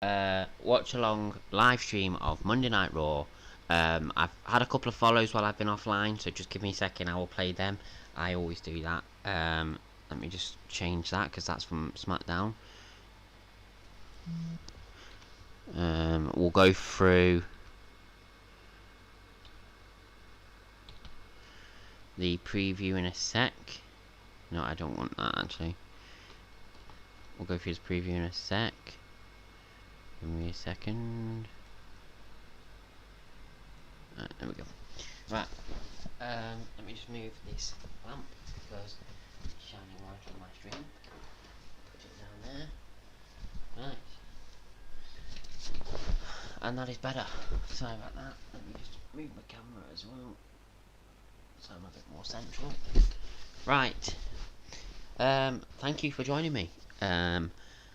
watch along live stream of Monday Night Raw. I've had a couple of follows while I've been offline, so just give me a second, I will play them. I always do that. Let me just change that because that's from SmackDown. We'll go through the preview in a sec. No, I don't want that actually. We'll go through this preview in a sec. Give me a second. There we go. Right. Let me just move this lamp because it's shining right on my stream. Put it down there. Right. And that is better. Sorry about that. Let me just move my camera as well, so I'm a bit more central. Right. Thank you for joining me.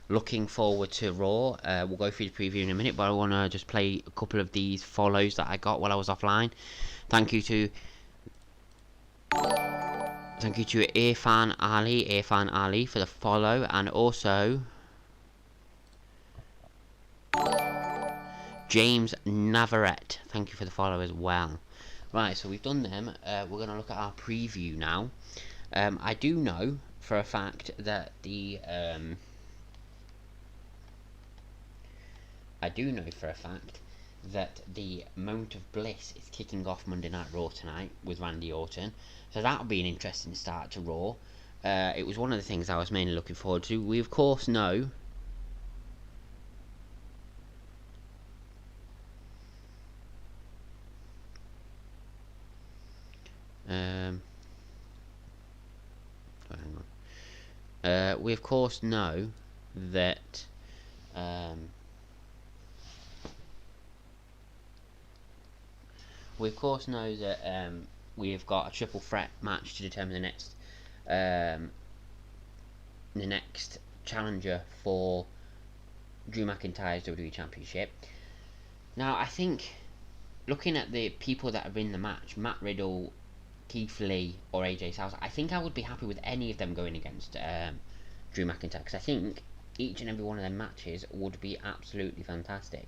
Looking forward to Raw. We'll go through the preview in a minute, but I want to just play a couple of these follows that I got while I was offline. Thank you to Irfan Ali for the follow, and also James Navarrete. Thank you for the follow as well. Right, so we've done them. We're going to look at our preview now. I do know for a fact that the Moment of Bliss is kicking off Monday Night Raw tonight with Randy Orton, so that'll be an interesting start to Raw. It was one of the things I was mainly looking forward to. We of course know we of course know that we've got a triple threat match to determine the next challenger for Drew McIntyre's WWE Championship. Now, I think looking at the people that are in the match, Matt Riddle, Keith Lee, or AJ Styles, I think I would be happy with any of them going against Drew McIntyre, because I think each and every one of their matches would be absolutely fantastic.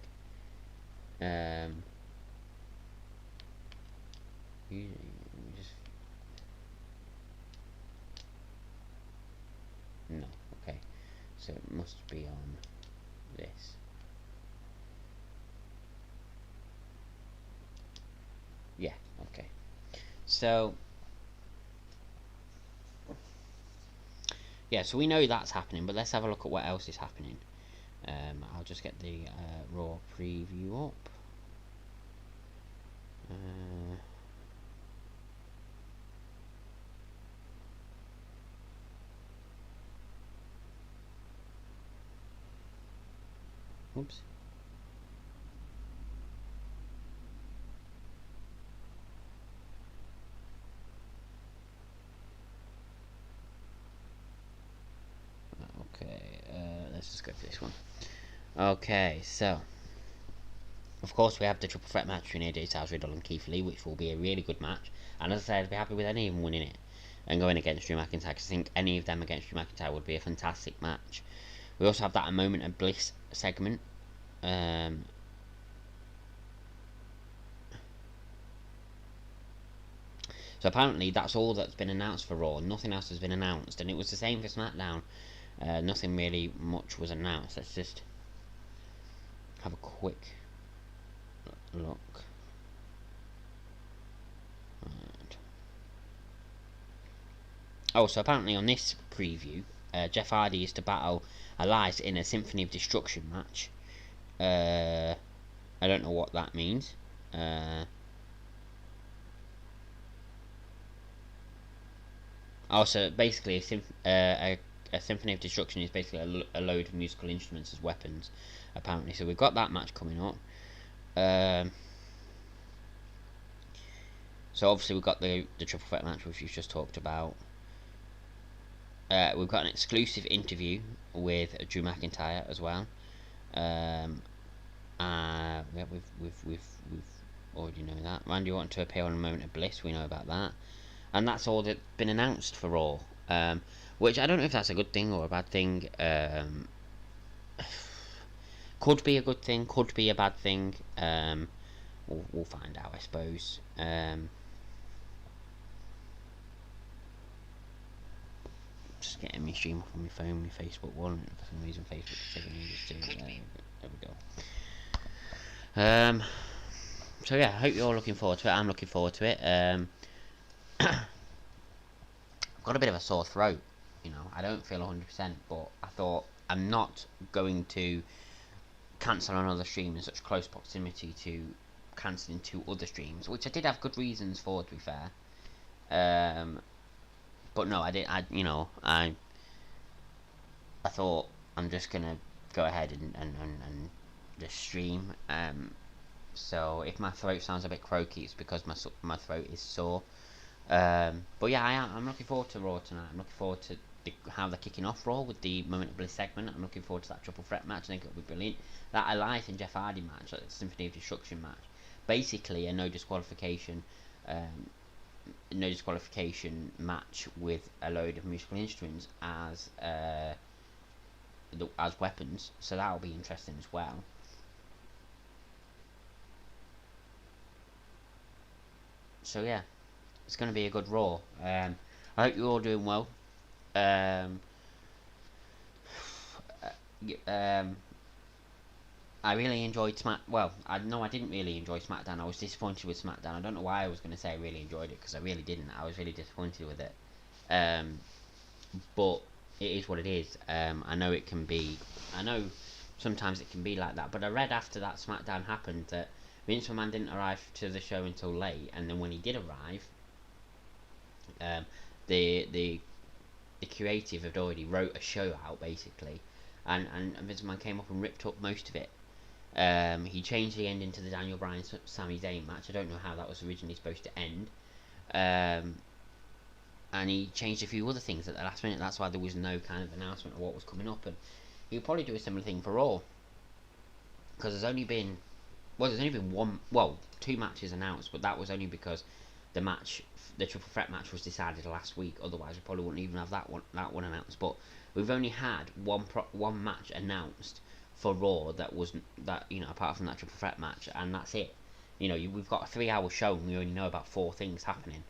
No, okay, so it must be on this. Yeah, okay. So yeah, so we know that's happening, but let's have a look at what else is happening. I'll just get the Raw preview up. Oops. Okay, let's just go for this one. Okay, so of course we have the triple threat match between AJ Styles, Riddle, and Keith Lee, which will be a really good match. And as I said, I'd be happy with any of them winning it and going against Drew McIntyre, because I think any of them against Drew McIntyre would be a fantastic match. We also have that A Moment of Bliss segment. So apparently that's all that's been announced for Raw. Nothing else has been announced, and it was the same for SmackDown. Nothing really much was announced. Let's just have a quick look. Right. Oh, so apparently on this preview, Jeff Hardy is to battle Elias in a Symphony of Destruction match. I don't know what that means. So basically, a Symphony of Destruction is basically a load of musical instruments as weapons, apparently. So we've got that match coming up. So obviously we've got the triple threat match, which we've just talked about. We've got an exclusive interview with Drew McIntyre as well. We've already know that. Randy Orton to appear on A Moment of Bliss. We know about that. And that's all that's been announced for Raw, which I don't know if that's a good thing or a bad thing. Could be a good thing, could be a bad thing. We'll find out, I suppose. Just getting me stream off on my phone, my Facebook one. For some reason, Facebook is taking ages to. There we go. So yeah, I hope you're all looking forward to it. I'm looking forward to it. I've got a bit of a sore throat. You know, I don't feel 100%, but I thought I'm not going to cancel another stream in such close proximity to cancelling 2 other streams, which I did have good reasons for, to be fair. But no, I thought I'm just gonna go ahead and just stream. So if my throat sounds a bit croaky, it's because my throat is sore. But yeah, I'm looking forward to Raw tonight. I'm looking forward to how they're kicking off Raw with the Moment of Bliss segment. I'm looking forward to that triple threat match. I think it'll be brilliant. That Elias and Jeff Hardy match, that Symphony of Destruction match, basically a no disqualification match with a load of musical instruments as weapons. So that'll be interesting as well. So yeah, it's going to be a good Raw. I hope you're all doing well. I really enjoyed I didn't really enjoy SmackDown. I was disappointed with SmackDown. I don't know why I was going to say I really enjoyed it, because I really didn't. I was really disappointed with it. But it is what it is. I know sometimes it can be like that. But I read after that SmackDown happened that Vince McMahon didn't arrive to the show until late, and then when he did arrive, the creative had already wrote a show out, basically, and Vince McMahon came up and ripped up most of it. He changed the ending to the Daniel Bryan Sami Zayn match. I don't know how that was originally supposed to end. And he changed a few other things at the last minute. That's why there was no kind of announcement of what was coming up. And he'll probably do a similar thing for Raw, because there's only been 2 matches announced, but that was only because the triple threat match was decided last week. Otherwise, we probably wouldn't even have that one announced. But we've only had one match announced for Raw apart from that triple threat match, and that's it. We've got a 3-hour show, and we only know about 4 things happening.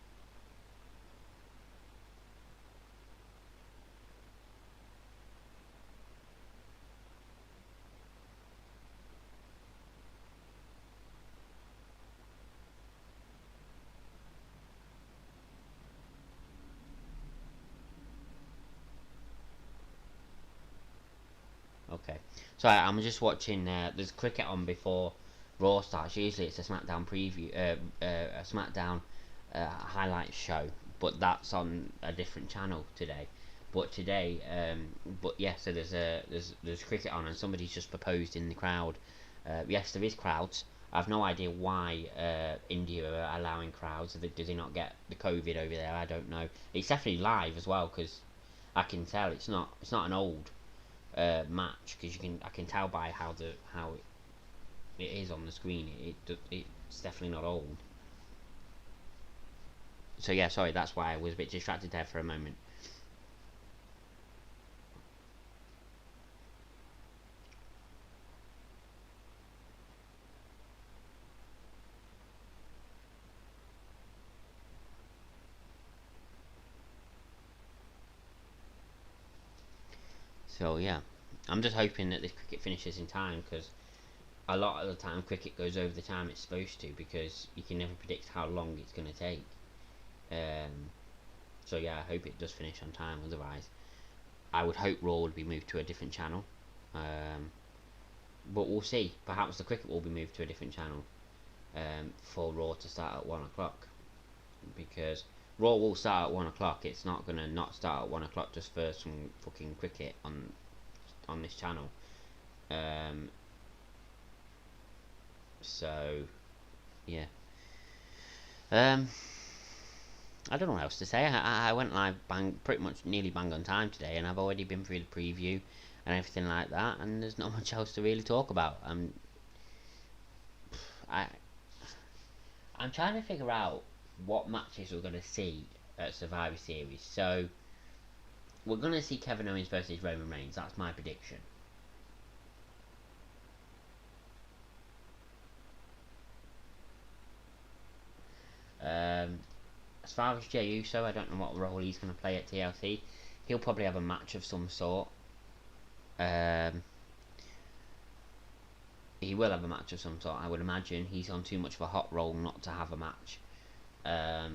Okay, so I'm just watching. There's cricket on before Raw starts. Usually it's a SmackDown preview, a SmackDown highlights show, but that's on a different channel today. But today, so there's cricket on, and somebody's just proposed in the crowd. Yes, there is crowds. I have no idea why India are allowing crowds. Do they not get the COVID over there? I don't know. It's definitely live as well, because I can tell it's not an old match, because I can tell by how it is on the screen. It's definitely not old. So yeah, sorry, that's why I was a bit distracted there for a moment. So yeah, I'm just hoping that this cricket finishes in time, because a lot of the time cricket goes over the time it's supposed to, because you can never predict how long it's going to take. So yeah, I hope it does finish on time. Otherwise, I would hope Raw would be moved to a different channel. But we'll see. Perhaps the cricket will be moved to a different channel for Raw to start at 1 o'clock, because Raw will start at 1 o'clock. It's not going to not start at 1 o'clock just for some fucking cricket on this channel. So yeah. I don't know what else to say. I went live pretty much nearly bang on time today, and I've already been through the preview and everything like that, and there's not much else to really talk about. I'm trying to figure out what matches we're going to see at Survivor Series. So we're going to see Kevin Owens versus Roman Reigns. That's my prediction. As far as Jey Uso, I don't know what role he's going to play at TLC. He'll probably have a match of some sort. He will have a match of some sort, I would imagine. He's on too much of a hot roll not to have a match. I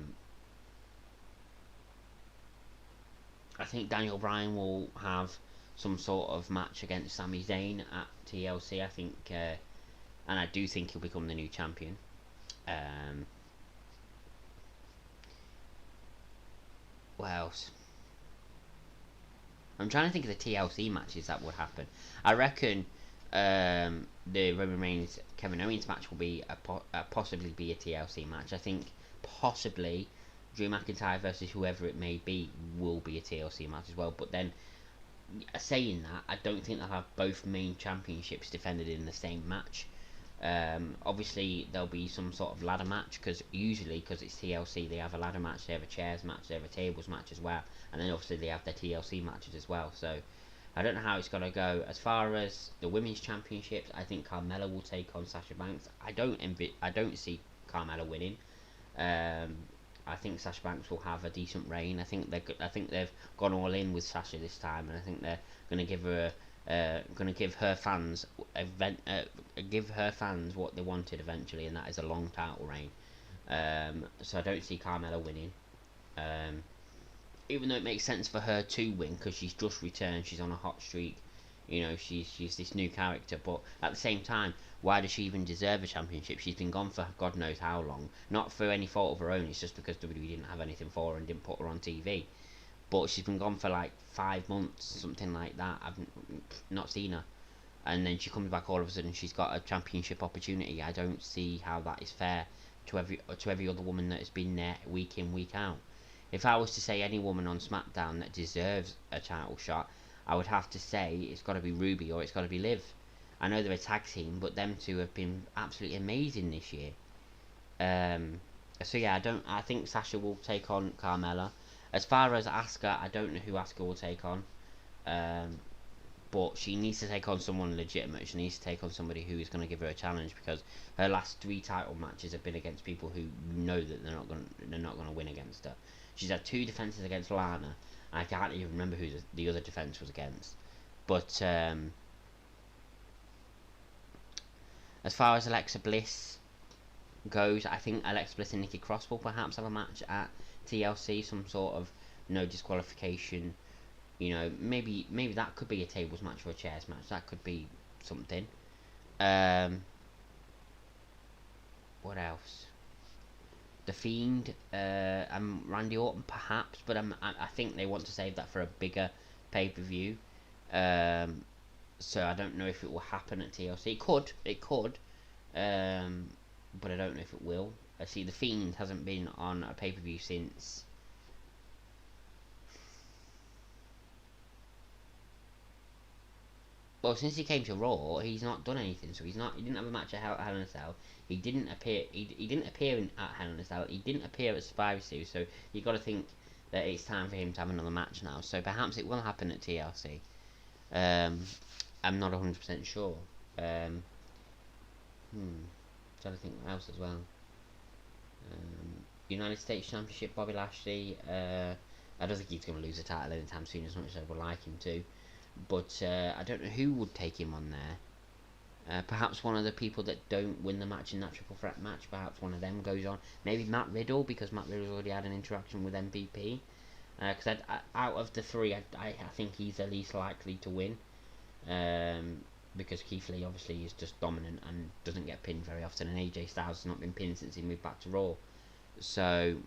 think Daniel Bryan will have some sort of match against Sami Zayn at TLC. I think, and I do think he'll become the new champion. What else? I'm trying to think of the TLC matches that would happen. I reckon the Roman Reigns Kevin Owens match will be possibly be a TLC match. I think possibly Drew McIntyre versus whoever it may be will be a TLC match as well. But then, saying that, I don't think they'll have both main championships defended in the same match. Obviously, there'll be some sort of ladder match because it's TLC, they have a ladder match, they have a chairs match, they have a tables match as well, and then obviously they have their TLC matches as well. So I don't know how it's gonna go. As far as the women's championships, I think Carmella will take on Sasha Banks. I don't see Carmella winning. I think Sasha Banks will have a decent reign. I think they've gone all in with Sasha this time, and I think they're gonna give her fans what they wanted eventually, and that is a long title reign. So I don't see Carmella winning. Even though it makes sense for her to win because she's just returned, she's on a hot streak. You know, she's this new character, but at the same time, why does she even deserve a championship? She's been gone for God knows how long. Not for any fault of her own, it's just because WWE didn't have anything for her and didn't put her on TV. But she's been gone for like 5 months, something like that. I've not seen her. And then she comes back all of a sudden, she's got a championship opportunity. I don't see how that is fair to every other woman that has been there week in, week out. If I was to say any woman on SmackDown that deserves a title shot, I would have to say it's got to be Ruby or it's got to be Liv. I know they're a tag team, but them two have been absolutely amazing this year. So yeah, I think Sasha will take on Carmella. As far as Asuka, I don't know who Asuka will take on. But she needs to take on someone legitimate. She needs to take on somebody who is going to give her a challenge, because her last 3 title matches have been against people who know that they're not going to win against her. She's had 2 defenses against Lana. I can't even remember who the other defense was against. But as far as Alexa Bliss goes, I think Alexa Bliss and Nikki Cross will perhaps have a match at TLC, some sort of no disqualification. You know, maybe that could be a tables match or a chairs match. That could be something. What else? The Fiend and Randy Orton perhaps, but I think they want to save that for a bigger pay-per-view. So I don't know if it will happen at TLC. It could, but I don't know if it will. I see the Fiend hasn't been on a pay-per-view since. Well, since he came to Raw, he's not done anything. So he didn't have a match at Hell in a Cell. He didn't appear. He didn't appear at Hell in a Cell. He didn't appear at Survivor Series. So you got to think that it's time for him to have another match now. So perhaps it will happen at TLC. I'm not 100% sure. Trying to think what else as well. United States Championship, Bobby Lashley. I don't think he's going to lose the title anytime soon, as much as I would like him to. But I don't know who would take him on there. Perhaps one of the people that don't win the match in that triple threat match, perhaps one of them goes on. Maybe Matt Riddle, because Matt Riddle's already had an interaction with MVP. Because out of the 3, I think he's the least likely to win. Because Keith Lee obviously is just dominant and doesn't get pinned very often, and AJ Styles has not been pinned since he moved back to Raw. So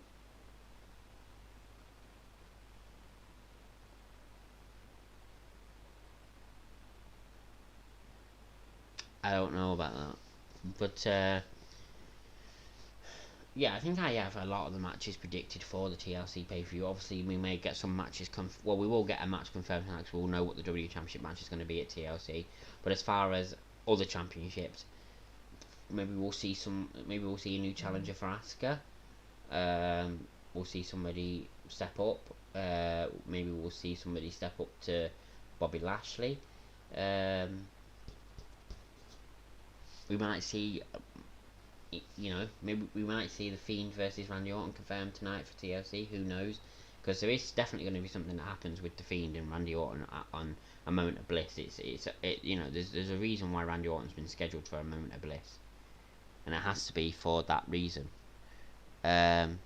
I don't know about that, but yeah, I think I have a lot of the matches predicted for the TLC pay-per-view. Obviously, we may get some matches well, we will get a match confirmed tonight, so we'll know what the WWE Championship match is going to be at TLC. But as far as other championships, maybe we'll see a new challenger for Asuka. We'll see somebody step up. Maybe we'll see somebody step up to Bobby Lashley. We might see you know, maybe we might see the Fiend versus Randy Orton confirmed tonight for TLC. Who knows? Because there is definitely going to be something that happens with the Fiend and Randy Orton on a Moment of Bliss. You know, there's a reason why Randy Orton's been scheduled for a Moment of Bliss, and it has to be for that reason. Um,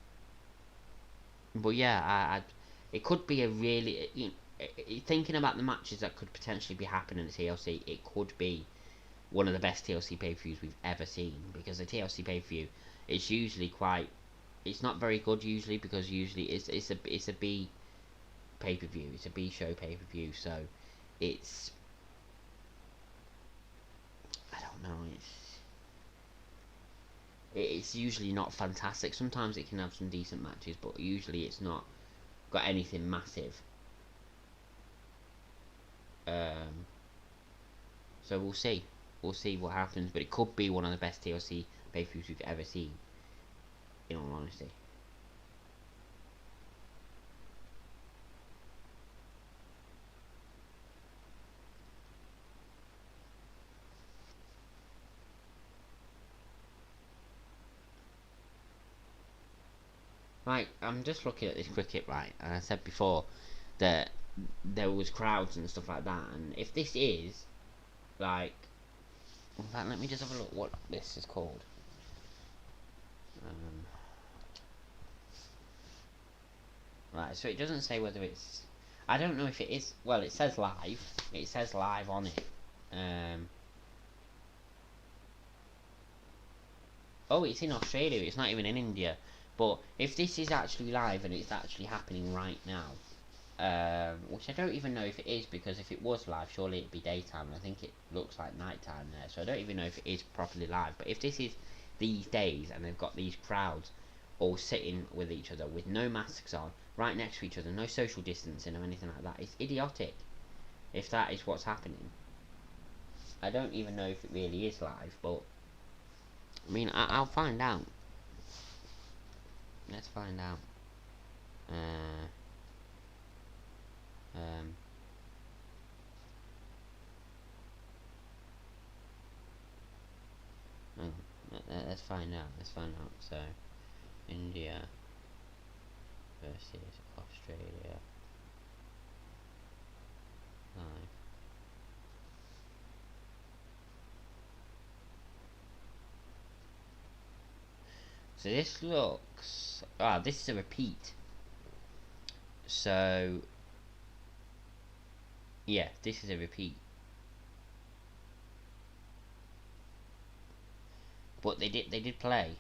but yeah, it could be a really, you know, thinking about the matches that could potentially be happening at TLC, it could be one of the best TLC pay-per-views we've ever seen, because the TLC pay-per-view, it's usually quite, it's not very good usually, because usually it's a B pay-per-view, it's a B show pay-per-view, so it's, I don't know, it's usually not fantastic. Sometimes it can have some decent matches, but usually it's not got anything massive. Um, so we'll see what happens, but it could be one of the best TLC pay-per-views we've ever seen, in all honesty. Right, I'm just looking at this cricket, right, and I said before that there was crowds and stuff like that, and if this is, like, in fact, let me just have a look what this is called. Um, right, so it doesn't say whether it's, I don't know if it is, well, it says live on it. Um, oh, it's in Australia, it's not even in India, but if this is actually live and it's actually happening right now, which I don't even know if it is, because if it was live, surely it'd be daytime, and I think it looks like nighttime there, so I don't even know if it is properly live. But if this is these days, and they've got these crowds all sitting with each other with no masks on, right next to each other, no social distancing or anything like that, it's idiotic if that is what's happening. I don't even know if it really is live, but I mean, I'll find out. Let's find out. Uh, um, hang on. Let's find out. Let's find out. So, India versus Australia live. So this looks, this is a repeat. So yeah, this is a repeat. But they did play,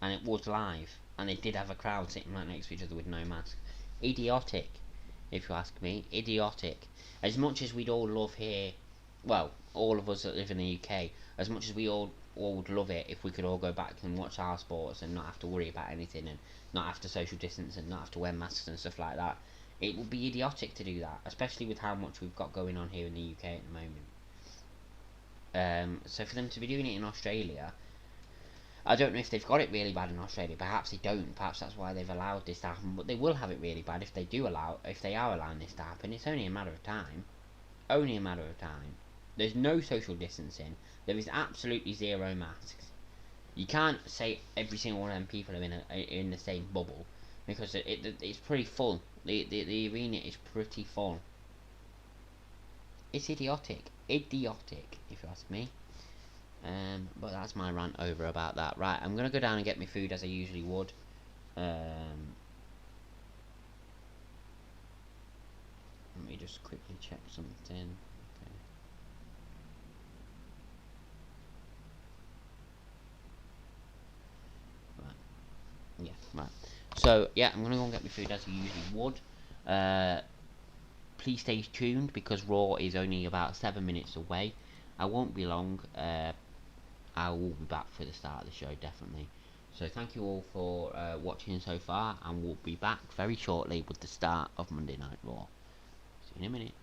and it was live, and they did have a crowd sitting right next to each other with no mask. Idiotic, if you ask me. Idiotic. As much as we'd all love here, well, all of us that live in the UK, as much as we all would love it if we could all go back and watch our sports and not have to worry about anything, and not have to social distance and not have to wear masks and stuff like that, it would be idiotic to do that, especially with how much we've got going on here in the UK at the moment. So for them to be doing it in Australia, I don't know if they've got it really bad in Australia. Perhaps they don't. Perhaps that's why they've allowed this to happen. But they will have it really bad if they are allowing this to happen. It's only a matter of time. Only a matter of time. There's no social distancing. There is absolutely zero masks. You can't say every single one of them people are in the same bubble, because it's pretty full. The arena is pretty full. It's idiotic. Idiotic, if you ask me. But that's my rant over about that. Right, I'm gonna go down and get my food as I usually would. Um, Let me just quickly check something. Okay. Right. Yeah. Right. So yeah, I'm gonna go and get my food as I usually would. Uh, please stay tuned, because Raw is only about 7 minutes away. I won't be long. I will be back for the start of the show, definitely. So thank you all for watching so far, and we'll be back very shortly with the start of Monday Night Raw. See you in a minute.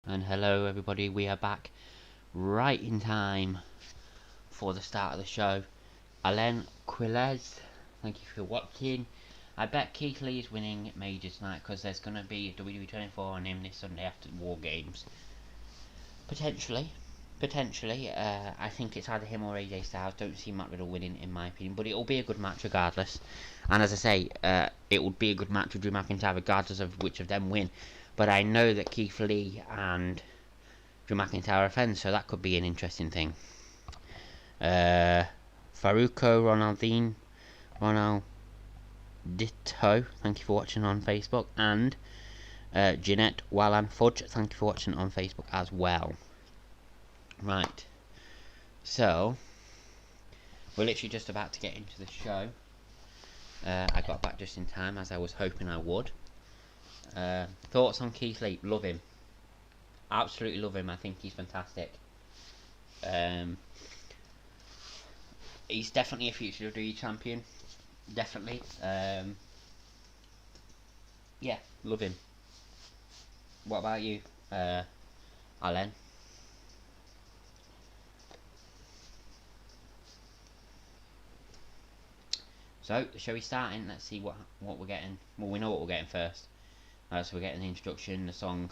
And hello everybody, we are back right in time for the start of the show. Alain Quilez, thank you for watching. I bet Keith Lee is winning Major tonight because there's going to be a WWE 24 on him this Sunday after War Games. Potentially. I think it's either him or AJ Styles. Don't see Matt Riddle winning in my opinion, but it'll be a good match regardless. And as I say, it would be a good match with Drew McIntyre regardless of which of them win. But I know that Keith Lee and Drew McIntyre are friends, so that could be an interesting thing. Faruko Ronaldinho, thank you for watching on Facebook, and Jeanette Wallan Fudge, thank you for watching on Facebook as well. Right, so we're literally just about to get into the show. I got back just in time, as I was hoping I would. Thoughts on Keith Lee? Love him, absolutely love him. I think he's fantastic. He's definitely a future WWE champion, definitely. Yeah, love him. What about you, Alain? So, the show is starting. Let's see what we're getting. Well, we know what we're getting first. So we're getting the introduction, the song.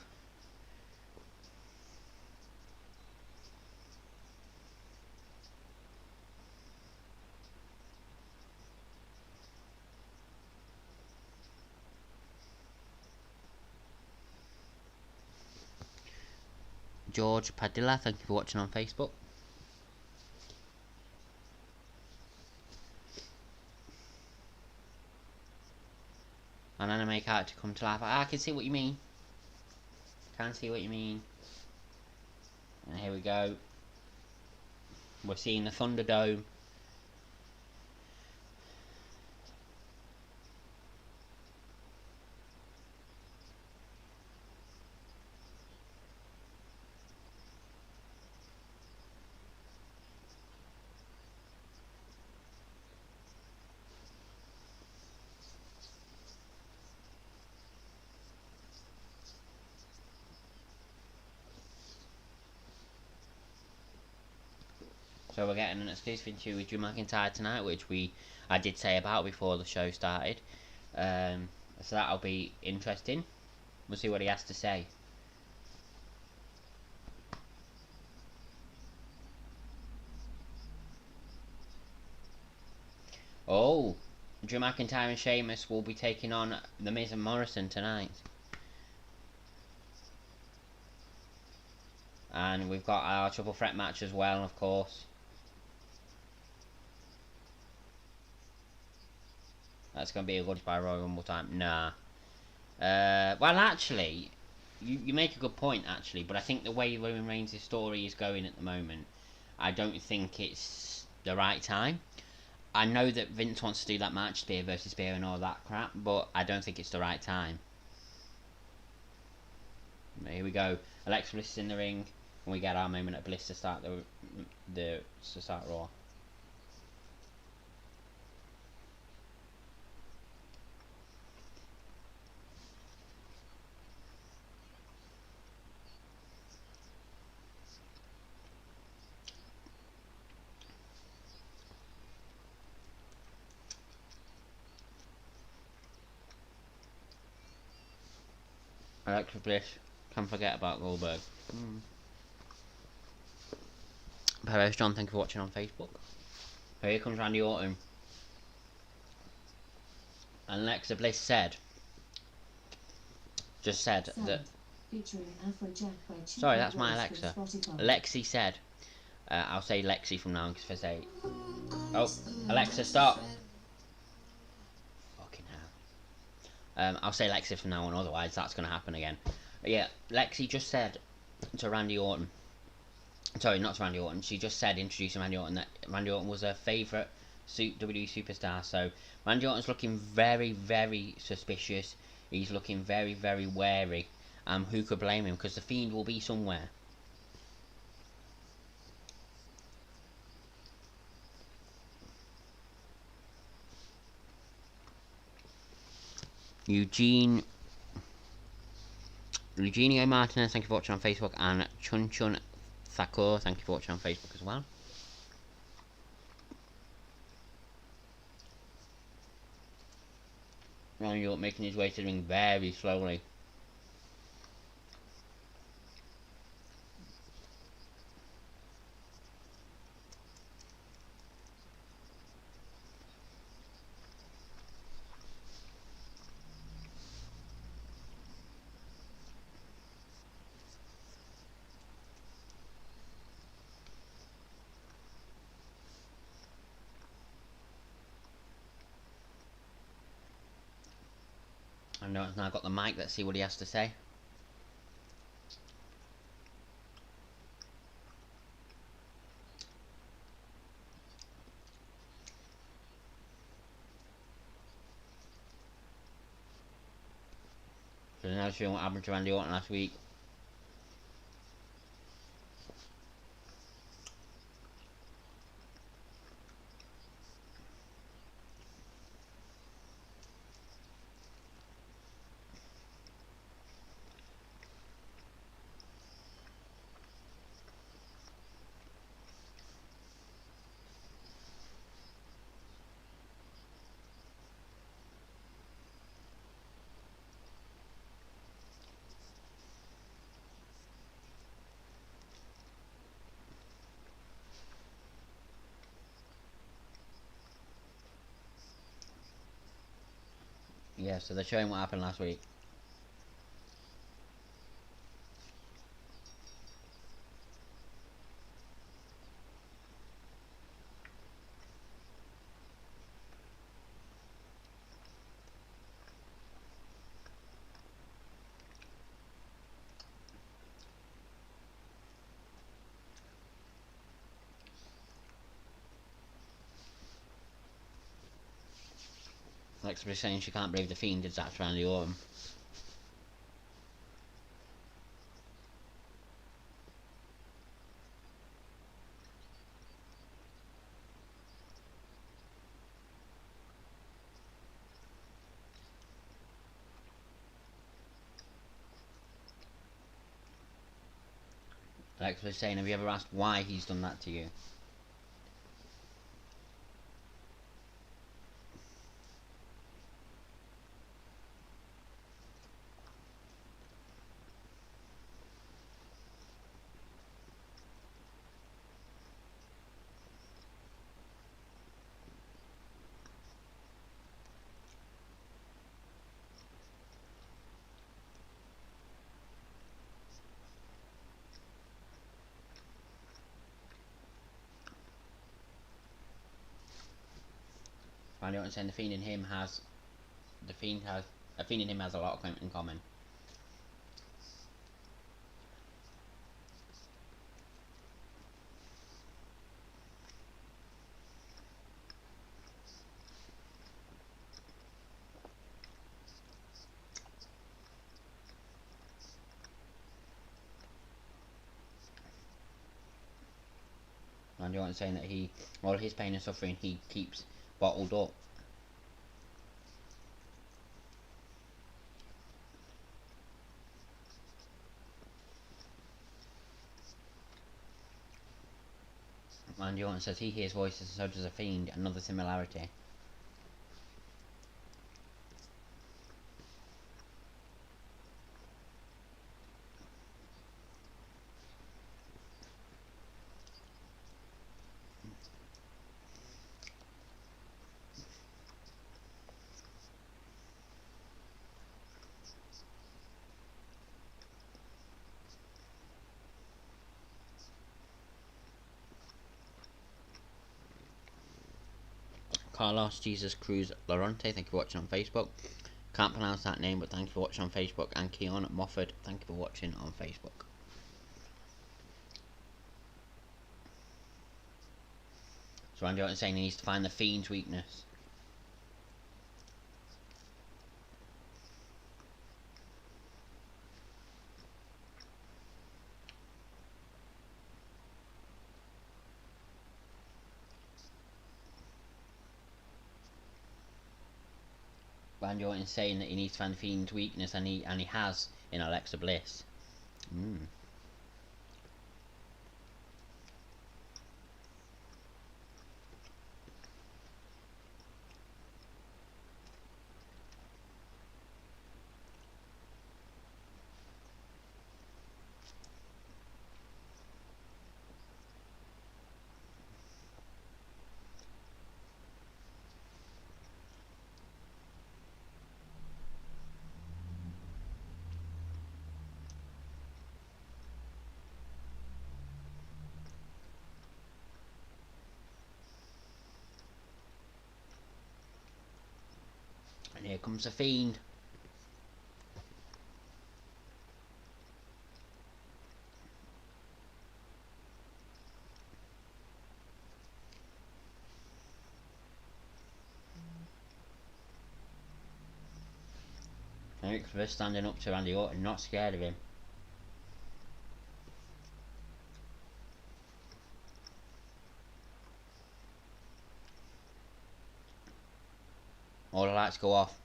George Padilla, thank you for watching on Facebook. An anime character come to life. I can see what you mean. Can see what you mean. And here we go. We're seeing the Thunderdome. So we're getting an exclusive interview with Drew McIntyre tonight, which I did say about before the show started. So that'll be interesting. We'll see what he has to say. Oh, Drew McIntyre and Sheamus will be taking on The Miz and Morrison tonight. And we've got our triple threat match as well, of course. That's going to be a good by Royal Rumble time. Nah. Well, actually, you make a good point, actually. But I think the way Roman Reigns' story is going at the moment, I don't think it's the right time. I know that Vince wants to do that match, Spear versus Spear and all that crap, but I don't think it's the right time. Here we go. Alexa Bliss is in the ring, and we get our moment at Bliss to start to start Raw. Alexa Bliss, can't forget about Goldberg. Perez John, thank you for watching on Facebook. Here comes Randy Orton. And Alexa Bliss just said that. Sorry, that's my Alexa. Lexi said. I'll say Lexi from now, because if I say. Oh, Alexa, stop! Fucking hell. I'll say Lexi from now on, otherwise that's going to happen again. But yeah, Lexi just said to Randy Orton. Sorry, not to Randy Orton. She just said, introducing Randy Orton, that Randy Orton was her favourite WWE superstar. So Randy Orton's looking very, very suspicious. He's looking very, very wary. Who could blame him? Because the Fiend will be somewhere. Eugene Eugenio Martinez, thank you for watching on Facebook, and Chun Chun Thakur, thank you for watching on Facebook as well. Ronnie York making his way to the ring very slowly. I know it's now got the mic, let's see what he has to say. So now showing what happened to Randy Orton last week. Yeah, so they're showing what happened last week. Alexa was saying she can't believe the Fiend did that to Randy Orton. Alexa was saying, have you ever asked why he's done that to you? Randy Orton saying the Fiend and him has a Fiend and him has a lot in common. Randy Orton saying that all his pain and suffering he keeps bottled up. Randy Orton says he hears voices and so does a Fiend, another similarity. Carlos Jesus Cruz Lorente, thank you for watching on Facebook. Can't pronounce that name, but thank you for watching on Facebook. And Keon Mofford, thank you for watching on Facebook. So Randy Orton saying he needs to find the Fiend's weakness. Randy Orton saying that he needs to find the Fiend's weakness, and he has in Alexa Bliss. And here comes the Fiend. Alexa Bliss standing up to Randy Orton, not scared of him. All the lights go off.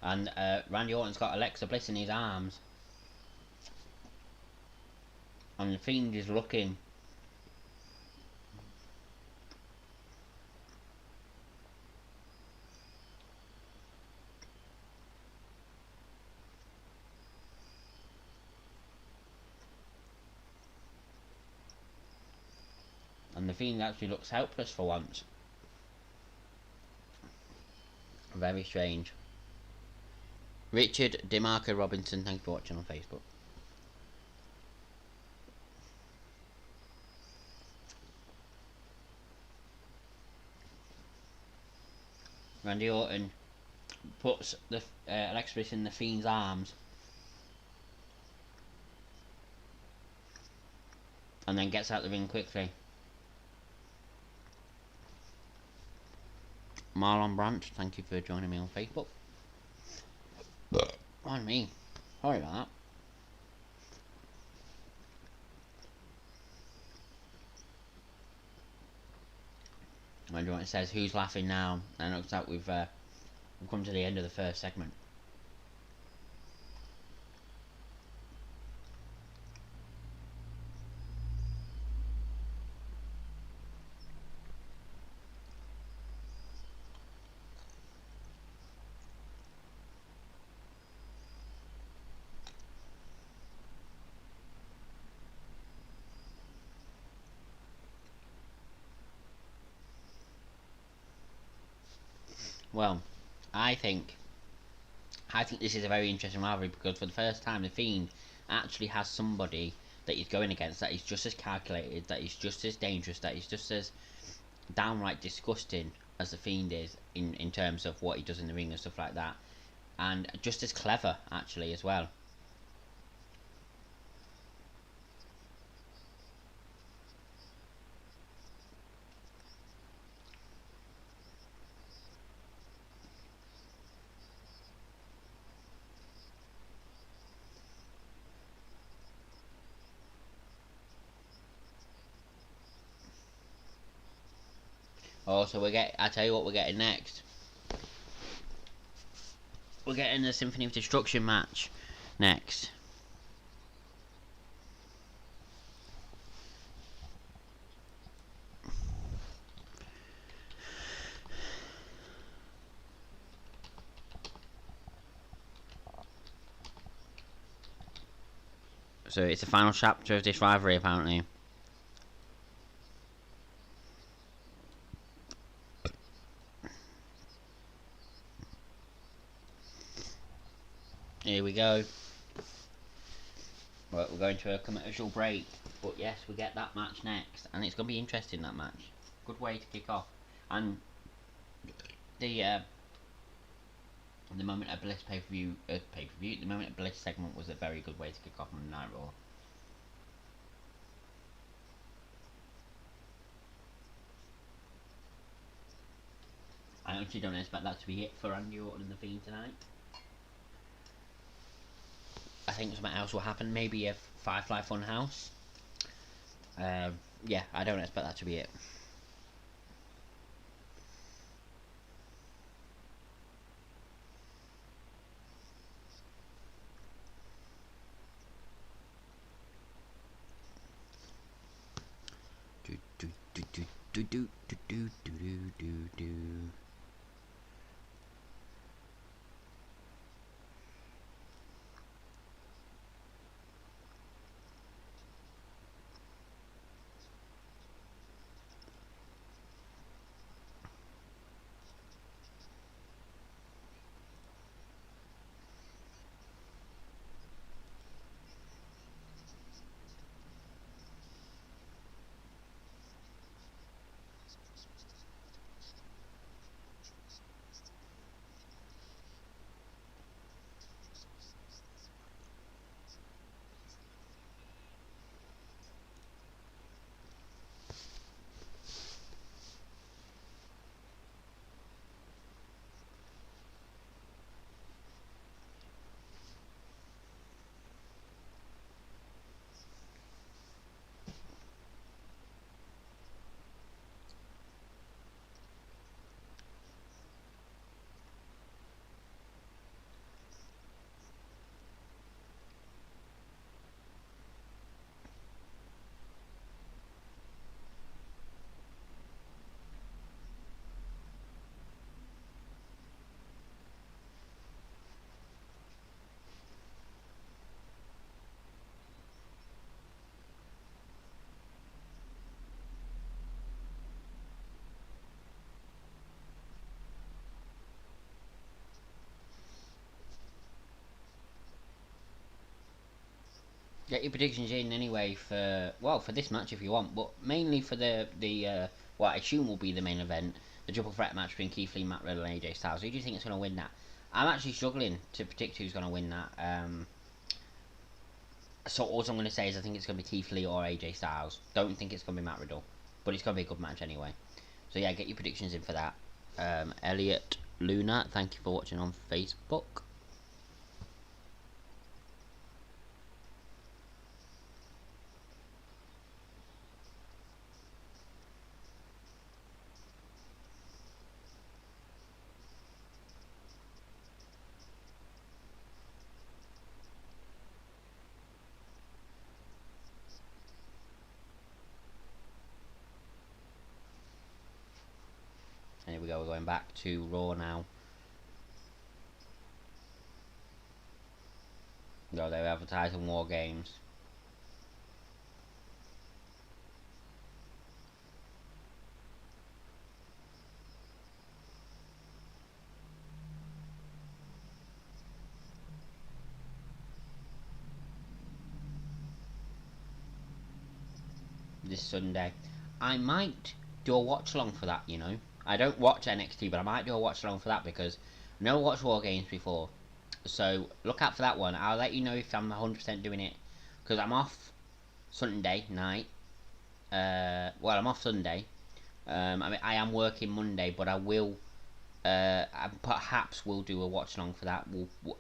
And Randy Orton's got Alexa Bliss in his arms. And the Fiend is looking. And the Fiend actually looks helpless for once. Very strange. Richard DeMarco Robinson, thank you for watching on Facebook. Randy Orton puts the Alexa Bliss in the Fiend's arms, and then gets out the ring quickly. Marlon Branch, thank you for joining me on Facebook. Pardon me. Sorry about that. Randy Orton says, "Who's laughing now?" And it looks like we've come to the end of the first segment. Well, I think this is a very interesting rivalry because for the first time the Fiend actually has somebody that he's going against that is just as calculated, that is just as dangerous, that is just as downright disgusting as the Fiend is in terms of what he does in the ring and stuff like that, and just as clever actually as well. Also, I tell you what we're getting next. We're getting the Symphony of Destruction match next. So it's the final chapter of this rivalry apparently. Here we go. Right, we're going to a commercial break, but yes, we get that match next, and it's going to be interesting, that match. Good way to kick off. And the Moment of Bliss pay-per-view, the Moment of Bliss segment was a very good way to kick off on Night Raw. I actually don't expect that to be it for Randy Orton and the Fiend tonight. I think something else will happen. Maybe a Firefly Funhouse. yeah, I don't expect that to be it. Do do do do do do do do do do do. Get your predictions in anyway for for this match if you want, but mainly for the what I assume will be the main event, the triple threat match between Keith Lee, Matt Riddle, and AJ Styles. Who do you think is going to win that? I'm actually struggling to predict who's going to win that. So all I'm going to say is I think it's going to be Keith Lee or AJ Styles. Don't think it's going to be Matt Riddle, but it's going to be a good match anyway. So yeah, get your predictions in for that. Elliot Luna, thank you for watching on Facebook. And here we go, we're going back to Raw now. No, they're advertising War Games. This Sunday. I might do a watch along for that, you know. I don't watch NXT, but I might do a watch along for that because I never watched War Games before. So look out for that one. I'll let you know if I'm 100% doing it because I'm off Sunday night. Well, I'm off Sunday. I mean, I am working Monday, but I will. I perhaps will do a watch along for that.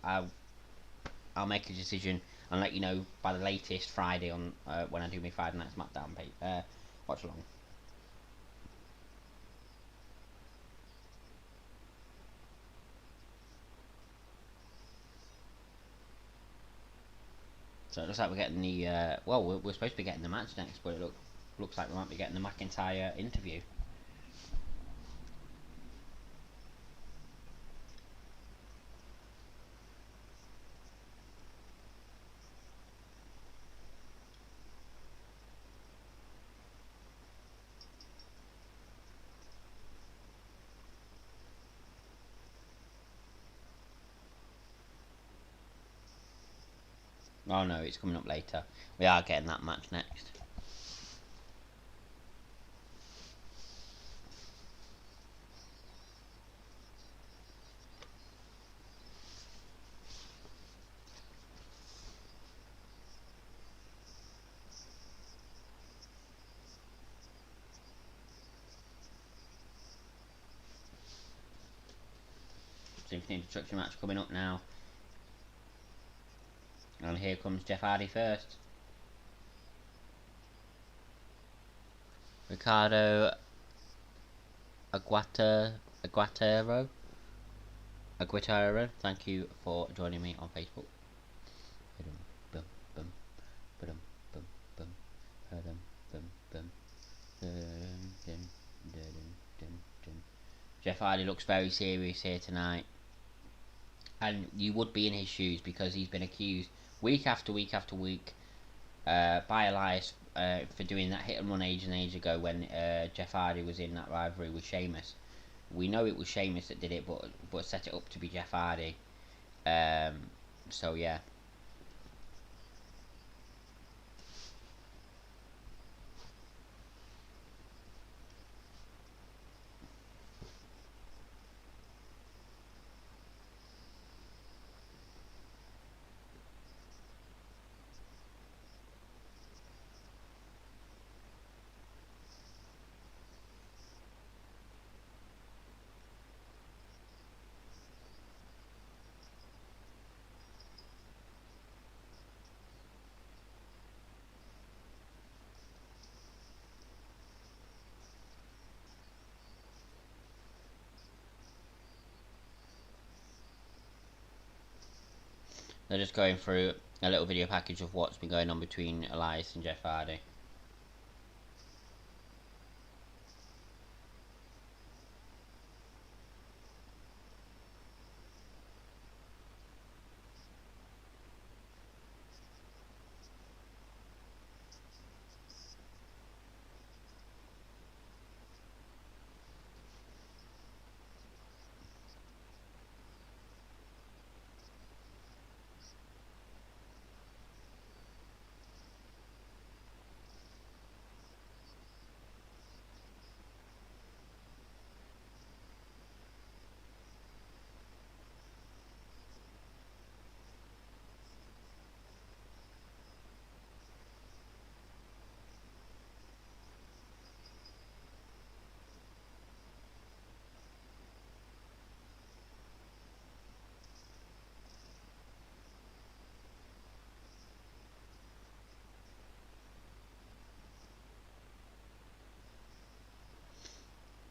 I'll make a decision and let you know by the latest Friday on when I do my Friday Night SmackDown watch along. So it looks like we're getting the we're supposed to be getting the match next, but it looks like we might be getting the McIntyre interview. Oh no, it's coming up later. We are getting that match next. Symphony Destruction match coming up now. And here comes Jeff Hardy first. Ricardo Aguatero. Thank you for joining me on Facebook. Jeff Hardy looks very serious here tonight, and you would be in his shoes because he's been accused week after week after week by Elias for doing that hit and run age and age ago when Jeff Hardy was in that rivalry with Sheamus. We know it was Sheamus that did it, but set it up to be Jeff Hardy. So yeah. They're just going through a little video package of what's been going on between Elias and Jeff Hardy.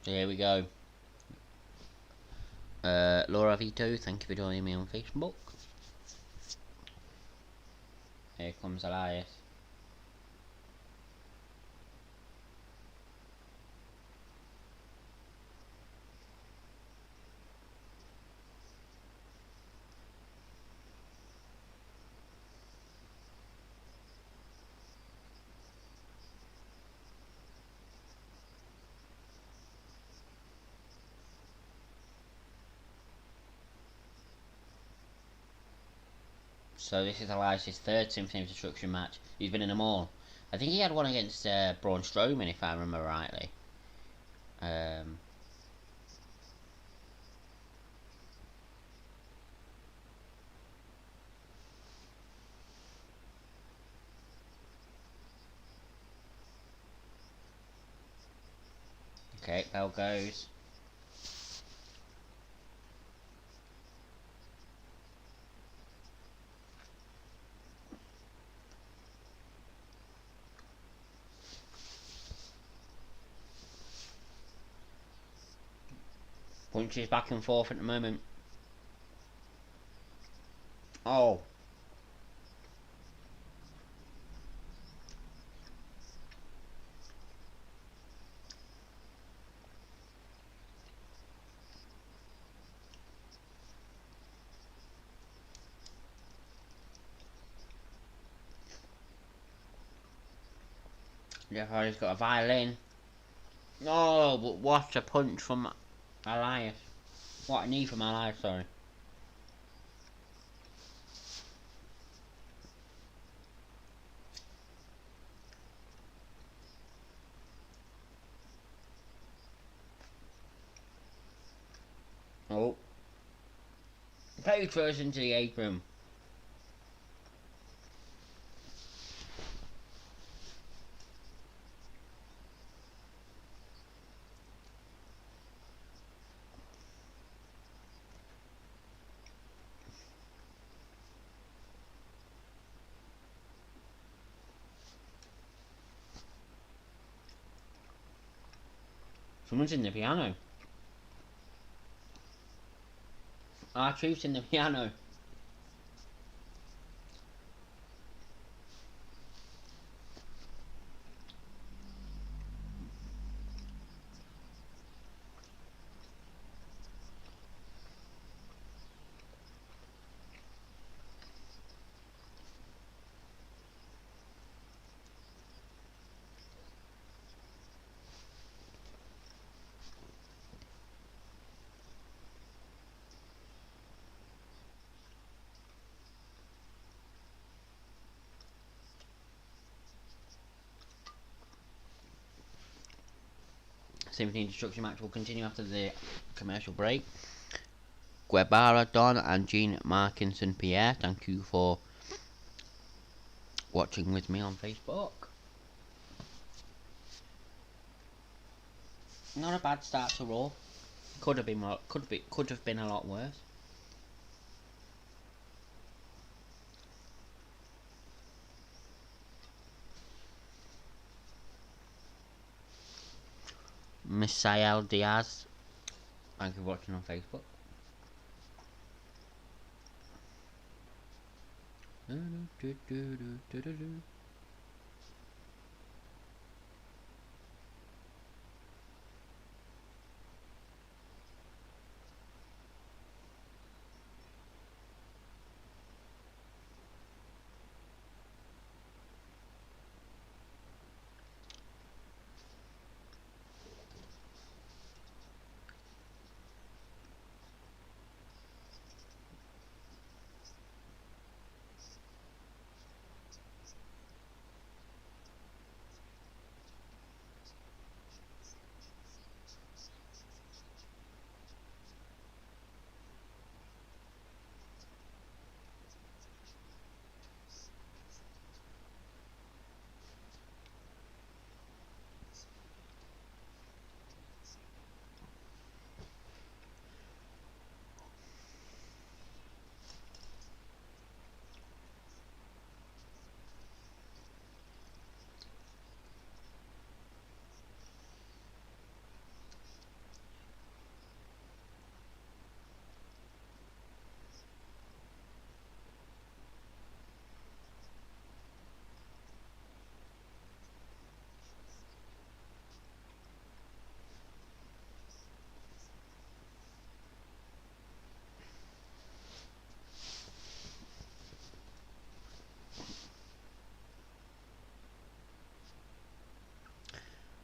So here we go. Laura Vito, thank you for joining me on Facebook. Here comes Elias. So this is Elias' third Symphony of Destruction match. He's been in them all. I think he had one against Braun Strowman, if I remember rightly. Okay, bell goes. Punches back and forth at the moment. Oh. Jeff Hardy's got a violin. Oh, but what a punch from Elias. What a knee from Elias, sorry. Oh. Page first into the apron. Someone's in the piano. R-Truth's in the piano. Symphony Destruction match will continue after the commercial break. Guevara, Don, and Jean Markinson Pierre, thank you for watching with me on Facebook. Not a bad start to Raw. Could have been more, could have been a lot worse. Misael Diaz, thank you for watching on Facebook.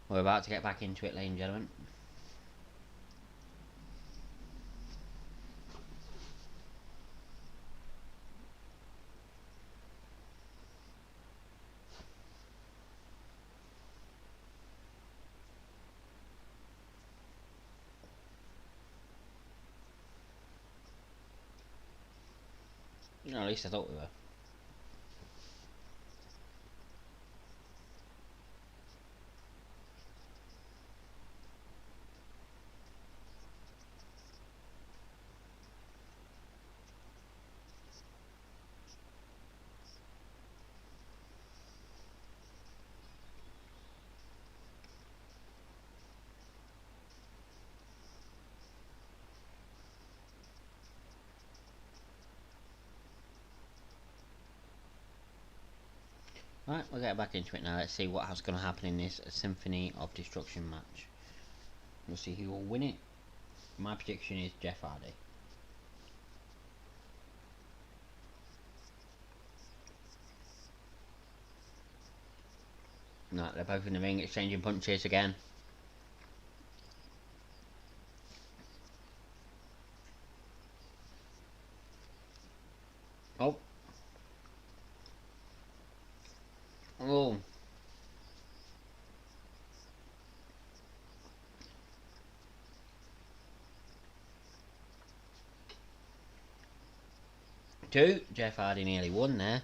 We're about to get back into it, ladies and gentlemen. At least I thought we were. Right, we'll get back into it now. Let's see what's going to happen in this Symphony of Destruction match. We'll see who will win it. My prediction is Jeff Hardy. Right, they're both in the ring exchanging punches again. Oh. Oh. Two. Jeff Hardy nearly won there.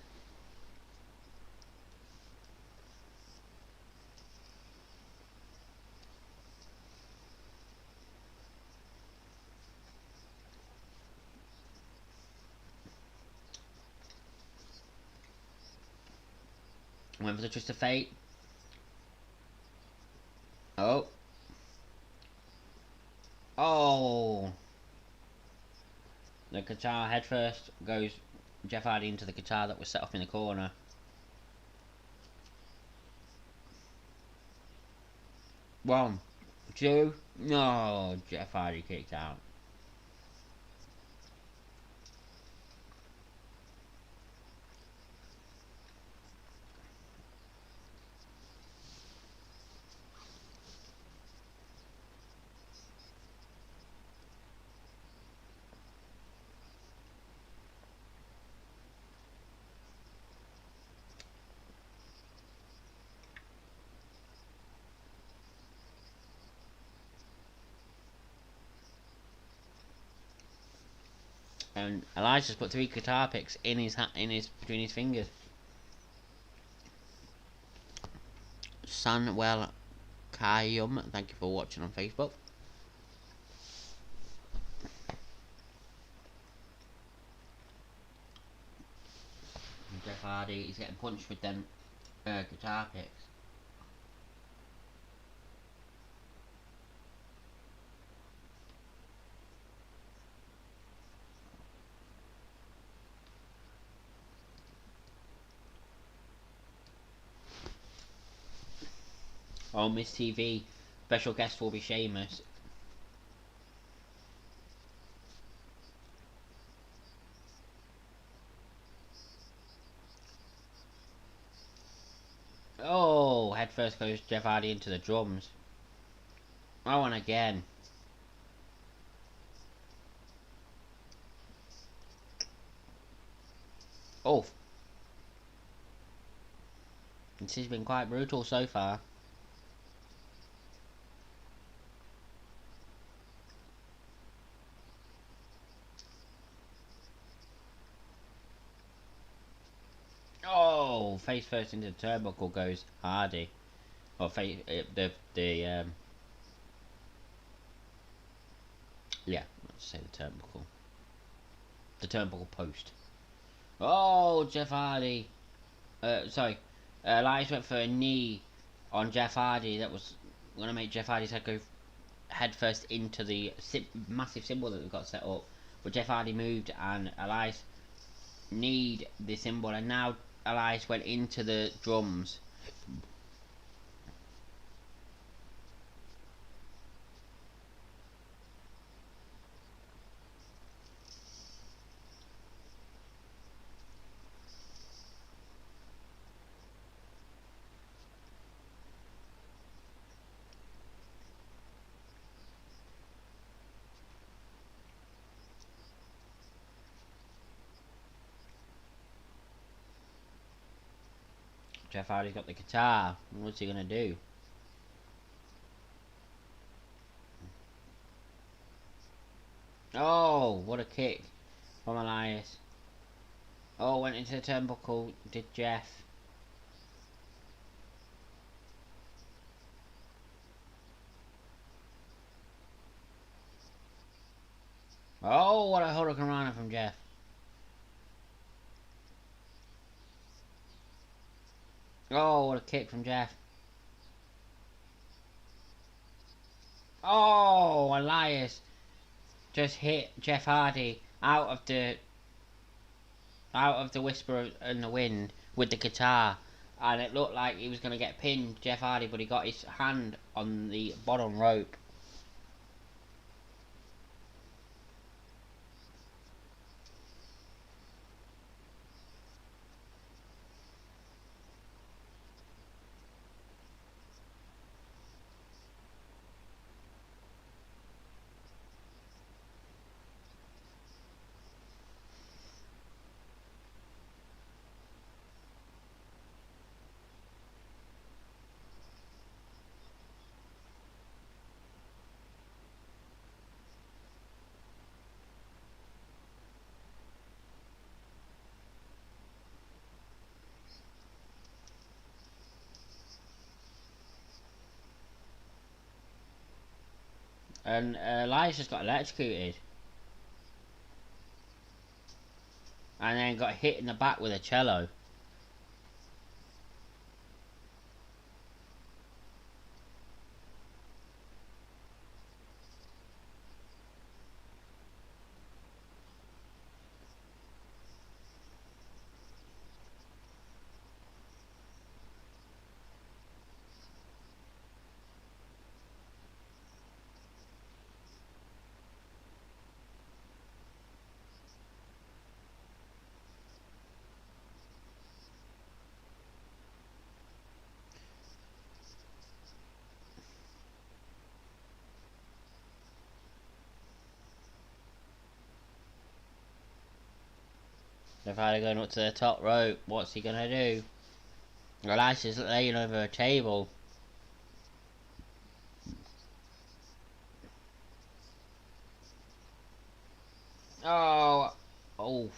Went for the twist of fate. Oh. Oh, the guitar head first goes Jeff Hardy into the guitar that was set up in the corner. One, two, no, Jeff Hardy kicked out. And Elijah's put 3 guitar picks in his between his fingers. Sanwell Kayum, thank you for watching on Facebook. And Jeff Hardy is getting punched with them guitar picks. On Miss TV, special guest will be Sheamus. Oh, head first goes Jeff Hardy into the drums. Oh, and again. Oh, this has been quite brutal so far. Oh, face first into the turnbuckle goes Hardy. Or face yeah, let's say the turnbuckle. The turnbuckle post. Oh, Jeff Hardy. Sorry. Elias went for a knee on Jeff Hardy. That was going to make Jeff Hardy's head go head first into the massive symbol that they've got set up. But Jeff Hardy moved and Elias kneed the symbol. And now Elias went into the drums. Jeff Hardy's got the guitar. What's he gonna do? Oh, what a kick from Elias. Oh, went into the turnbuckle, did Jeff. Oh, what a hurricanrana from Jeff. Oh, what a kick from Jeff. Oh, Elias just hit Jeff Hardy out of the whisper in the wind with the guitar, and it looked like he was going to get pinned, Jeff Hardy, but he got his hand on the bottom rope. And Elias just got electrocuted. And then got hit in the back with a cello. Jeff Hardy going up to the top rope. What's he gonna do? Elias laying over a table. Oh, oh.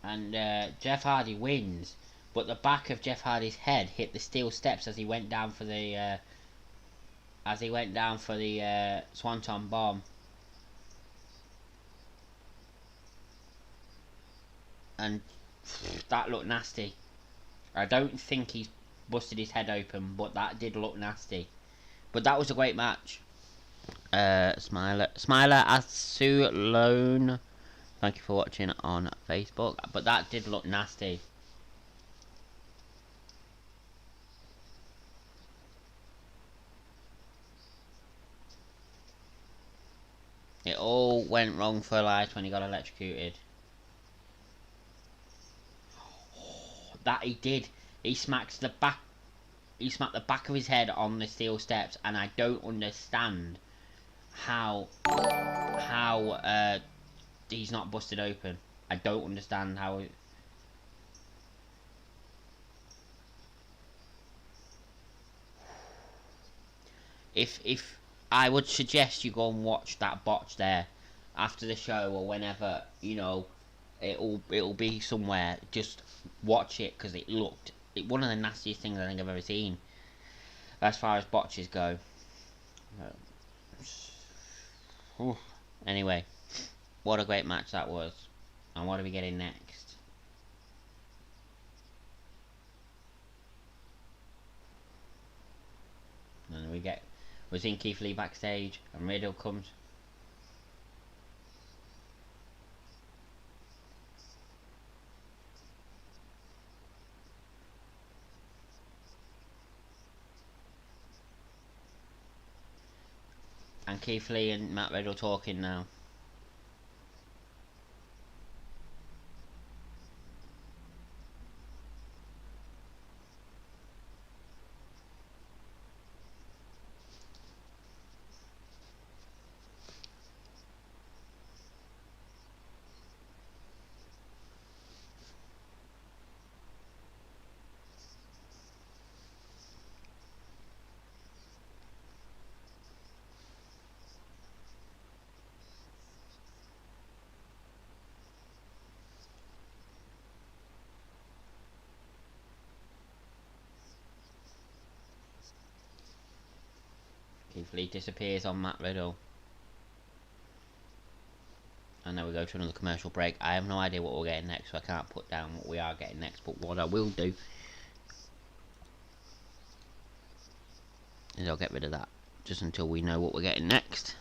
And Jeff Hardy wins, but the back of Jeff Hardy's head hit the steel steps as he went down for the Swanton bomb. And that looked nasty. I don't think he's busted his head open, but that did look nasty. But that was a great match. Smiler Asulone, thank you for watching on Facebook. But that did look nasty. It all went wrong for Elias when he got electrocuted. That he did. He smacked the back. He smacked the back of his head on the steel steps, and I don't understand how he's not busted open. I don't understand how. If I would suggest you go and watch that botch there after the show or whenever, you know, it'll be somewhere. Just watch it because it looked one of the nastiest things I think I've ever seen as far as botches go. Anyway, what a great match that was, and what are we getting next? And we're seeing Keith Lee backstage, and Riddle comes. And Keith Lee and Matt Riddle talking now. Keith Lee disappears on Matt Riddle. And then we go to another commercial break. I have no idea what we're getting next, so I can't put down what we are getting next. But what I will do is I'll get rid of that just until we know what we're getting next.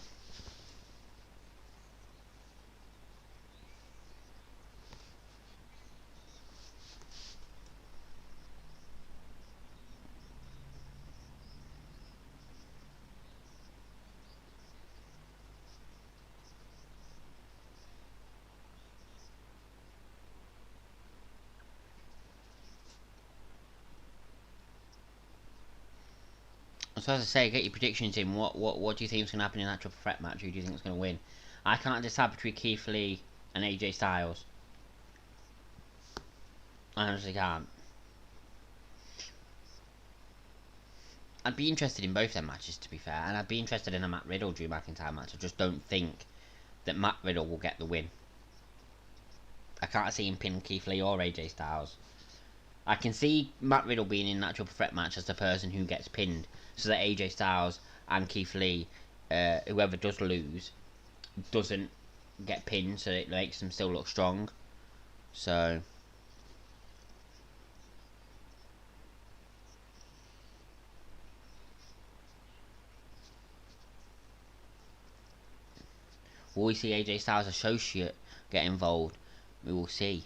So as I say, get your predictions in. What do you think is going to happen in that triple threat match? Who do you think is going to win? I can't decide between Keith Lee and AJ Styles. I honestly can't. I'd be interested in both their matches, to be fair, and I'd be interested in a Matt Riddle Drew McIntyre match. I just don't think that Matt Riddle will get the win. I can't see him pin Keith Lee or AJ Styles. I can see Matt Riddle being in that triple threat match as the person who gets pinned, so that AJ Styles and Keith Lee, whoever does lose, doesn't get pinned, so it makes them still look strong. So will we see AJ Styles' associate get involved? We will see.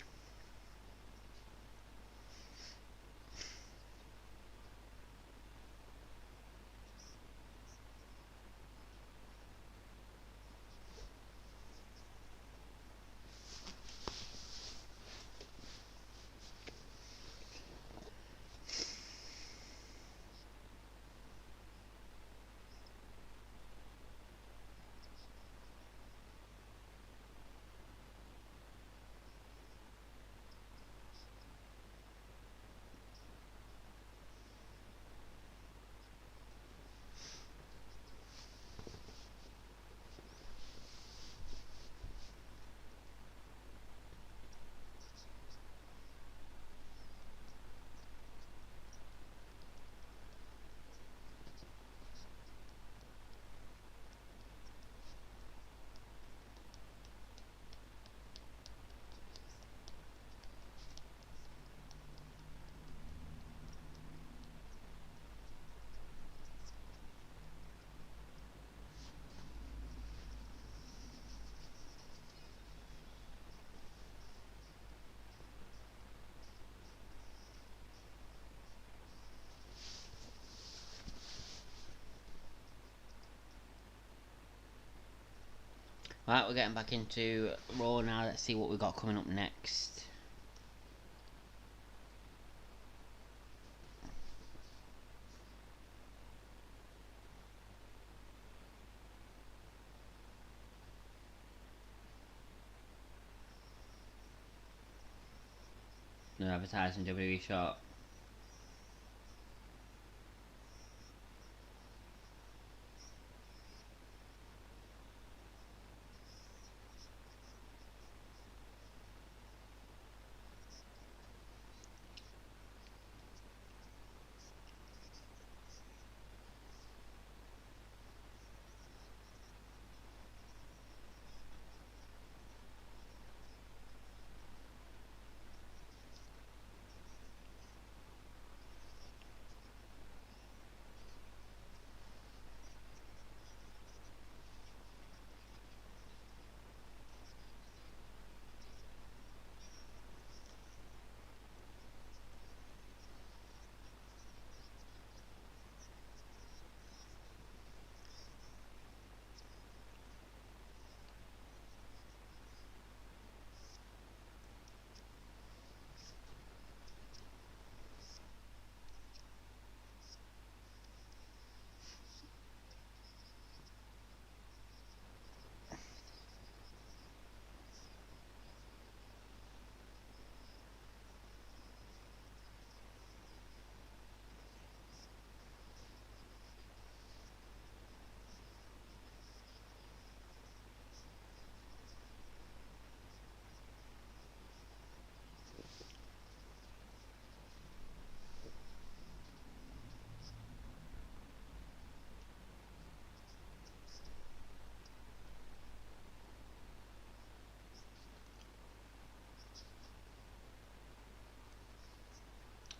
Right, we're getting back into Raw now. Let's see what we've got coming up next. No advertising WWE shop.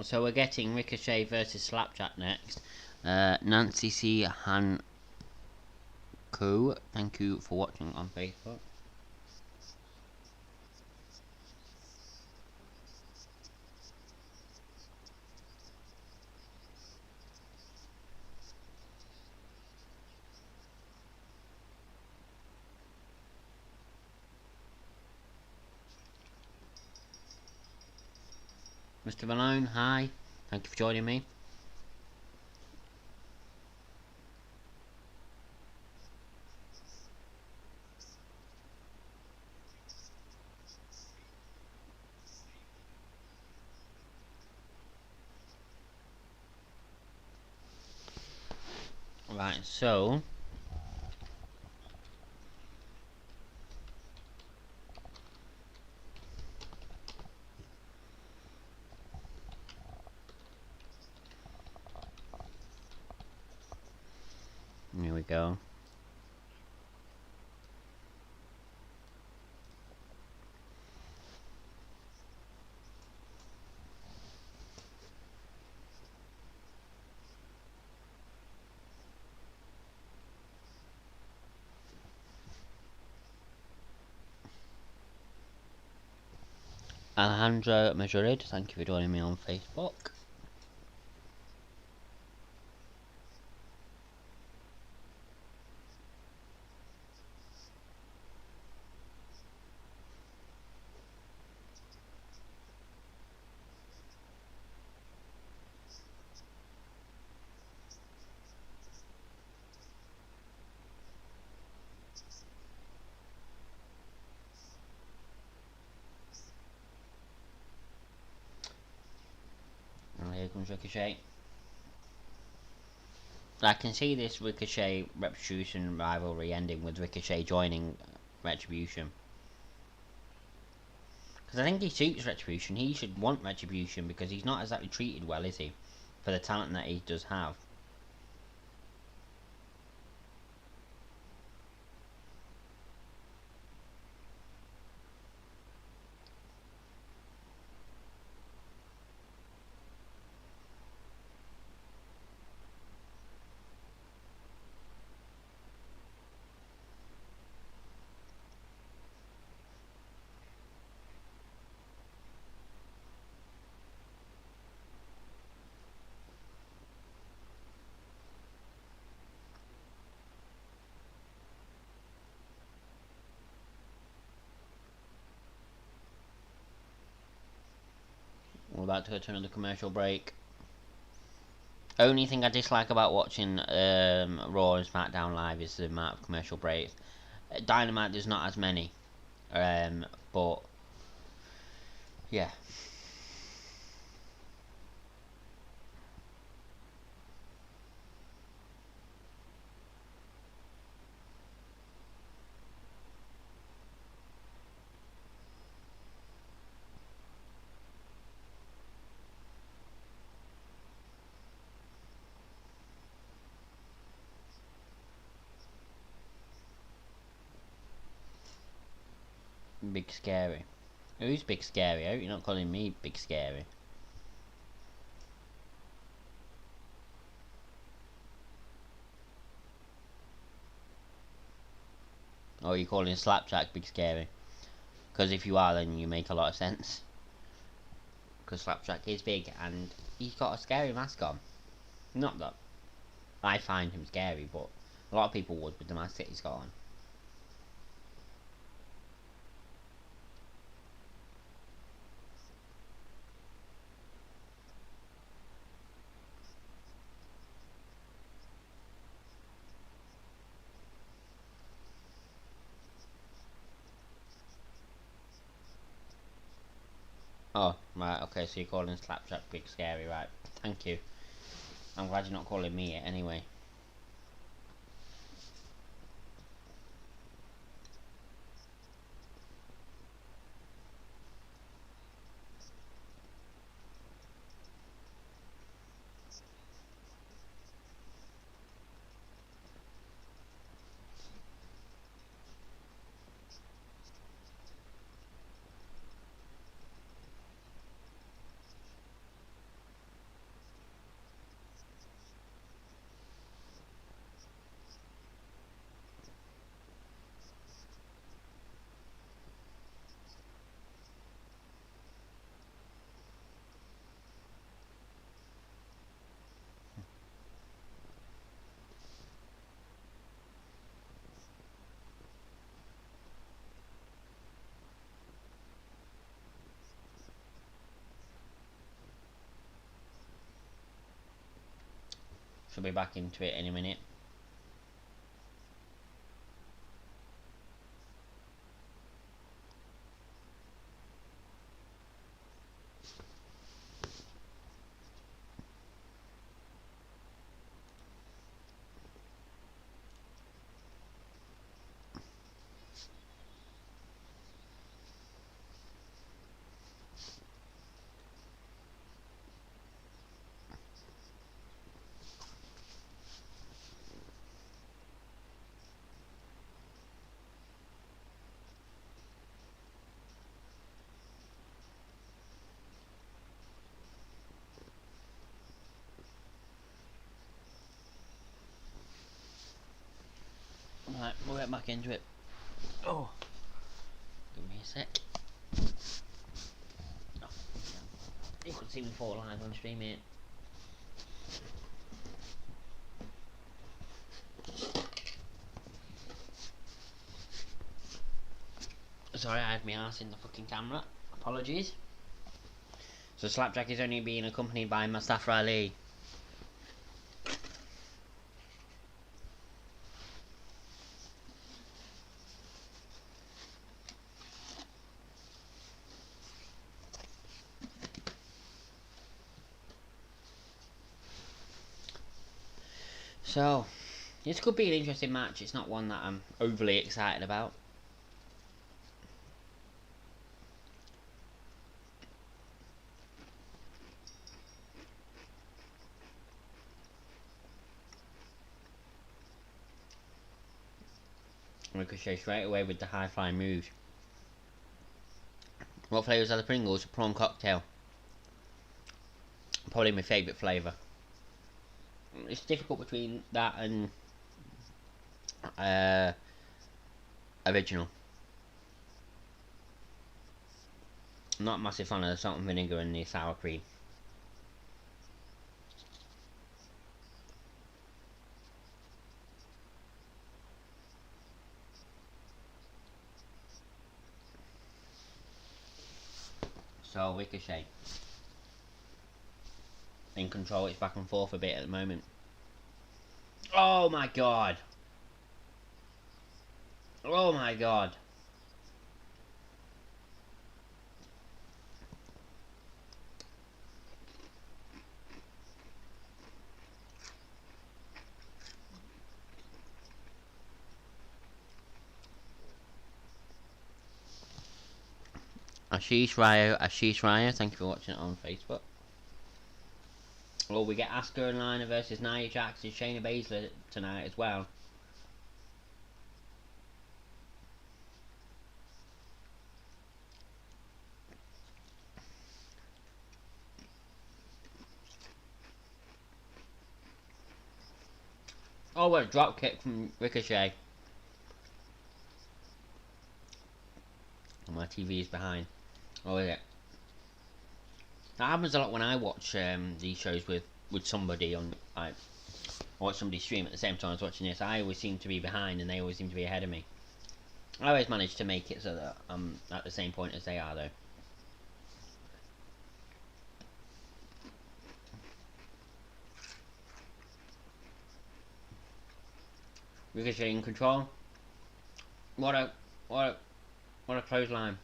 So we're getting Ricochet versus Slapjack next. Nancy C. Hanku, thank you for watching on Facebook. Mr. Malone, hi. Thank you for joining me. Right, so here we go. Alejandro Majurid, thank you for joining me on Facebook. And here comes Ricochet. I can see this Ricochet Retribution rivalry ending with Ricochet joining Retribution. Because I think he suits Retribution. He should want Retribution because he's not exactly treated well, is he? For the talent that he does have. We're about to go to another commercial break. Only thing I dislike about watching Raw and SmackDown live is the amount of commercial breaks. Dynamite there's not as many, but yeah. Big Scary. Who's Big Scary? I hope you're not calling me Big Scary. Or are you calling Slapjack Big Scary? Because if you are, then you make a lot of sense. Because Slapjack is big and he's got a scary mask on. Not that I find him scary, but a lot of people would with the mask that he's got on. Oh, right, okay, so you're calling Slapjack Big Scary, right. Thank you. I'm glad you're not calling me it anyway. She'll be back into it in a minute. Right, we'll get back into it. Oh, give me a sec. Oh, you could see me fall live on stream here. Sorry, I had my ass in the fucking camera. Apologies. So Slapjack is only being accompanied by Mustafa Ali. So, this could be an interesting match. It's not one that I'm overly excited about. Ricochet straight away with the high flying moves. What flavours are the Pringles? Prawn cocktail. Probably my favourite flavour. It's difficult between that and original. I'm not a massive fan of the salt and vinegar and the sour cream. So Ricochet. in control. It's back and forth a bit at the moment. Oh my god. Oh my god. Ashish Raya, thank you for watching it on Facebook. Well, we get Asuka and Lana versus Nia Jax and Shayna Baszler tonight as well. Oh, what a drop kick from Ricochet. My TV is behind. Oh, is it? That happens a lot when I watch these shows with somebody on. I watch somebody stream at the same time as watching this. I always seem to be behind, and they always seem to be ahead of me. I always manage to make it so that I'm at the same point as they are, though. Ricochet in control. What a clothesline.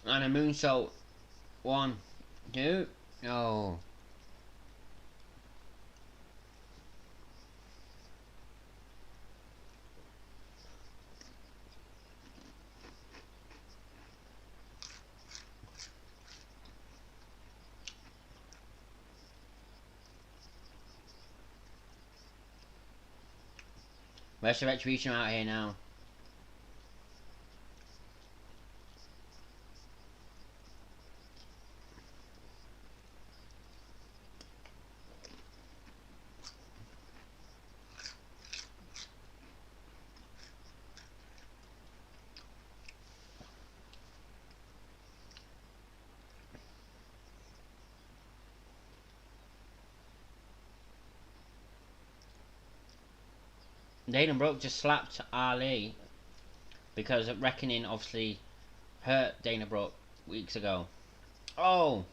And a moonsault. 1, 2. Oh. Where's the Retribution out here now? Dana Brooke just slapped Ali because Reckoning obviously hurt Dana Brooke weeks ago. Oh!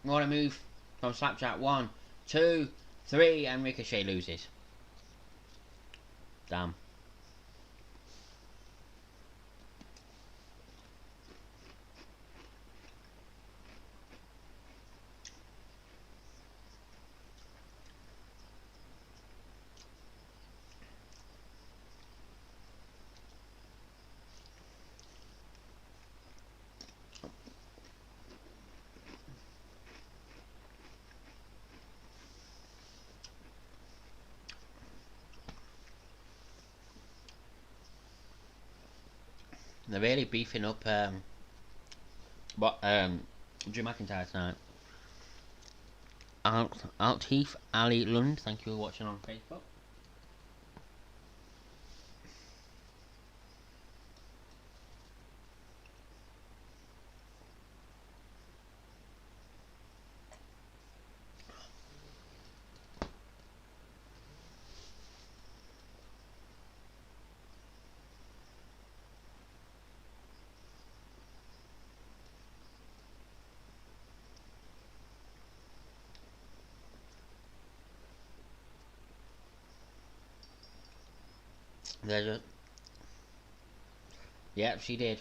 What a move from Slapjack. 1, 2, 3, and Ricochet loses. Damn. They're really beefing up Drew McIntyre tonight. Alteef Ali Lund, thank you for watching on Facebook. There's a... Yep, she did.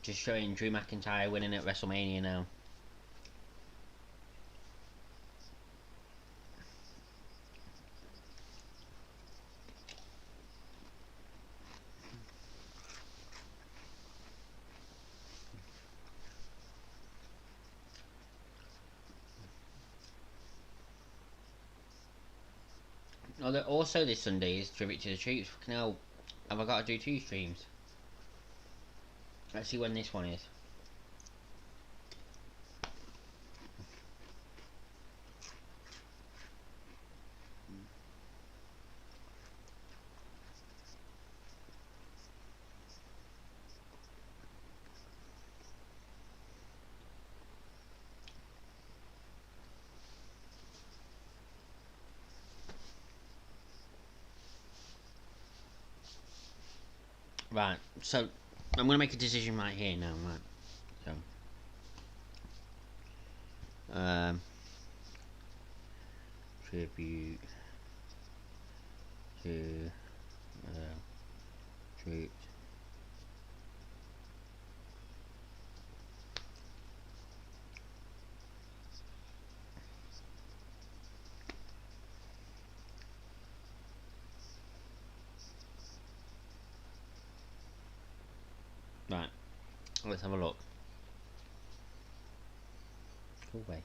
Just showing Drew McIntyre winning at WrestleMania now. Oh, also this Sunday is Tribute to the Troops. Fucking hell, have I got to do 2 streams? Let's see when this one is. Right, so I'm gonna make a decision right here now, right? So, tribute to troops. Right, let's have a look. Go away.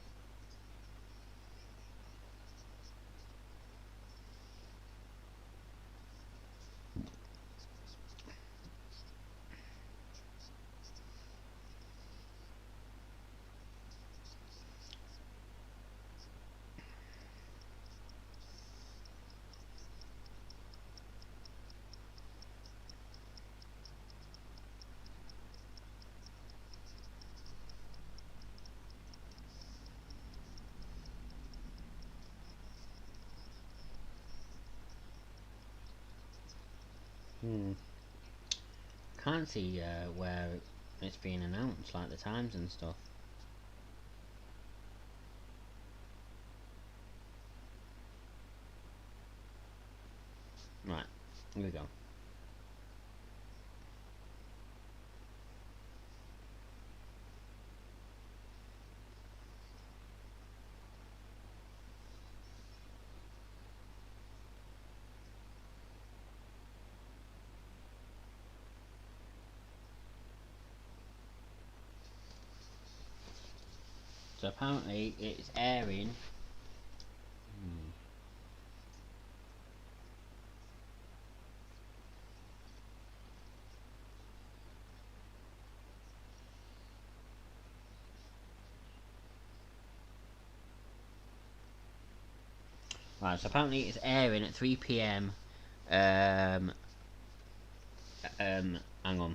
Can't see where it's being announced, like the times and stuff. Right, here we go. So apparently it's airing. Right, so apparently it's airing at 3 p.m. Hang on.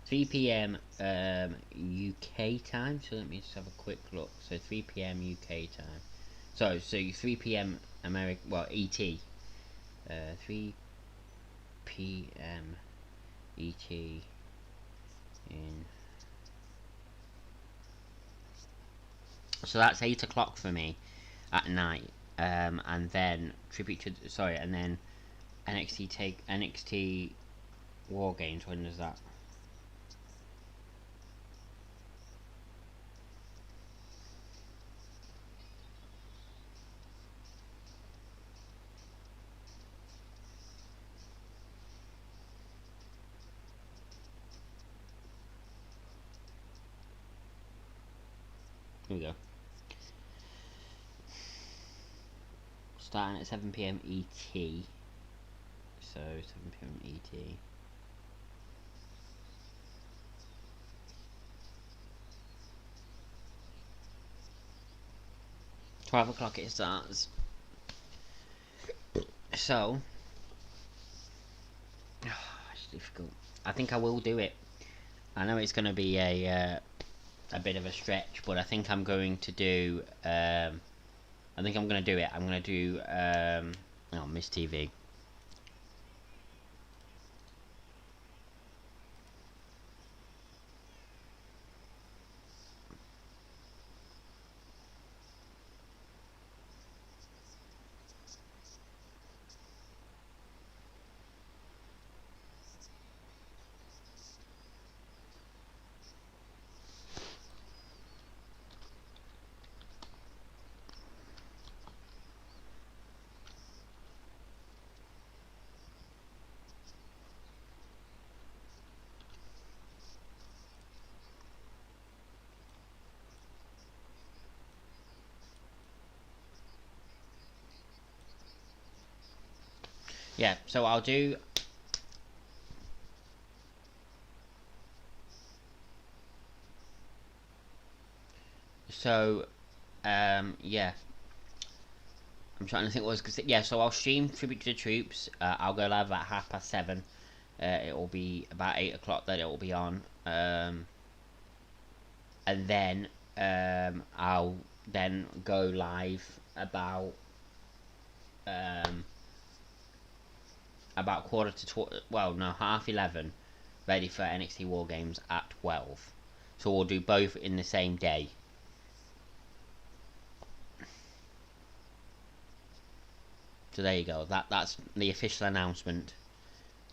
3 p.m. UK time. So let me just have a quick look. So 3 p.m. UK time. So 3 p.m. American, well, ET. 3 p.m. ET in. So that's 8 o'clock for me at night. And then tribute to and then NXT War Games. When does that? Here we go. Starting at 7 p.m. ET. So 7 p.m. ET. 12 o'clock it starts. So it's difficult. I think I will do it. I know it's going to be a bit of a stretch, but I think I'm going to do. I think I'm going to do it. I'm going to do. Oh, Miss TV. Yeah, so I'll do. So, yeah. I'm trying to think what was. Yeah, so I'll stream Tribute to the Troops. I'll go live at 7:30. It will be about 8 o'clock that it will be on. And then I'll then go live about about quarter to well, no, half 11, ready for NXT War Games at 12. So we'll do both in the same day. So there you go. That's the official announcement.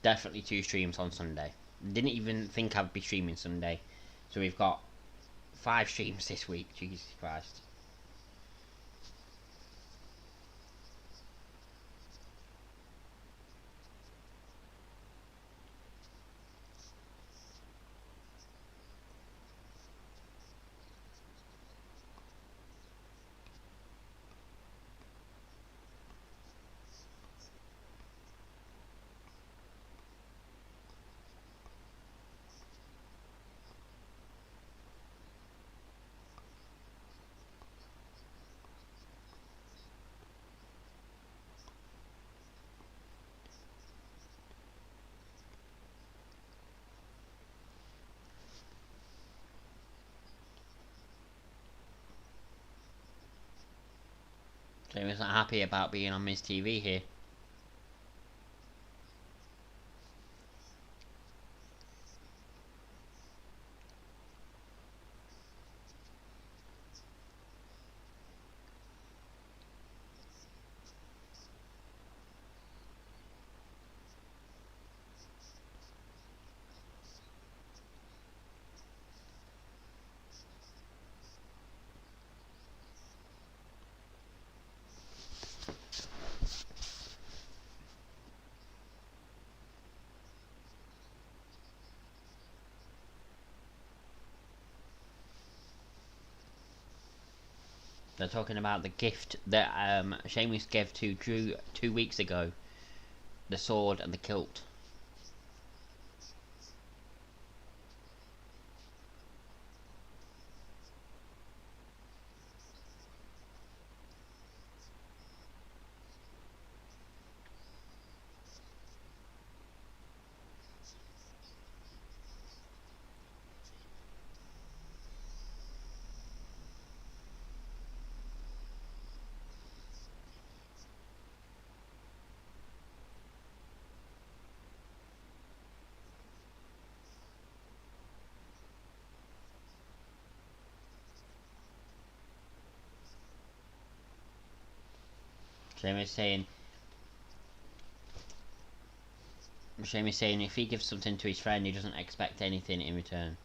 Definitely 2 streams on Sunday. Didn't even think I'd be streaming Sunday. So we've got 5 streams this week. Jesus Christ. So he was not happy about being on Miz TV here. They're talking about the gift that Sheamus gave to Drew 2 weeks ago. The sword and the kilt. Sheamus saying if he gives something to his friend, he doesn't expect anything in return.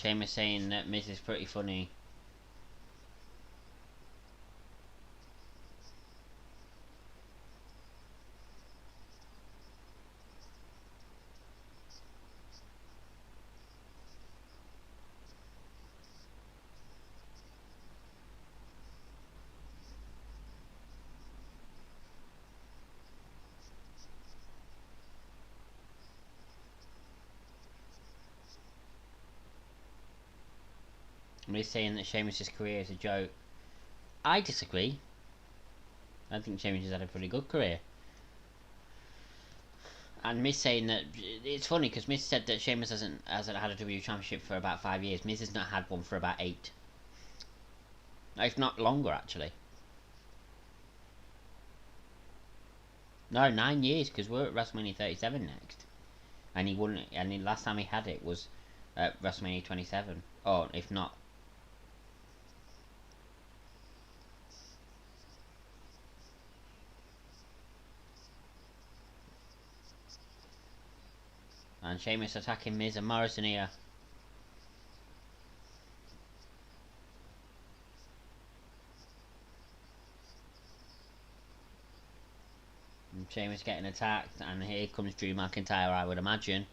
Sheamus saying that Miz is pretty funny. Miz saying that Sheamus' career is a joke. I disagree. I think Sheamus has had a pretty good career. And Miz saying that it's funny because Miz said that Sheamus hasn't had a WWE Championship for about 5 years. Miz has not had one for about 8. If not longer, actually. No, 9 years, because we're at WrestleMania 37 next, and he wouldn't. And the last time he had it was at WrestleMania 27, or if not. And Sheamus attacking Miz and Morrison here. And Sheamus getting attacked, and here comes Drew McIntyre, I would imagine.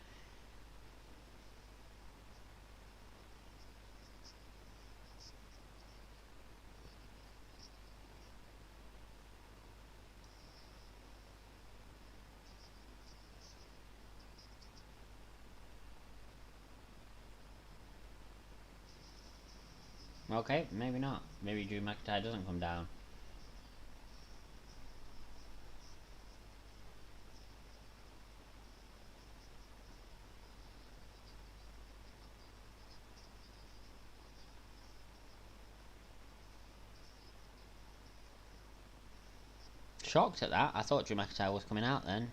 Okay, maybe not. Maybe Drew McIntyre doesn't come down. Shocked at that. I thought Drew McIntyre was coming out then.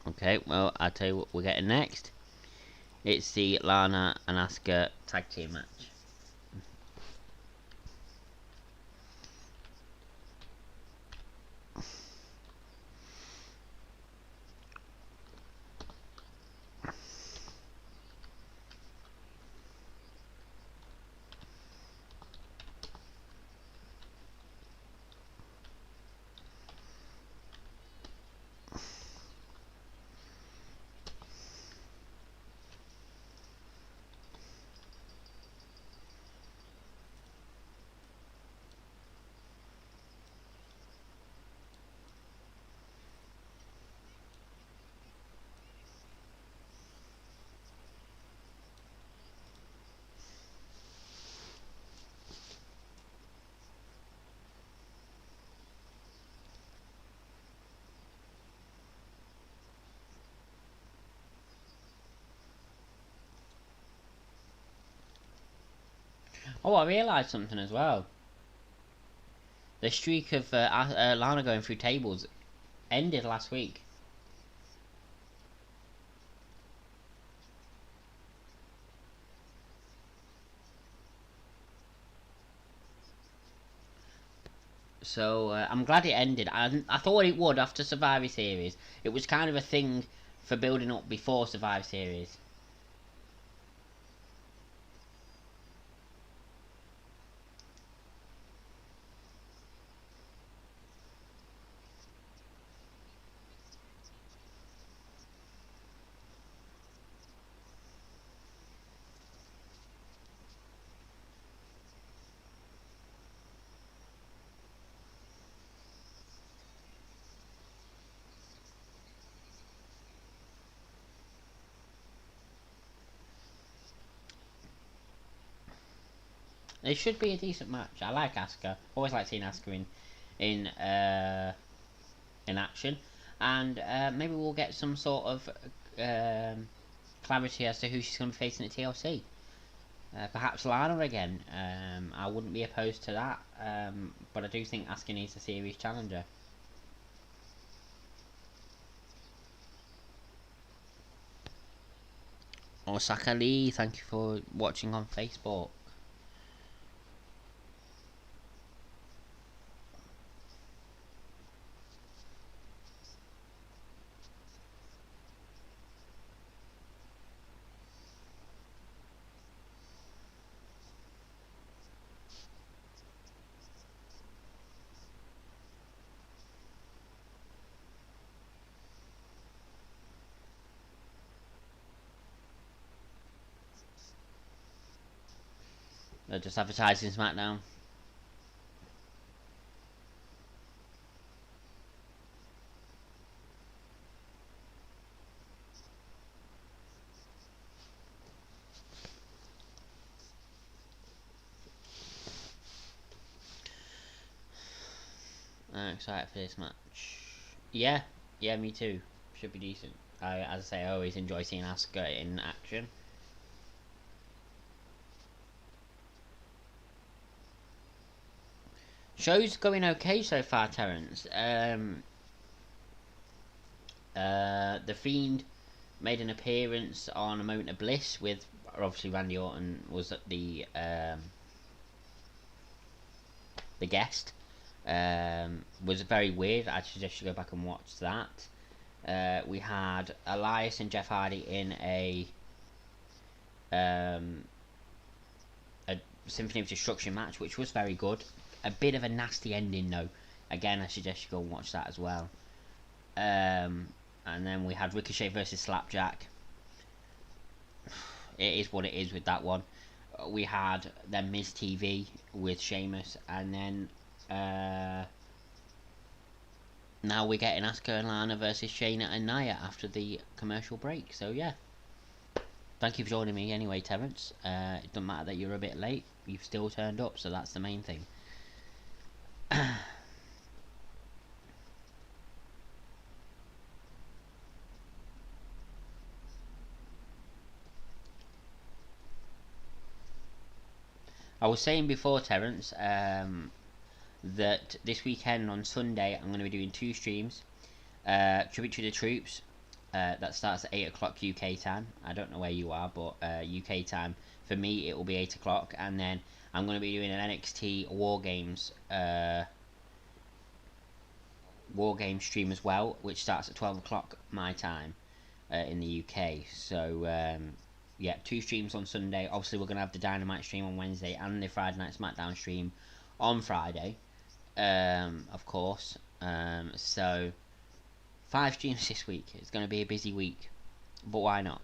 Okay, well, I'll tell you what we're getting next. It's the Lana and Asuka tag team match. Oh, I realised something as well. The streak of Lana going through tables ended last week. So I'm glad it ended. I thought it would after Survivor Series. It was kind of a thing for building up before Survivor Series. It should be a decent match. I like Asuka. Always like seeing Asuka in action, and maybe we'll get some sort of clarity as to who she's going to be facing at TLC. Perhaps Lana again. I wouldn't be opposed to that, but I do think Asuka needs a serious challenger. Osaka Lee, thank you for watching on Facebook. They're just advertising SmackDown. I'm excited for this match. Yeah, me too. Should be decent. As I say, I always enjoy seeing Asuka in action. Show's going okay so far, Terence. The Fiend made an appearance on A Moment of Bliss with, obviously, Randy Orton was at the guest. Was very weird. I suggest you go back and watch that. We had Elias and Jeff Hardy in a Symphony of Destruction match, which was very good. A bit of a nasty ending though. Again, I suggest you go and watch that as well. And then we had Ricochet versus Slapjack. It is what it is with that one. We had then Miz TV with Sheamus, and then now we're getting Asuka and Lana versus Shayna and Nia after the commercial break. So yeah, thank you for joining me anyway, Terence. It doesn't matter that you're a bit late, you've still turned up, so that's the main thing. I was saying before, Terence, that this weekend on Sunday I'm going to be doing 2 streams. Tribute to the Troops, that starts at 8 o'clock UK time. I don't know where you are, but UK time for me it will be 8 o'clock. And then I'm going to be doing an NXT War Games stream as well, which starts at 12 o'clock my time in the UK. So yeah, 2 streams on Sunday. Obviously we're going to have the Dynamite stream on Wednesday and the Friday Night SmackDown stream on Friday, of course. So 5 streams this week. It's going to be a busy week, but why not?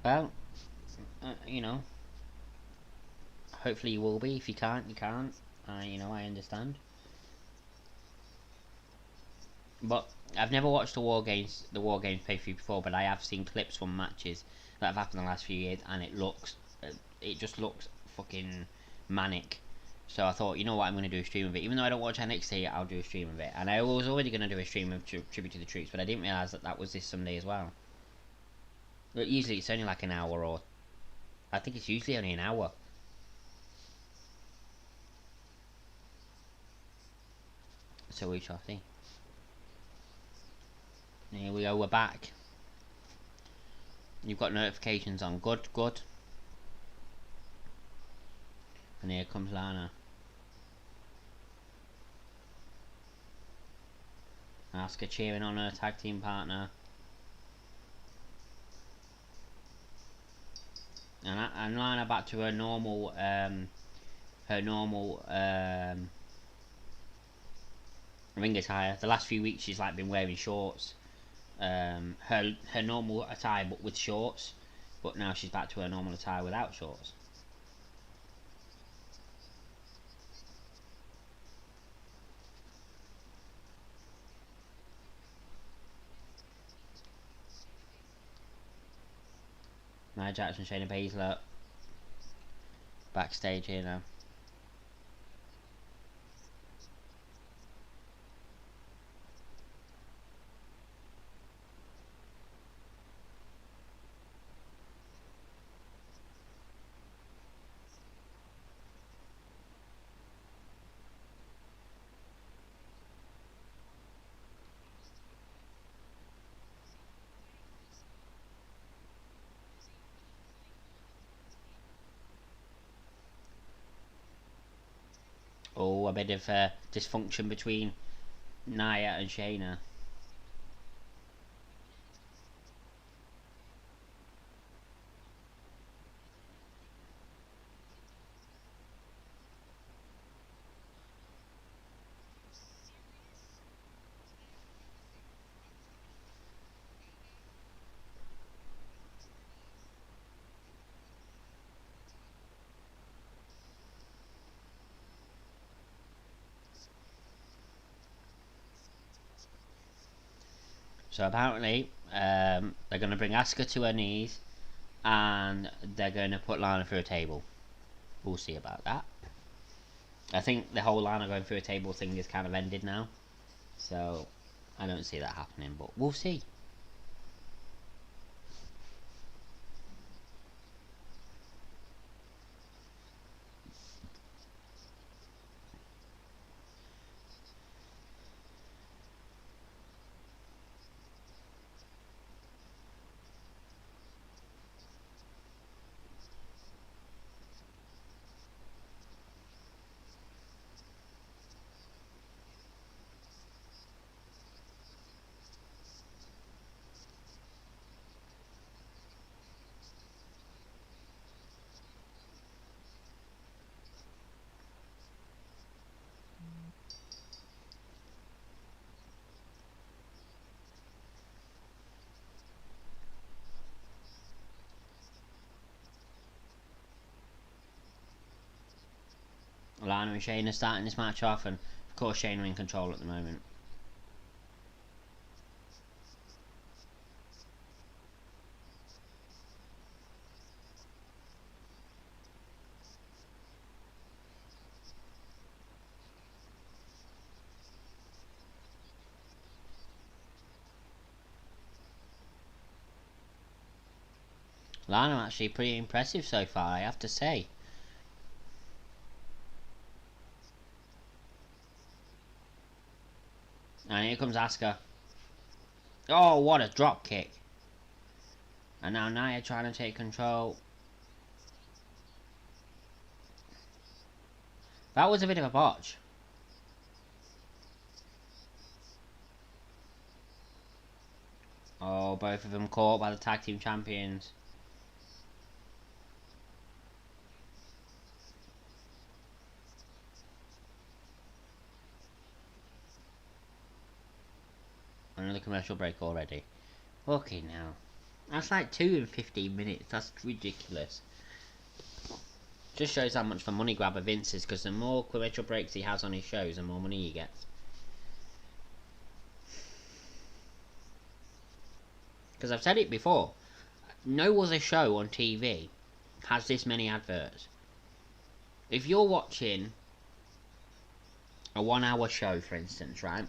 Well, you know, hopefully you will be. If you can't, you can't. I understand. But I've never watched the War Games pay-per-view before, but I have seen clips from matches that have happened in the last few years, and it just looks fucking manic. So I thought, you know what, I'm going to do a stream of it. Even though I don't watch NXT, I'll do a stream of it. And I was already going to do a stream of Tribute to the Troops, but I didn't realise that was this Sunday as well. But usually it's only like an hour, or I think it's usually only an hour. So we shall see. Here we go, we're back. You've got notifications on. Good, good. And here comes Lana. Asuka cheering on her tag team partner. And Lana back to her normal ring attire. The last few weeks she's like been wearing shorts. Her normal attire but with shorts. But now she's back to her normal attire without shorts. Nia Jax and Shayna Baszler backstage here now. Oh, a bit of dysfunction between Nia and Shayna. So apparently, they're going to bring Asuka to her knees, and they're going to put Lana through a table. We'll see about that. I think the whole Lana going through a table thing is kind of ended now, so I don't see that happening, but we'll see. Lana and Shane are starting this match off, and of course Shane are in control at the moment. Lana actually pretty impressive so far, I have to say. And here comes Asuka. Oh, what a drop kick. And now Nia trying to take control. That was a bit of a botch. Oh, both of them caught by the tag team champions. Another commercial break already. Okay now. That's like 2 in 15 minutes. That's ridiculous. Just shows how much of a money grabber Vince is, because the more commercial breaks he has on his shows, the more money he gets. Because I've said it before, no other show on TV has this many adverts. If you're watching a 1 hour show, for instance, right?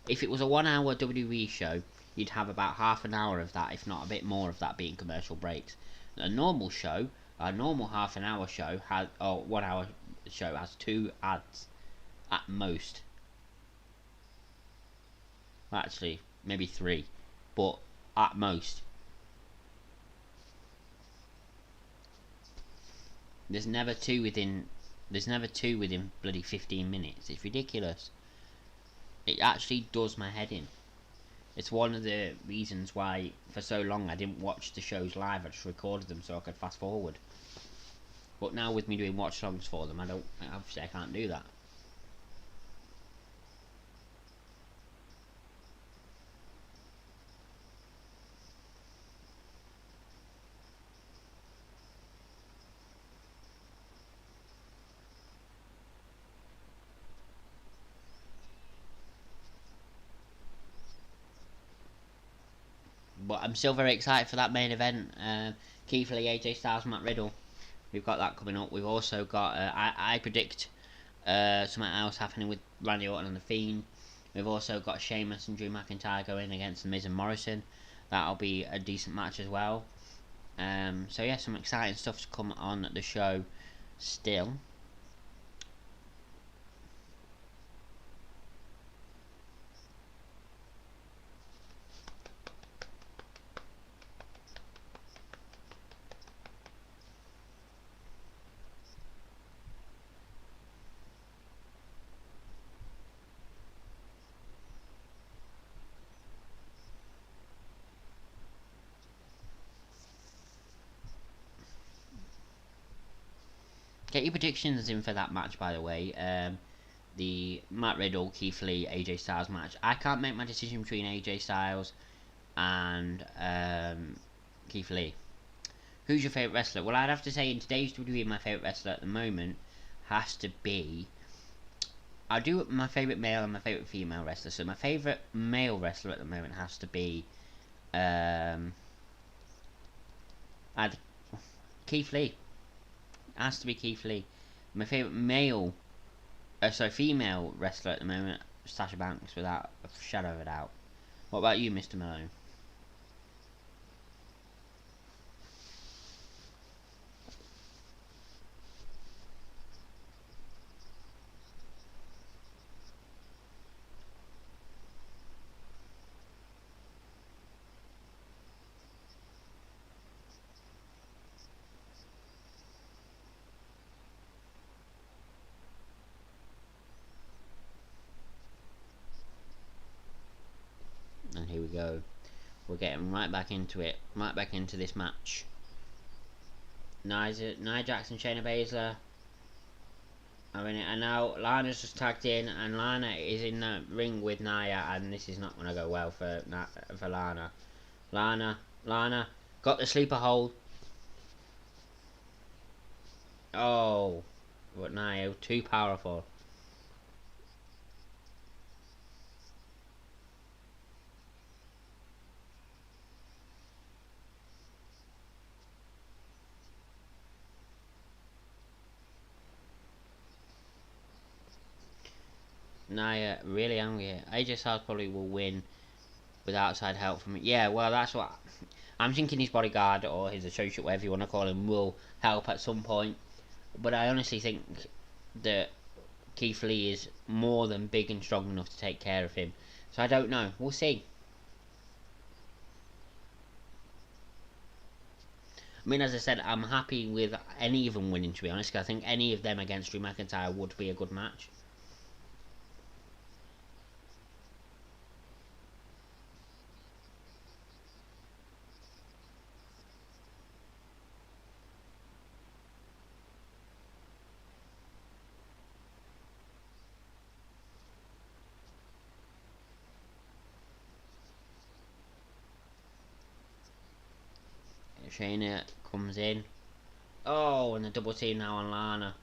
If it was a 1 hour WWE show, you'd have about half an hour of that, if not a bit more of that, being commercial breaks. A normal show, a normal half an hour show, or 1 hour show has 2 ads at most. Well, actually, maybe 3, but at most. There's never two within bloody 15 minutes. It's ridiculous. It actually does my head in. It's one of the reasons why for so long I didn't watch the shows live. I just recorded them so I could fast forward. But now with me doing watch songs for them, obviously I can't do that. But I'm still very excited for that main event. Keith Lee, AJ Styles, Matt Riddle. We've got that coming up. We've also got, I predict something else happening with Randy Orton and The Fiend. We've also got Sheamus and Drew McIntyre going against The Miz and Morrison. That'll be a decent match as well. So yeah, some exciting stuff to come on the show still. Get your predictions in for that match, by the way. The Matt Riddle, Keith Lee, AJ Styles match. I can't make my decision between AJ Styles and Keith Lee. Who's your favourite wrestler? Well, I'd have to say in today's WWE, my favourite wrestler at the moment has to be I'll do my favourite male and my favourite female wrestler. So my favourite male wrestler at the moment has to be Keith Lee. Has to be Keith Lee. My favourite female wrestler at the moment, Sasha Banks, without a shadow of a doubt. What about you, Mr. Malone? And here we go. We're getting right back into it. Right back into this match. Nia Jax and Shayna Baszler are in it. And now Lana's just tagged in. And Lana is in the ring with Nia. And this is not going to go well for Lana. Lana got the sleeper hold. Oh. But Nia, too powerful. Nia really angry. AJ Styles probably will win with outside help from it. Yeah, well, that's what I'm thinking. His bodyguard or his associate, whatever you want to call him, will help at some point. But I honestly think that Keith Lee is more than big and strong enough to take care of him. So I don't know. We'll see. I mean, as I said, I'm happy with any of them winning, to be honest. I think any of them against Drew McIntyre would be a good match. Shayna comes in. Oh, and the double team now on Lana.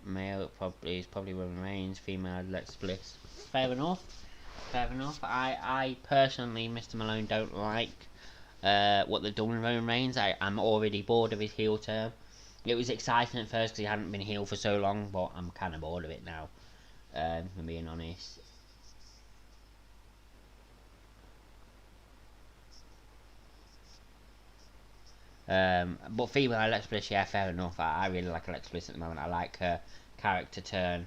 Male is probably Roman Reigns. Female Alexa Bliss. Fair enough. Fair enough. I personally, Mr. Malone, don't like what they've done with Roman Reigns. I'm already bored of his heel turn. It was exciting at first because he hadn't been heel for so long, but I'm kind of bored of it now. If I'm being honest. But female Alexa Bliss, yeah, fair enough. I really like Alexa Bliss at the moment. I like her character turn.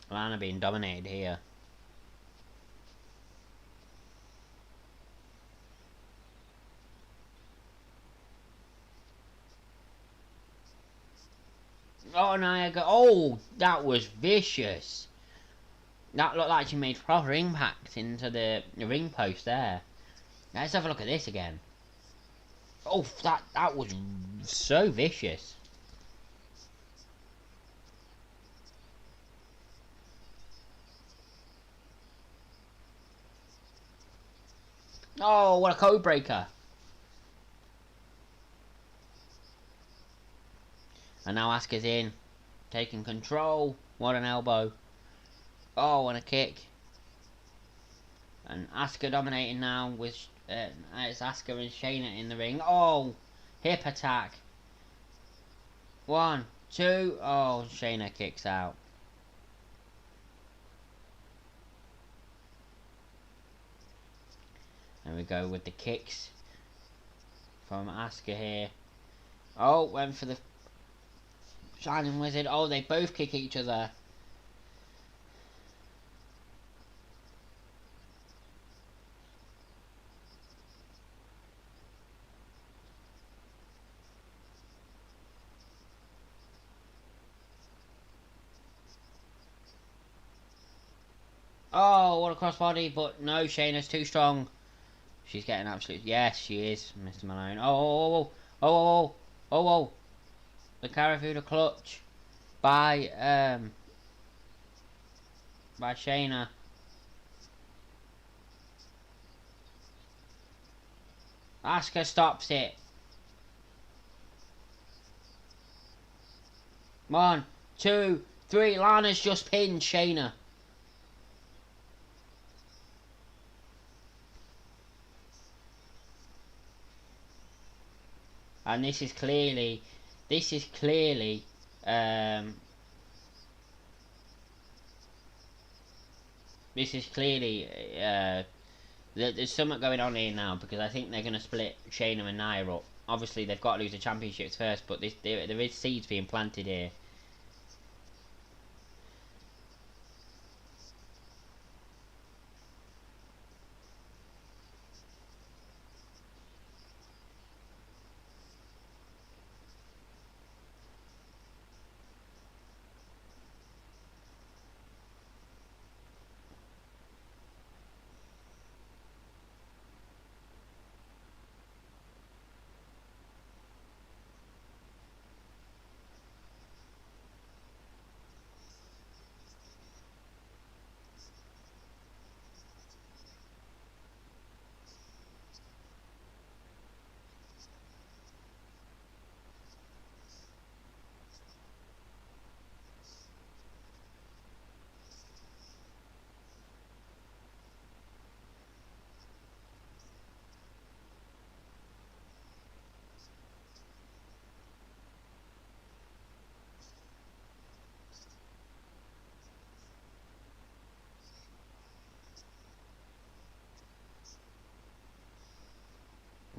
Lana being dominated here. Oh, Nia! Oh, that was vicious. That looked like she made proper impact into the ring post there. Let's have a look at this again. Oh, that was so vicious. Oh, what a code breaker. And now Asuka's in, taking control. What an elbow. Oh, and a kick. And Asuka dominating now with it's Asuka and Shayna in the ring. Oh, hip attack. 1, 2. Oh, Shayna kicks out. There we go with the kicks from Asuka here. Oh, went for the Shining Wizard. Oh, they both kick each other. Oh, what a crossbody, but no, Shayna's too strong. She's getting absolute. Yes, she is, Mr. Malone. Oh, oh, oh, oh, oh, oh, oh, oh. The Karafuda clutch by Shayna. Asuka stops it. 1, 2, 3. Lana's just pinned Shayna. And this is clearly there's something going on here now, because I think they're going to split Shayna and Nia up. Obviously they've got to lose the championships first, but there is seeds being planted here.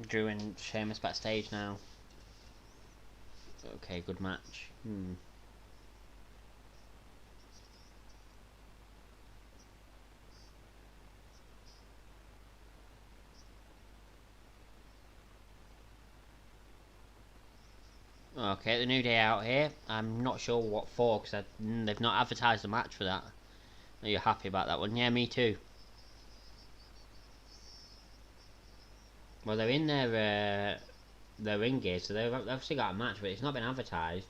Drew and Sheamus backstage now. Okay, good match. Okay, the New Day out here. I'm not sure what for, because they've not advertised the match for that. Are you happy about that one? Yeah, me too. Well, they're in their ring gear, so they've obviously got a match, but it's not been advertised.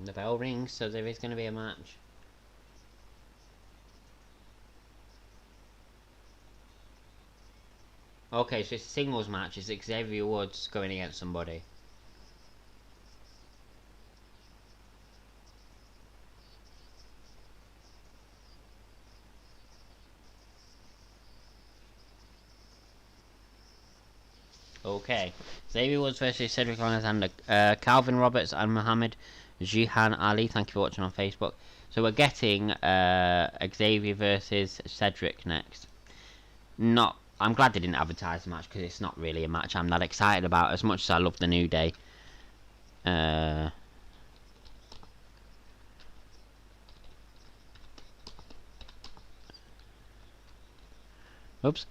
The bell rings, so there is going to be a match. Okay, so it's a singles match. It's Xavier Woods going against somebody. Okay, Xavier Woods versus Cedric Alexander, Calvin Roberts and Muhammad Jihan Ali. Thank you for watching on Facebook. So we're getting Xavier versus Cedric next. I'm glad they didn't advertise the match, because it's not really a match I'm that excited about, as much as I love the New Day. Oops.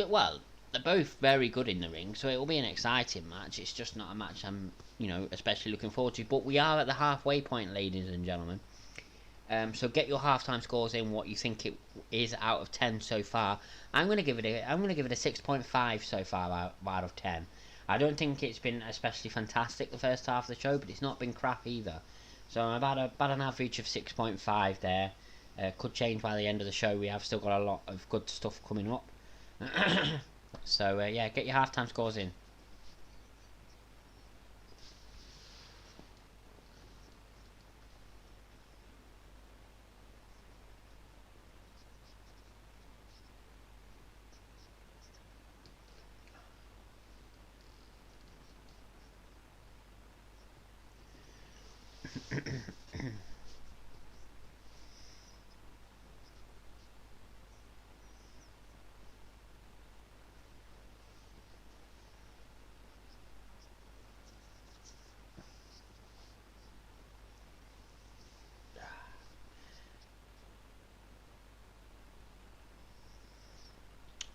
Well, they're both very good in the ring, so it'll be an exciting match. It's just not a match I'm, especially looking forward to. But we are at the halfway point, ladies and gentlemen. So get your halftime scores in. What you think it is out of 10 so far? I'm gonna give it a 6.5 so far out of 10. I don't think it's been especially fantastic the first half of the show, but it's not been crap either. So I'm about an average of 6.5 there. Could change by the end of the show. We have still got a lot of good stuff coming up. So yeah, get your halftime scores in.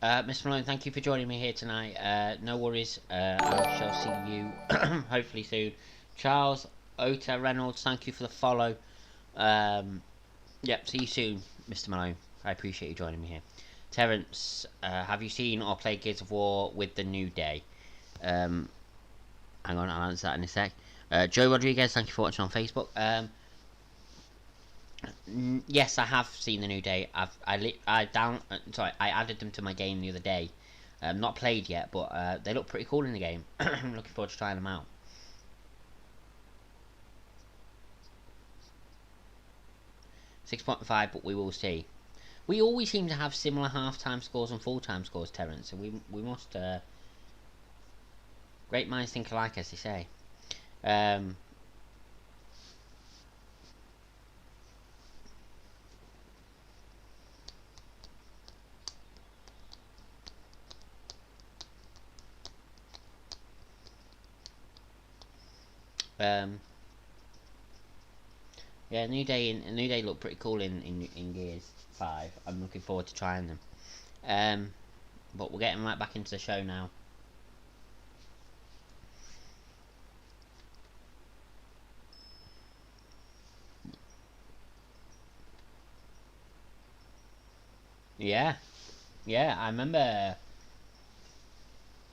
Mr. Malone, thank you for joining me here tonight. No worries. I shall see you hopefully soon. Charles Ota Reynolds, thank you for the follow. Yep, see you soon, Mr. Malone. I appreciate you joining me here. Terence, have you seen or played Gears of War with the New Day? Hang on, I'll answer that in a sec. Joe Rodriguez, thank you for watching on Facebook. Yes, I have seen the New Day. I added them to my game the other day. Not played yet, but they look pretty cool in the game. I'm looking forward to trying them out. 6.5, but we will see. We always seem to have similar half-time scores and full-time scores, Terence. So we must. Great minds think alike, as they say. Um, um, yeah, New Day look pretty cool in Gears 5. I'm looking forward to trying them. But we're getting right back into the show now. Yeah, yeah, I remember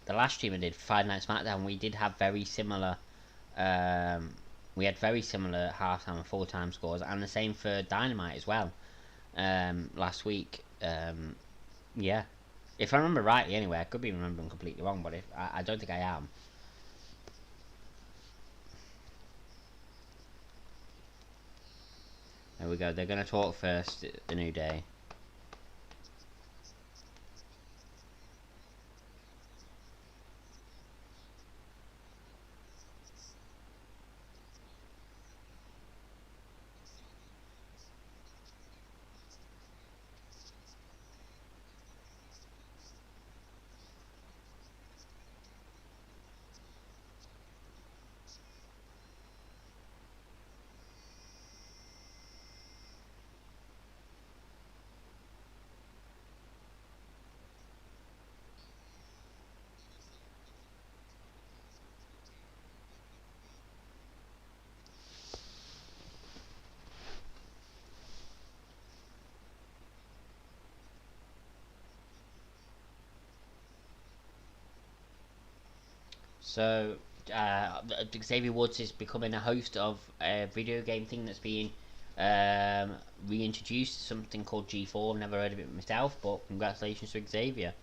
the last stream I did, Friday Night SmackDown. We did have very similar. We had very similar half-time and full-time scores, and the same for Dynamite as well. Last week, yeah, if I remember rightly, anyway, I could be remembering completely wrong, but if I don't think I am. There we go. They're gonna talk first. The New Day. So, Xavier Woods is becoming a host of a video game thing that's being reintroduced, something called G4. I've never heard of it myself, but congratulations to Xavier.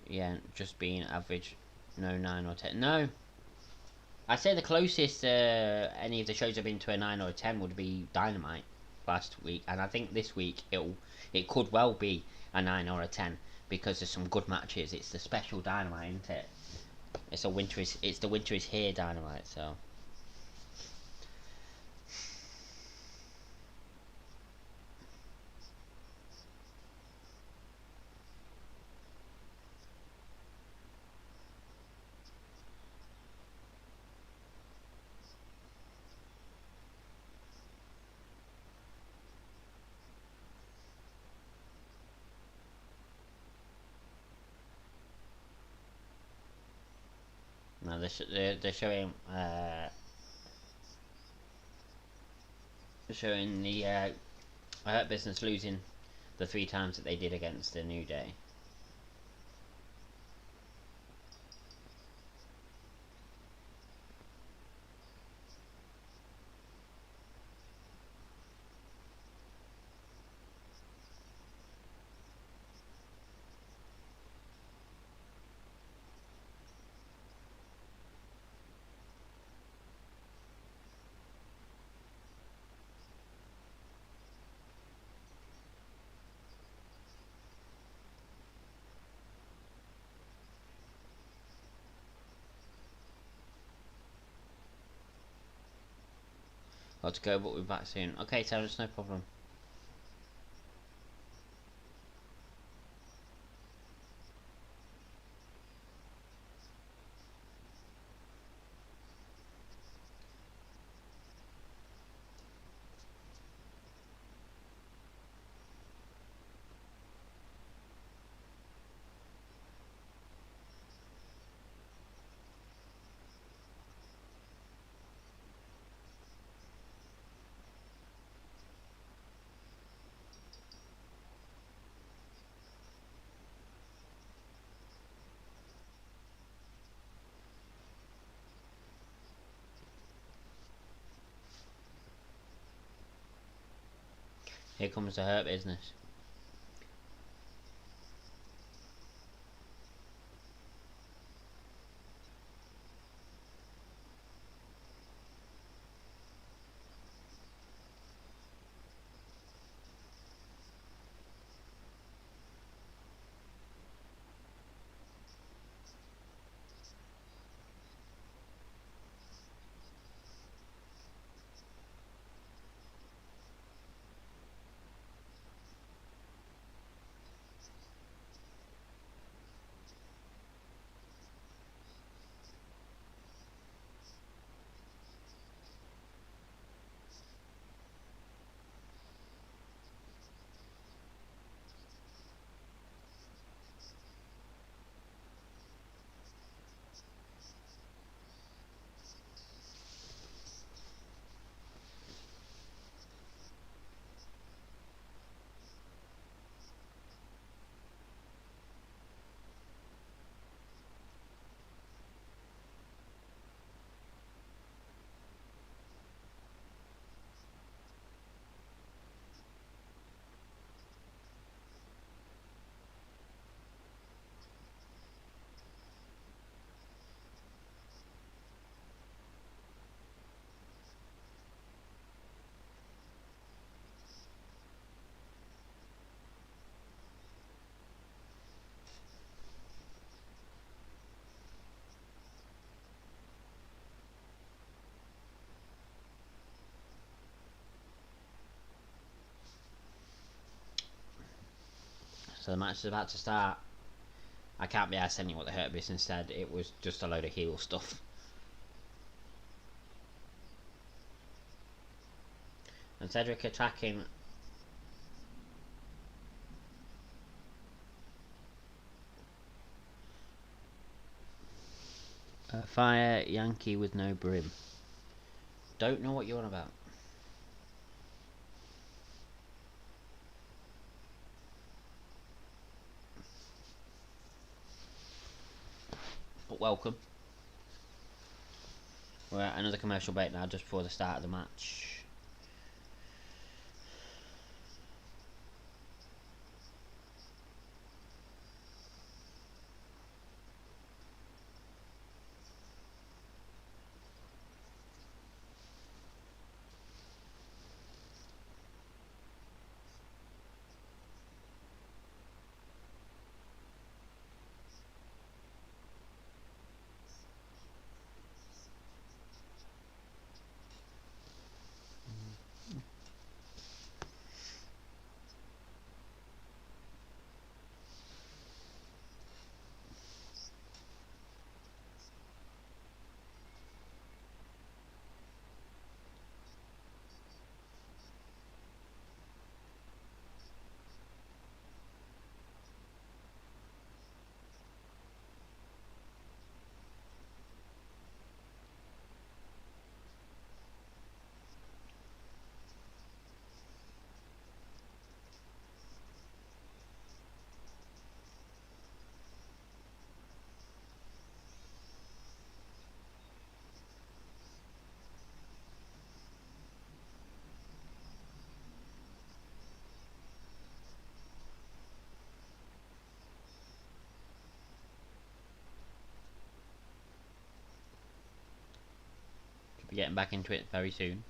Yeah, just being average, no 9 or 10. No, I'd say the closest any of the shows have been to a 9 or a 10 would be Dynamite last week, and I think this week it could well be a 9 or a 10 because there's some good matches. It's the special Dynamite, isn't it? It's the winter is here Dynamite, so. No, they're showing the Hurt Business losing the 3 times that they did against the New Day. Got to go, but we'll be back soon. Okay, Terence, no problem. Here comes the hurt business. So the match is about to start. I can't be asked telling you what the hurt business said. It was just a load of heel stuff. And Cedric attacking. Fire Yankee with no brim. Don't know what you're on about. But welcome. We're at another commercial break now, just before the start of the match. Should be getting back into it very soon.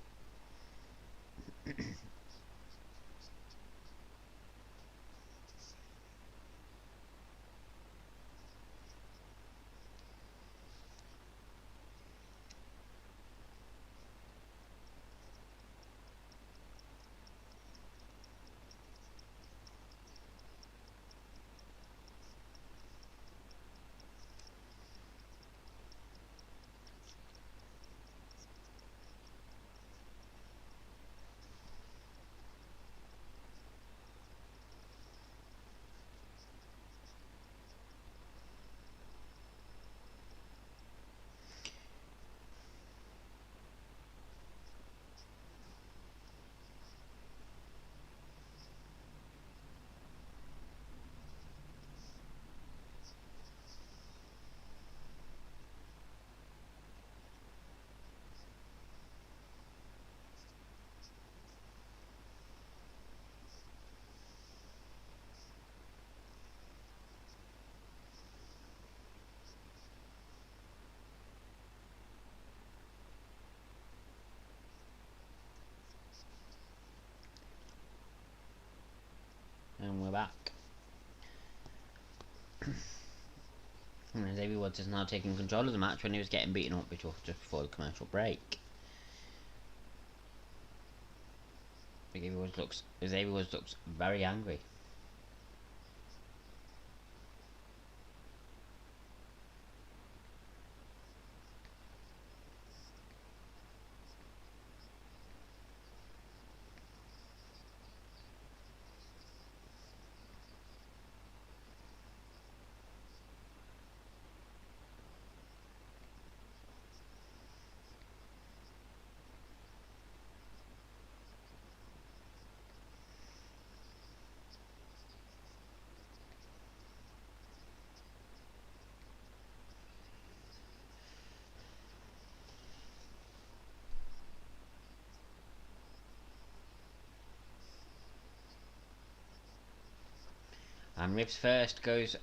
And we're back. And Xavier Woods is now taking control of the match when he was getting beaten up just before the commercial break. Xavier Woods looks very angry. And ribs first goes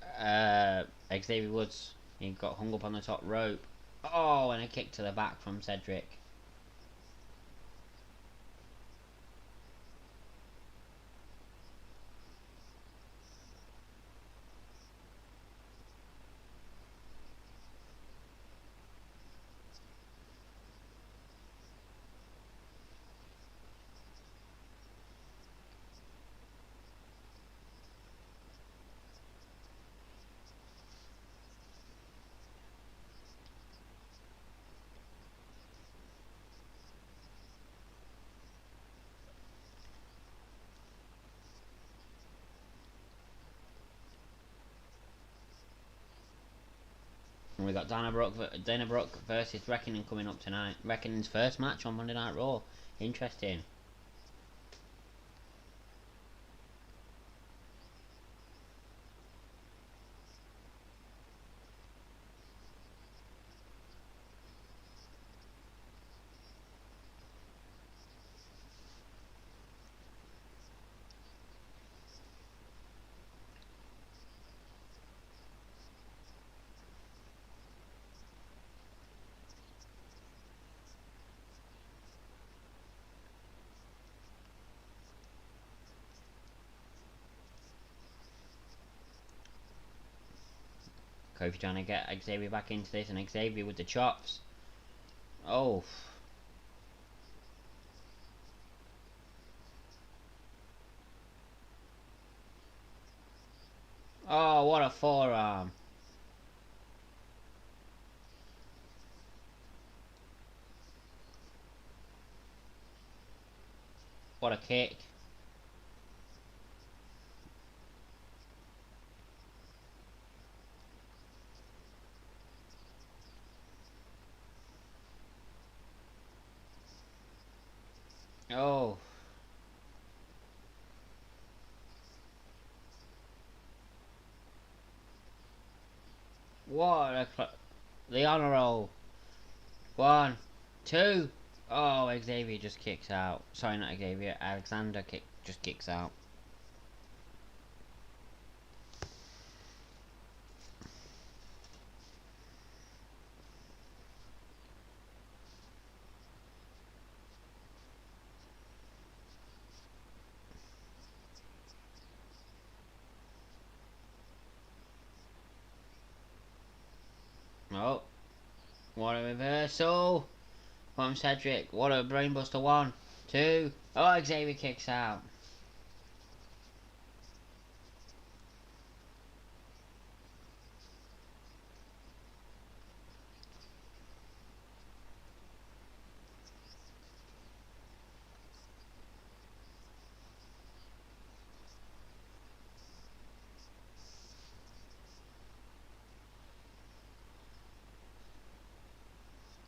Xavier Woods. He got hung up on the top rope. Oh, and a kick to the back from Cedric. And we got Dana Brooke versus Reckoning coming up tonight. Reckoning's first match on Monday Night Raw. Interesting. Kofi trying to get Xavier back into this, and Xavier with the chops. Oh. Oh, what a forearm. What a kick. Oh. What a the honor roll. 1, 2. Oh, Xavier just kicks out. Sorry, not Xavier. Alexander just kicks out. Oh, what a reversal from Cedric. What a brainbuster. 1, 2. Oh, Xavier kicks out.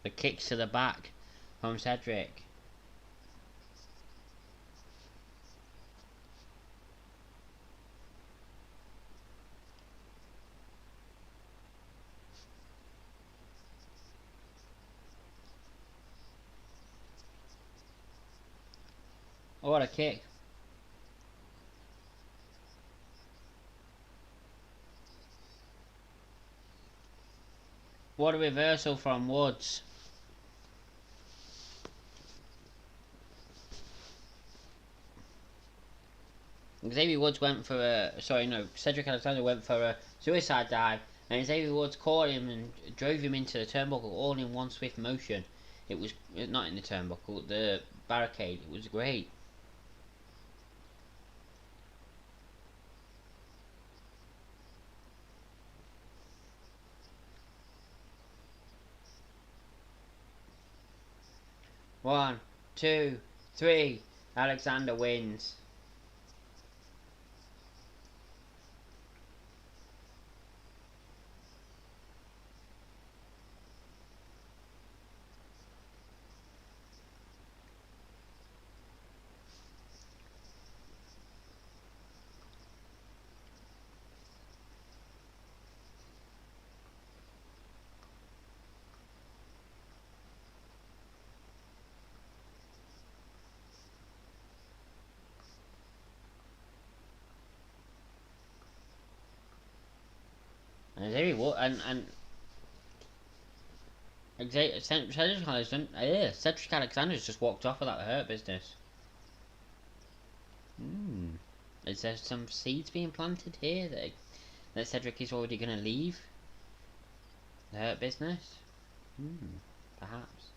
The kicks to the back from Cedric. Oh, what a kick. What a reversal from Woods. Xavier Woods went for a Cedric Alexander went for a suicide dive, and Xavier Woods caught him and drove him into the turnbuckle all in one swift motion. It was not in the turnbuckle, the barricade. It was great. One, two, three. Alexander wins. And Xavier Woods and Cedric Alexander's just walked off without the Hurt Business. Is there some seeds being planted here that Cedric is already going to leave the Hurt Business? Perhaps.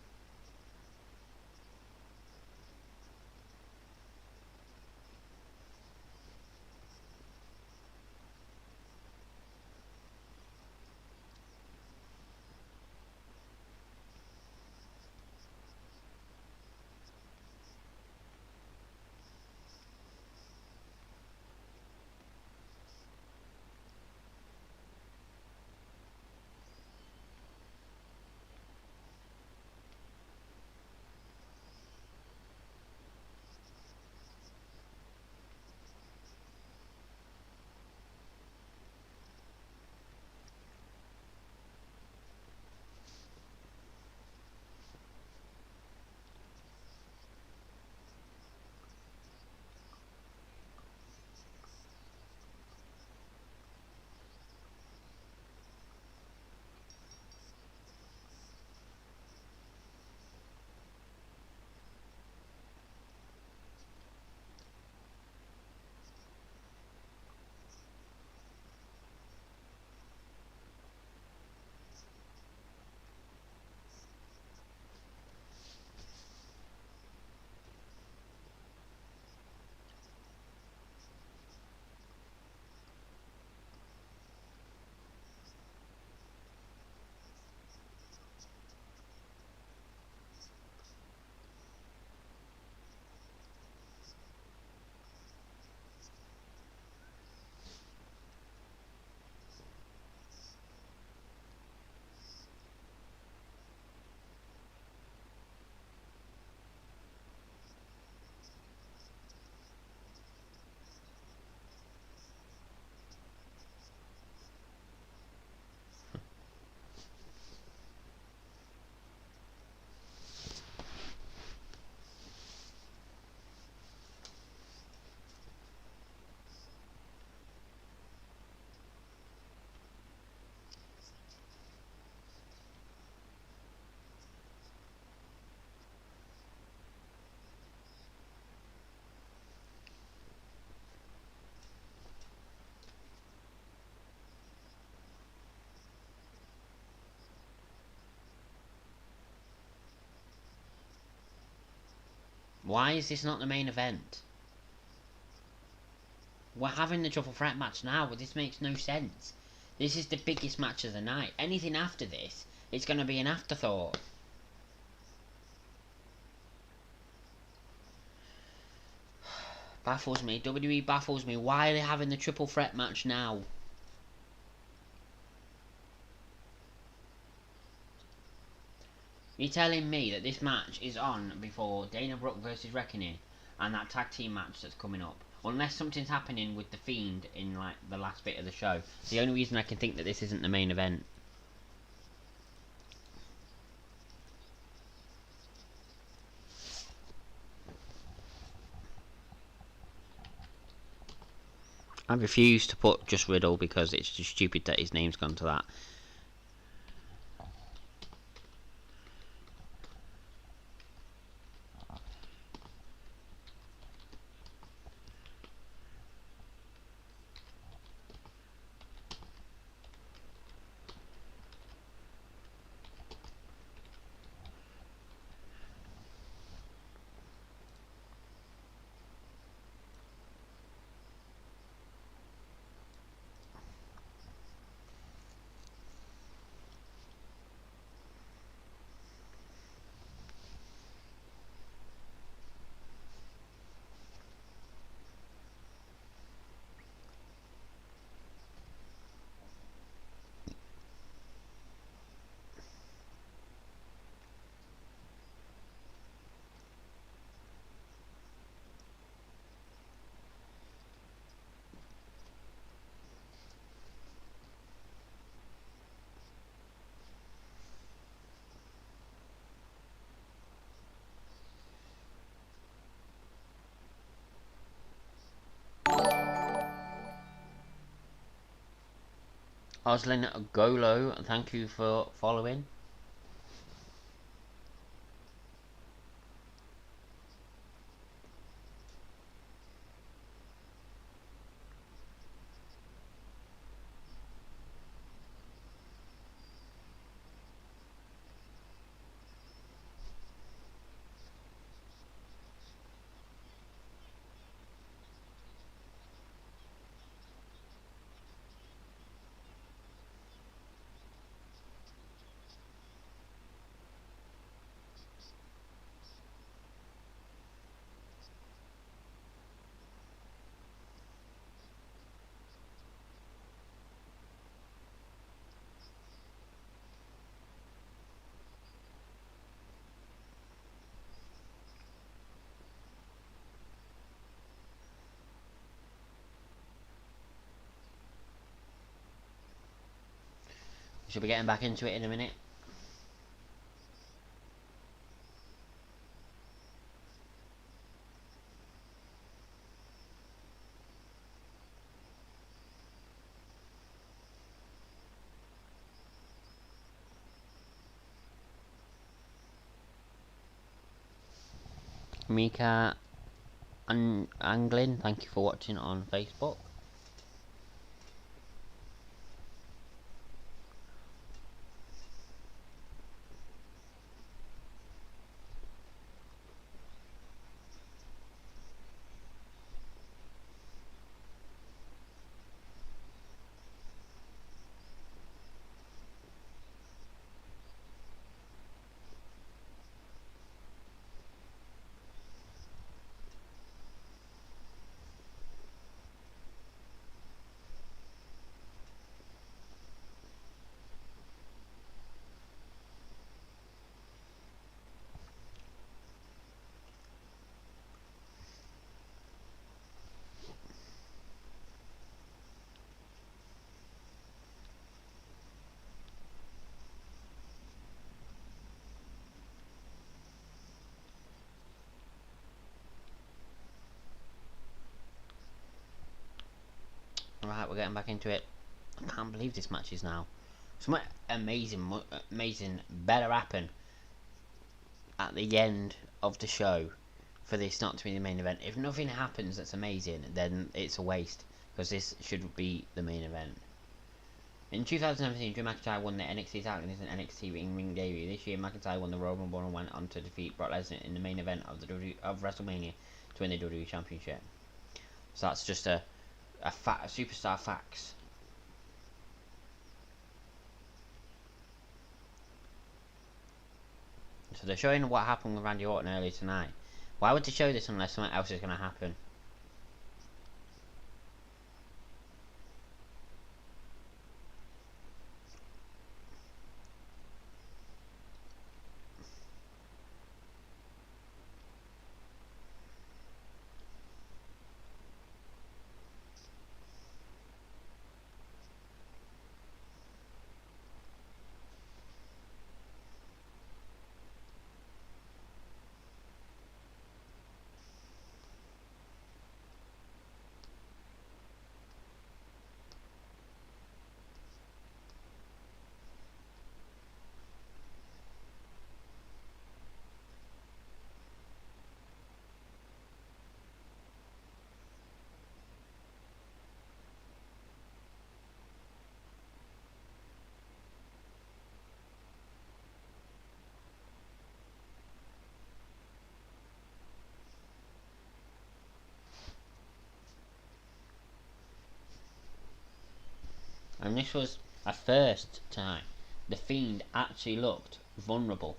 Why is this not the main event? We're having the triple threat match now, but this makes no sense. This is the biggest match of the night. Anything after this, it's going to be an afterthought. Baffles me. WWE baffles me. Why are they having the triple threat match now? You're telling me that this match is on before Dana Brooke versus Reckoning and that tag team match that's coming up. Unless something's happening with The Fiend in like the last bit of the show. The only reason I can think that this isn't the main event. I refuse to put just Riddle because it's just stupid that his name's gone to that. Oslin Golo, thank you for following. Should be getting back into it in a minute. Mika Anglin, thank you for watching on Facebook. Right, we're getting back into it. I can't believe this match is now. Something amazing better happen at the end of the show for this not to be the main event. If nothing happens that's amazing, then it's a waste, because this should be the main event. In 2017, Drew McIntyre won the NXT title in his NXT ring debut. This year, McIntyre won the Royal Rumble and went on to defeat Brock Lesnar in the main event of WrestleMania to win the WWE Championship. So that's just a superstar facts. So they're showing what happened with Randy Orton earlier tonight. Why would they show this unless something else is going to happen? And this was a first time the Fiend actually looked vulnerable.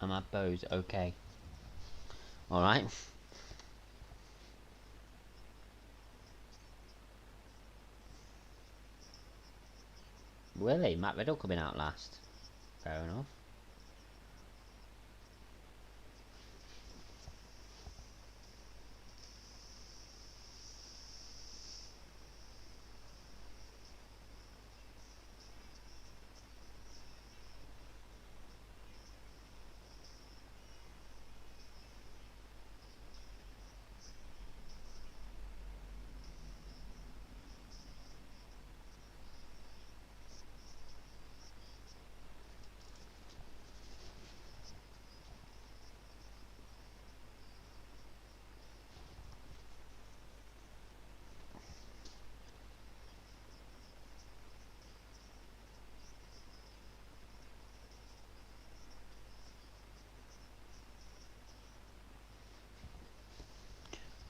And my bow's okay. Alright. Really? Matt Riddle coming out last. Fair enough.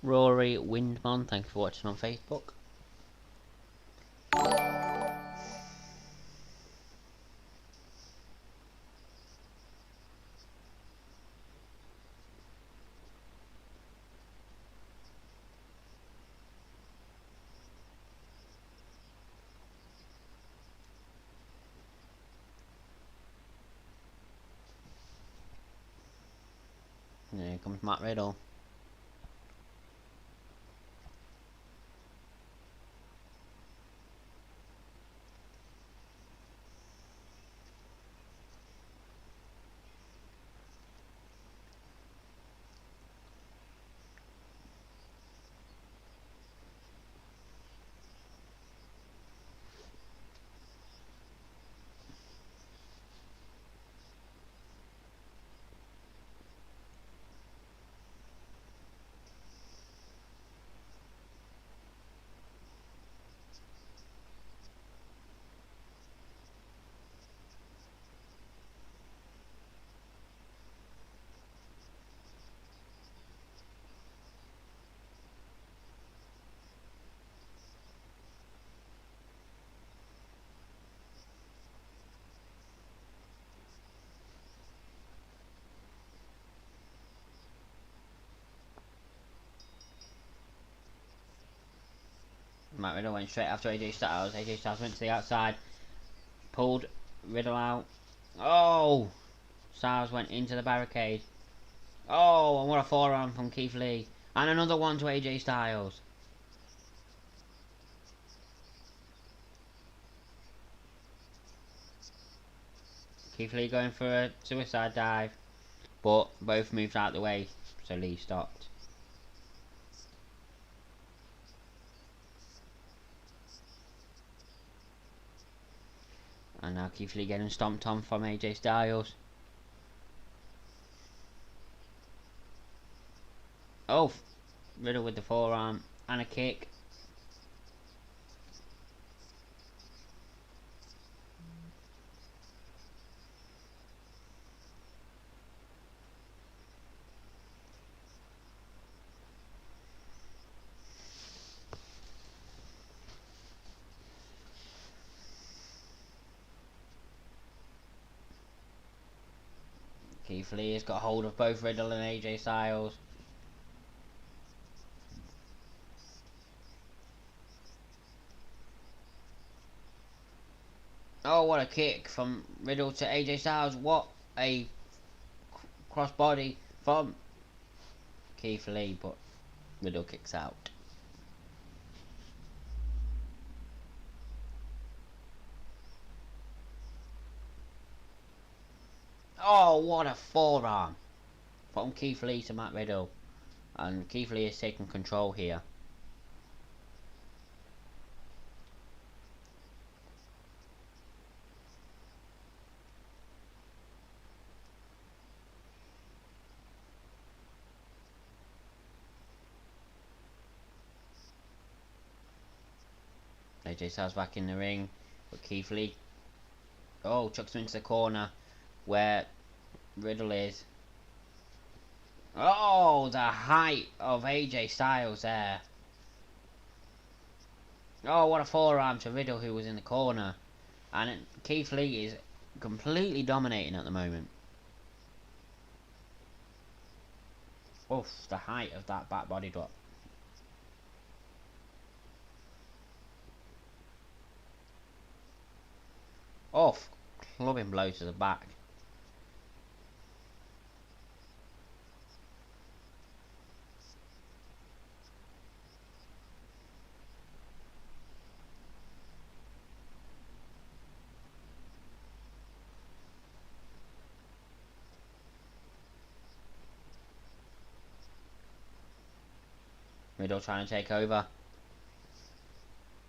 Rory Windman, thanks for watching on Facebook. Here comes Matt Riddle. Matt Riddle went straight after AJ Styles. AJ Styles went to the outside, pulled Riddle out. Oh! Styles went into the barricade. Oh, and what a forearm from Keith Lee. And another one to AJ Styles. Keith Lee going for a suicide dive. But both moved out of the way, so Lee stopped. And now Keith Lee getting stomped on from AJ Styles. Oh, Riddle with the forearm and a kick. Keith Lee has got hold of both Riddle and AJ Styles. Oh, what a kick from Riddle to AJ Styles. What a crossbody from Keith Lee, but Riddle kicks out. Oh, what a forearm from Keith Lee to Matt Riddle. And Keith Lee is taking control here. AJ Styles back in the ring, but Keith Lee, oh, chucks him into the corner where Riddle is. Oh, the height of AJ Styles there. Oh, what a forearm to Riddle, who was in the corner. And Keith Lee is completely dominating at the moment. Oof, the height of that back body drop. Oof, Clubbing blow to the back. Riddle trying to take over.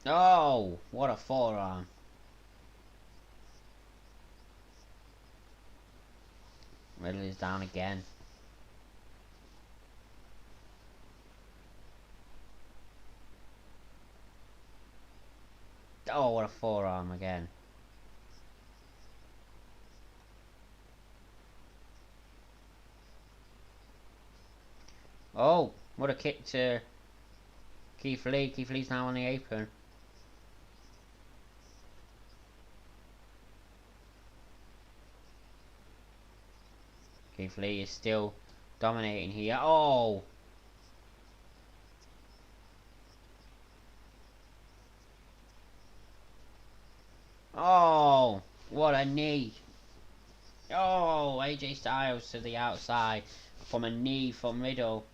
Oh, what a forearm. Riddle is down again. Oh, what a forearm again. Oh, what a kick to Keith Lee. Keith Lee's now on the apron. Keith Lee is still dominating here. Oh! Oh! What a knee! Oh! AJ Styles to the outside from a knee from Riddle.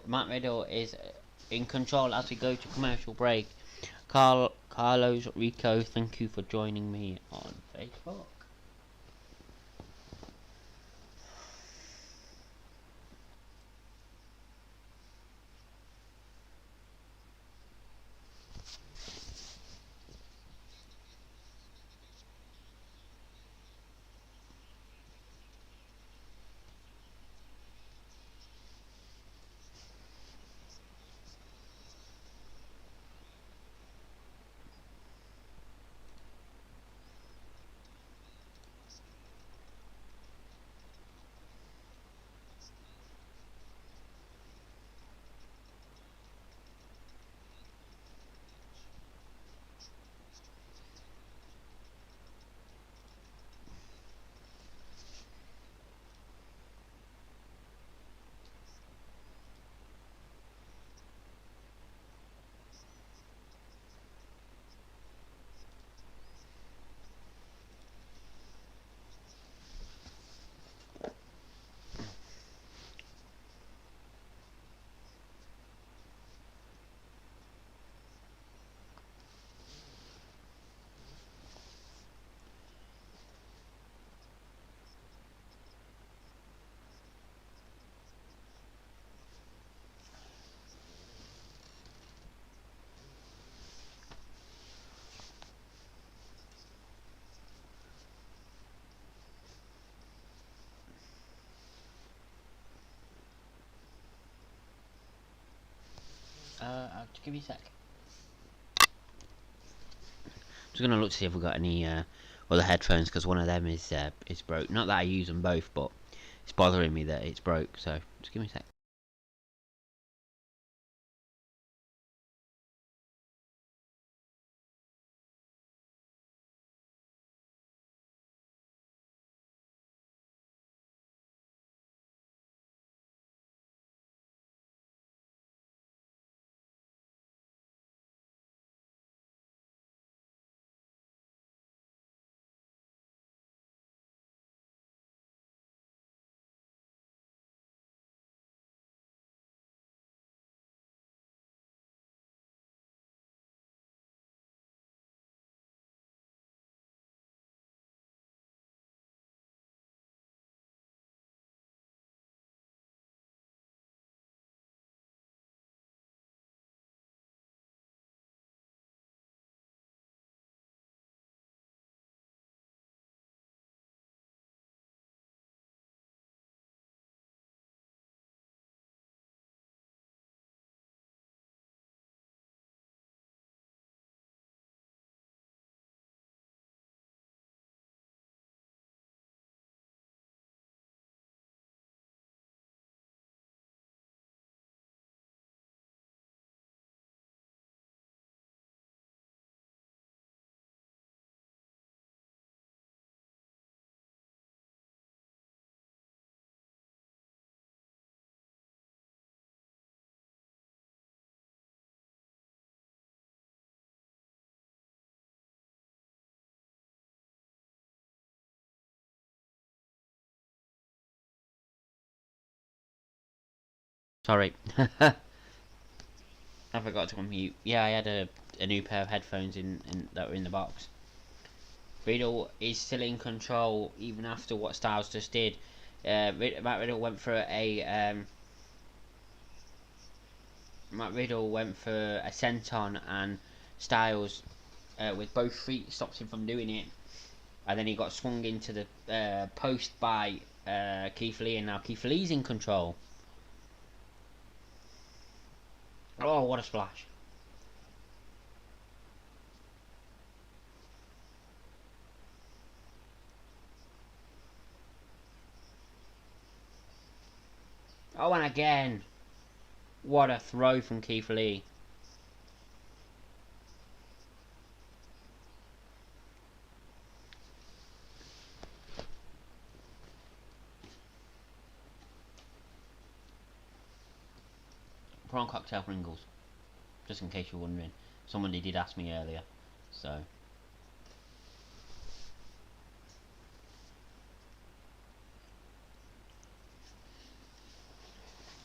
Matt Riddle is in control as we go to commercial break. Carlos Rico, thank you for joining me on Facebook. Just give me a sec. Just gonna look to see if we've got any other headphones, because one of them is broke. Not that I use them both, but it's bothering me that it's broke. So just give me a sec. Sorry. I forgot to unmute. Yeah, I had a new pair of headphones in that were in the box. Riddle is still in control even after what Styles just did. Matt Riddle went for a senton, and Styles with both feet stopped him from doing it, and then he got swung into the post by Keith Lee, and now Keith Lee's in control. Oh, what a splash! Oh, and again, what a throw from Keith Lee. Prawn cocktail Pringles, just in case you're wondering. Somebody did ask me earlier, so.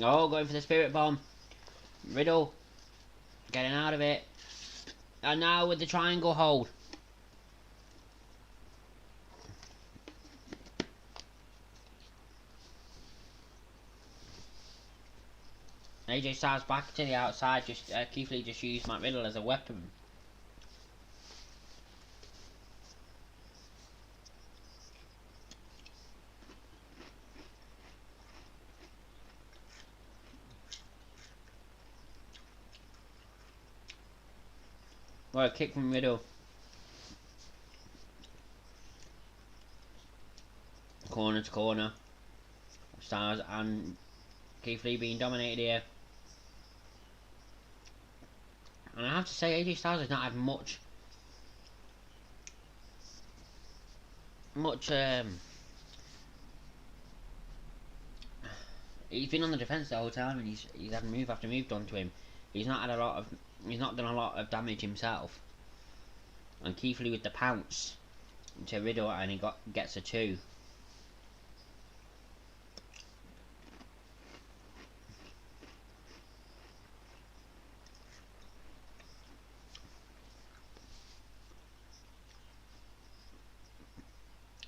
Oh, going for the spirit bomb. Riddle getting out of it, and now with the triangle hold. AJ Styles back to the outside. Just Keith Lee just used Matt Riddle as a weapon. Well, a kick from Riddle. Corner to corner. Styles and Keith Lee being dominated here. And I have to say, AJ Styles has not had much he's been on the defense the whole time, and he's had move after move done to him. He's not done a lot of damage himself. And Keith Lee with the pounce to Riddle, and he gets a 2.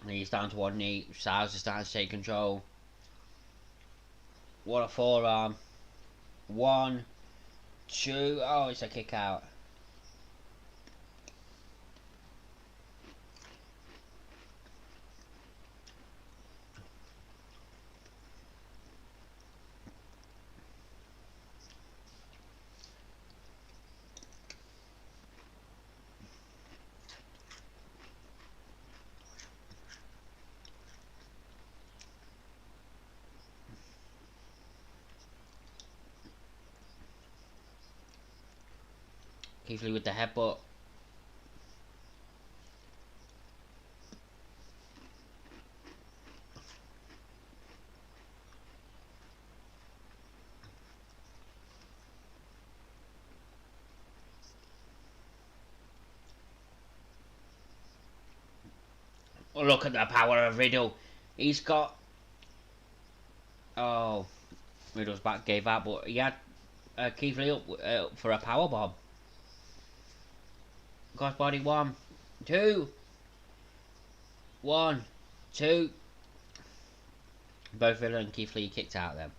And he's down to 1 knee. Styles is starting to take control. What a forearm. 1, 2. Oh, it's a kick out. Keith Lee with the headbutt. Oh, look at the power of Riddle. He's got... Oh, Riddle's back gave out, but he had Keith Lee up for a power bomb. Crossbody 1, 2. 1, 2. Both Riddle and Keith Lee kicked out then.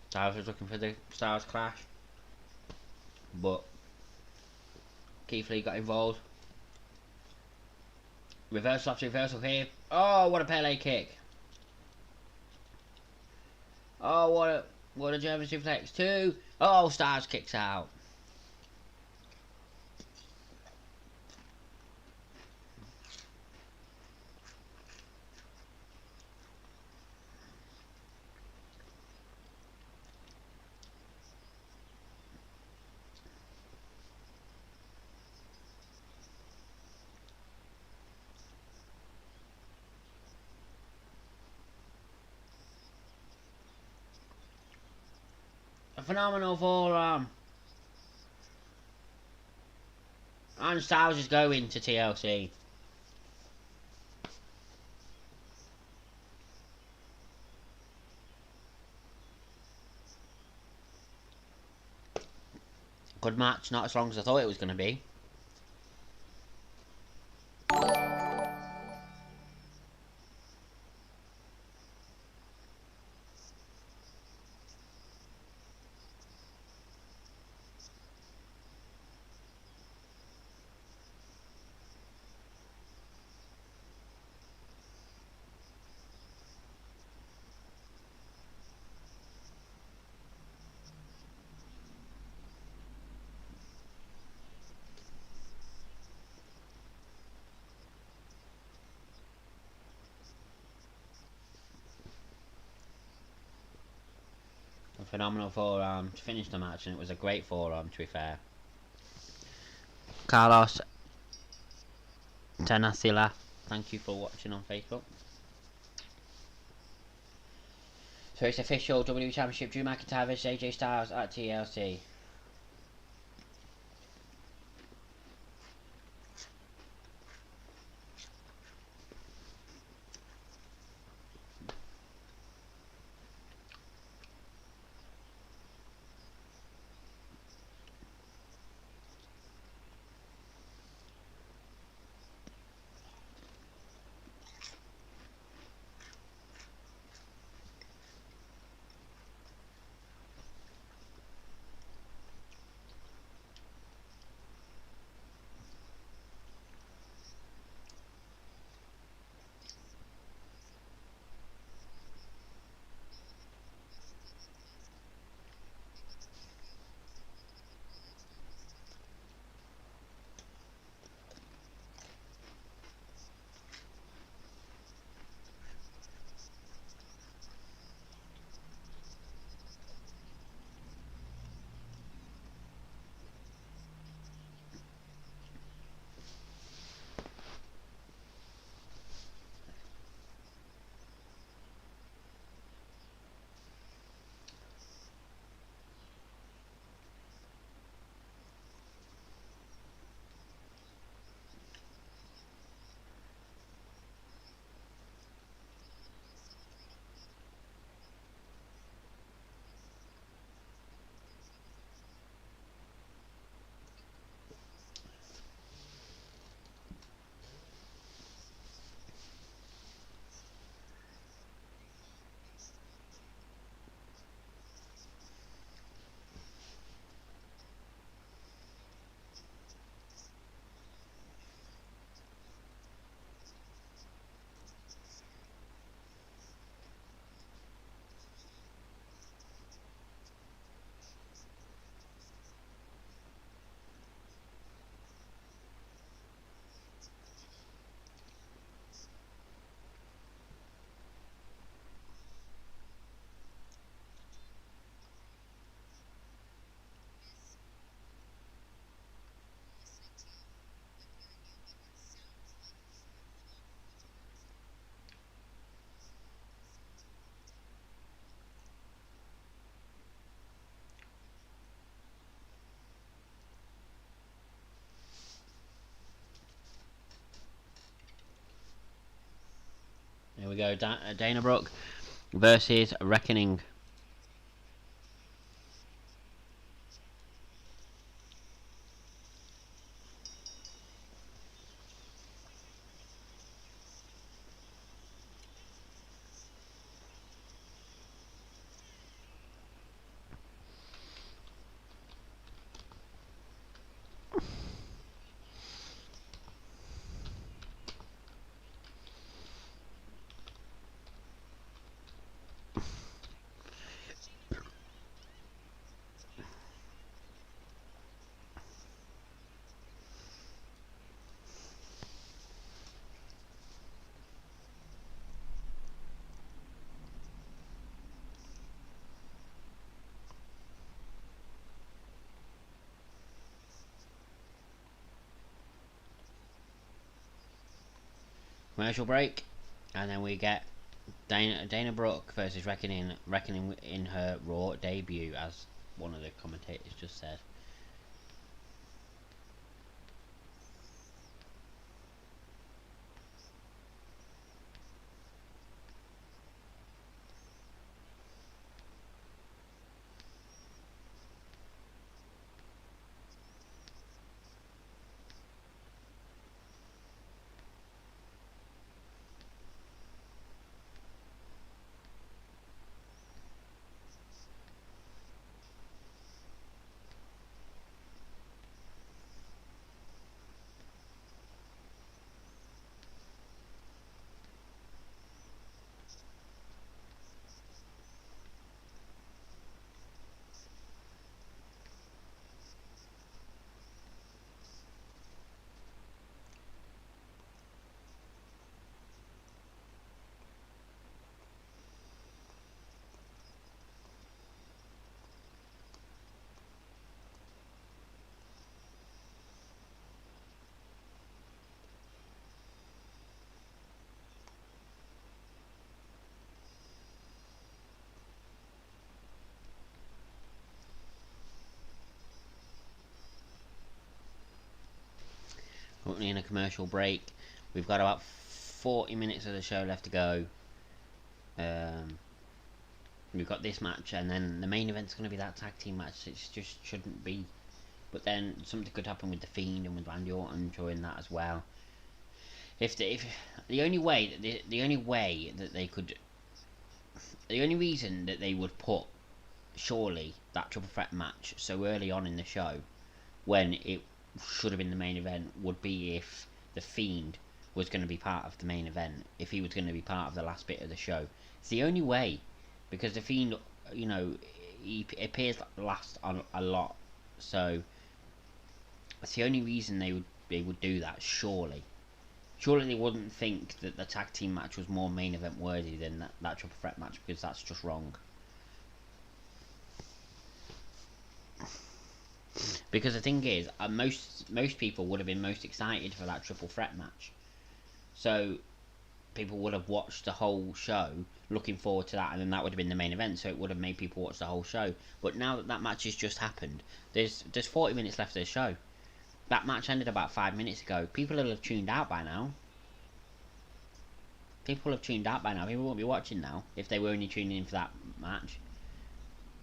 Styles was looking for the Styles Clash, but Keith Lee got involved. Reversal after reversal here. Oh, what a Pele kick. Oh, what a German suplex. 2. Oh, Styles kicks out. A phenomenal forearm. And Styles is going to TLC. Good match, not as long as I thought it was going to be. A phenomenal forearm to finish the match, and it was a great forearm, to be fair. Carlos Tenasila, thank you for watching on Facebook. So it's official, WWE Championship, Drew McIntyre vs AJ Styles at TLC. Here we go, Dana Brooke versus Reckoning. Commercial break, and then we get Dana Brooke versus Reckoning in her Raw debut, as one of the commentators just said. currently in a commercial break. We've got about 40 minutes of the show left to go. We've got this match, and then the main event's going to be that tag team match. It just shouldn't be. But then something could happen with the Fiend and with Randy Orton during that as well. If the only way that they could, the only reason that they would put surely that triple threat match so early on in the show when it should have been the main event would be if the Fiend was going to be part of the main event, if he was going to be part of the last bit of the show. It's the only way, because the Fiend, he appears last on a lot, so that's the only reason they would do that. Surely they wouldn't think that the tag team match was more main event worthy than that triple threat match, because that's just wrong. Because the thing is, most people would have been most excited for that triple threat match, so people would have watched the whole show looking forward to that, and then that would have been the main event, so it would have made people watch the whole show. But now that match has just happened, there's 40 minutes left of the show. That match ended about 5 minutes ago. People will have tuned out by now. People won't be watching now if they were only tuning in for that match.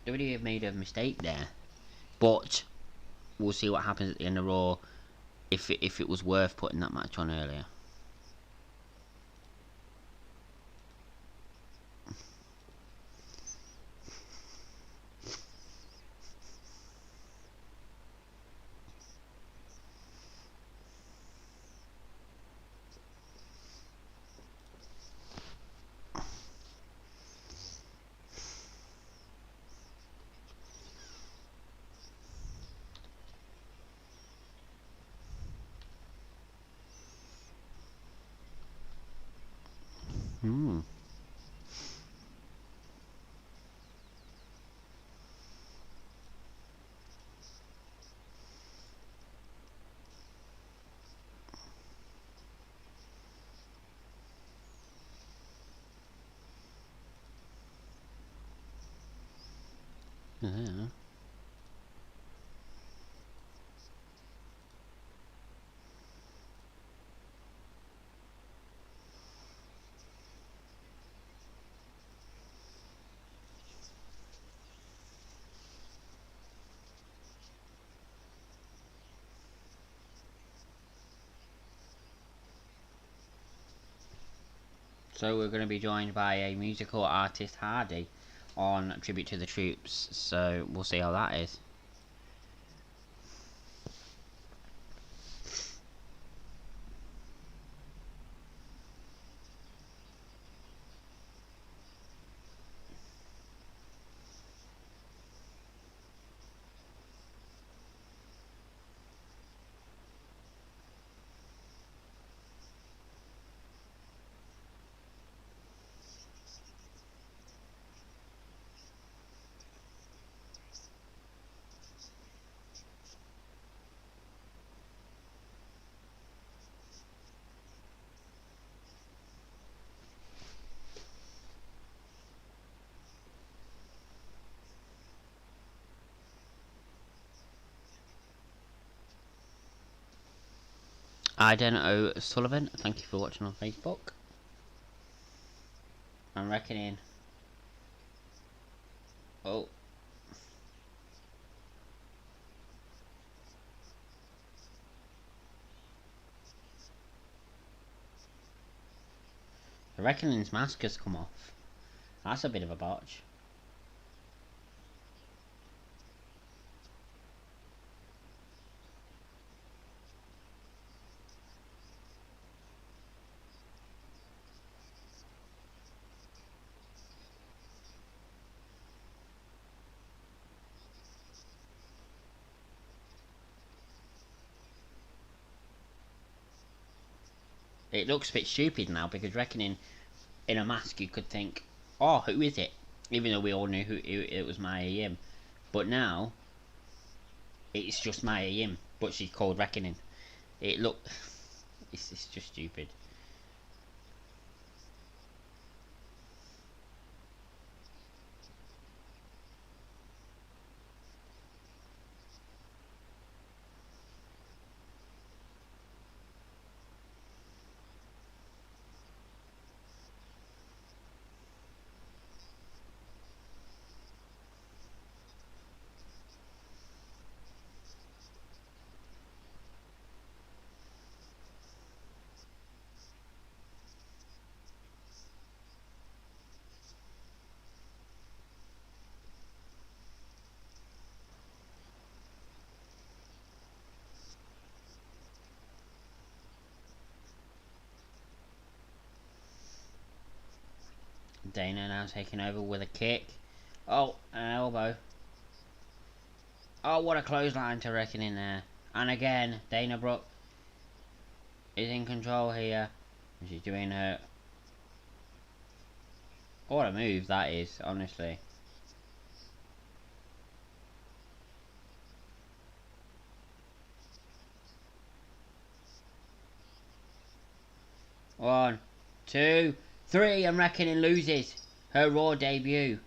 WWE have made a mistake there, but we'll see what happens at the end of Raw, if it was worth putting that match on earlier. Yeah. So we're going to be joined by a musical artist, Hardy, on Tribute to the Troops. So we'll see how that is. Aiden O'Sullivan, thank you for watching on Facebook. I'm reckoning. Oh. The Reckoning's mask has come off. That's a bit of a botch. It looks a bit stupid now, because Reckoning in a mask you could think, oh, who is it? Even though we all knew who it was, Mia Yim. But now it's just Mia Yim, but she's called Reckoning. It's just stupid. Dana now taking over with a kick. Oh, an elbow. Oh, what a clothesline to Reckoning there. And again, Dana Brooke is in control here. She's doing her... What a move that is, honestly. One, two, three, and Reckoning loses her Raw debut.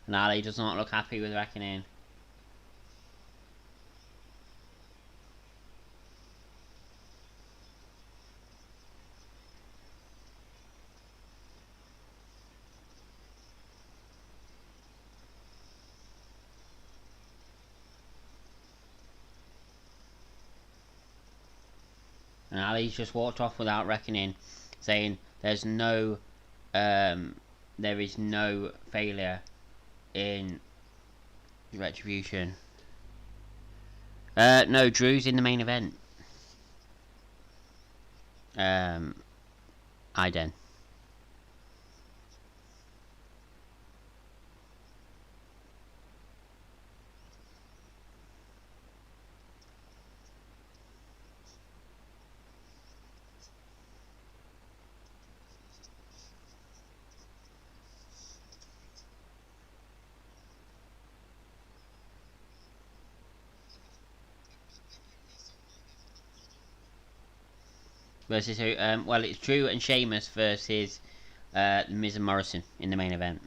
And Ali does not look happy with Reckoning. And Ali's just walked off without Reckoning, saying there is no failure in Retribution. No, Drew's in the main event. Iden. Versus who? Well, it's Drew and Sheamus versus Miz and Morrison in the main event.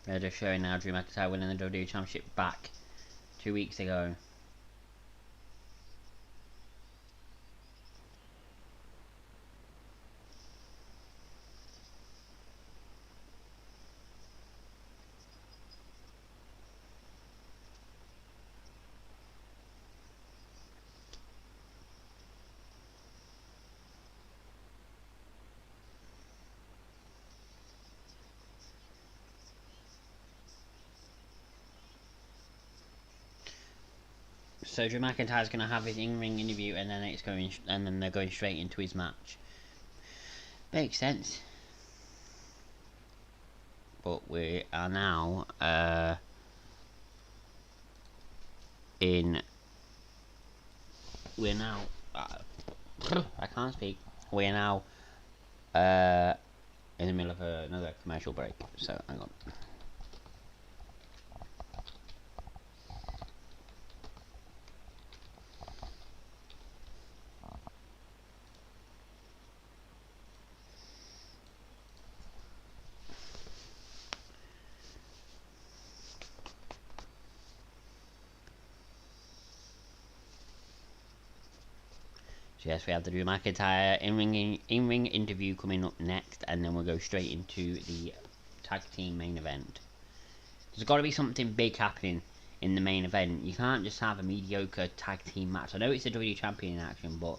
They're just showing now Drew McIntyre winning the WWE Championship back 2 weeks ago. So Drew McIntyre's going to have his in-ring interview, and then they're going straight into his match. Makes sense. But we are now I can't speak. We're now in the middle of another commercial break. So hang on. So yes, we have the Drew McIntyre in-ring interview coming up next, and then we'll go straight into the tag team main event. There's got to be something big happening in the main event. You can't just have a mediocre tag team match. I know it's a WWE Champion in action, but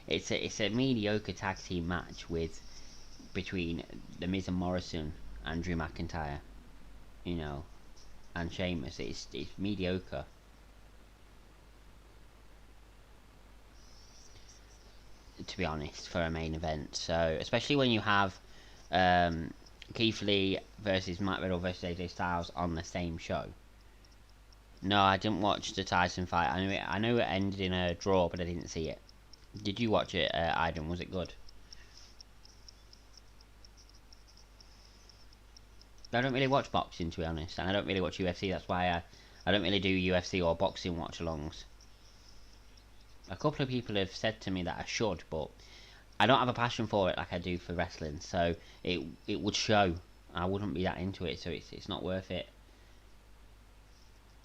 it's a mediocre tag team match between The Miz and Morrison and Drew McIntyre, you know, and Sheamus. It's mediocre. To be honest, for a main event. So especially when you have Keith Lee versus Matt Riddle versus AJ Styles on the same show, No, I didn't watch the Tyson fight. I knew it ended in a draw, but I didn't see it. Did you watch it, Aiden? Was it good? I don't really watch boxing, to be honest, and I don't really watch UFC. That's why I don't really do UFC or boxing watch-alongs. A couple of people have said to me that I should, but I don't have a passion for it like I do for wrestling. So it would show. I wouldn't be that into it, so it's not worth it.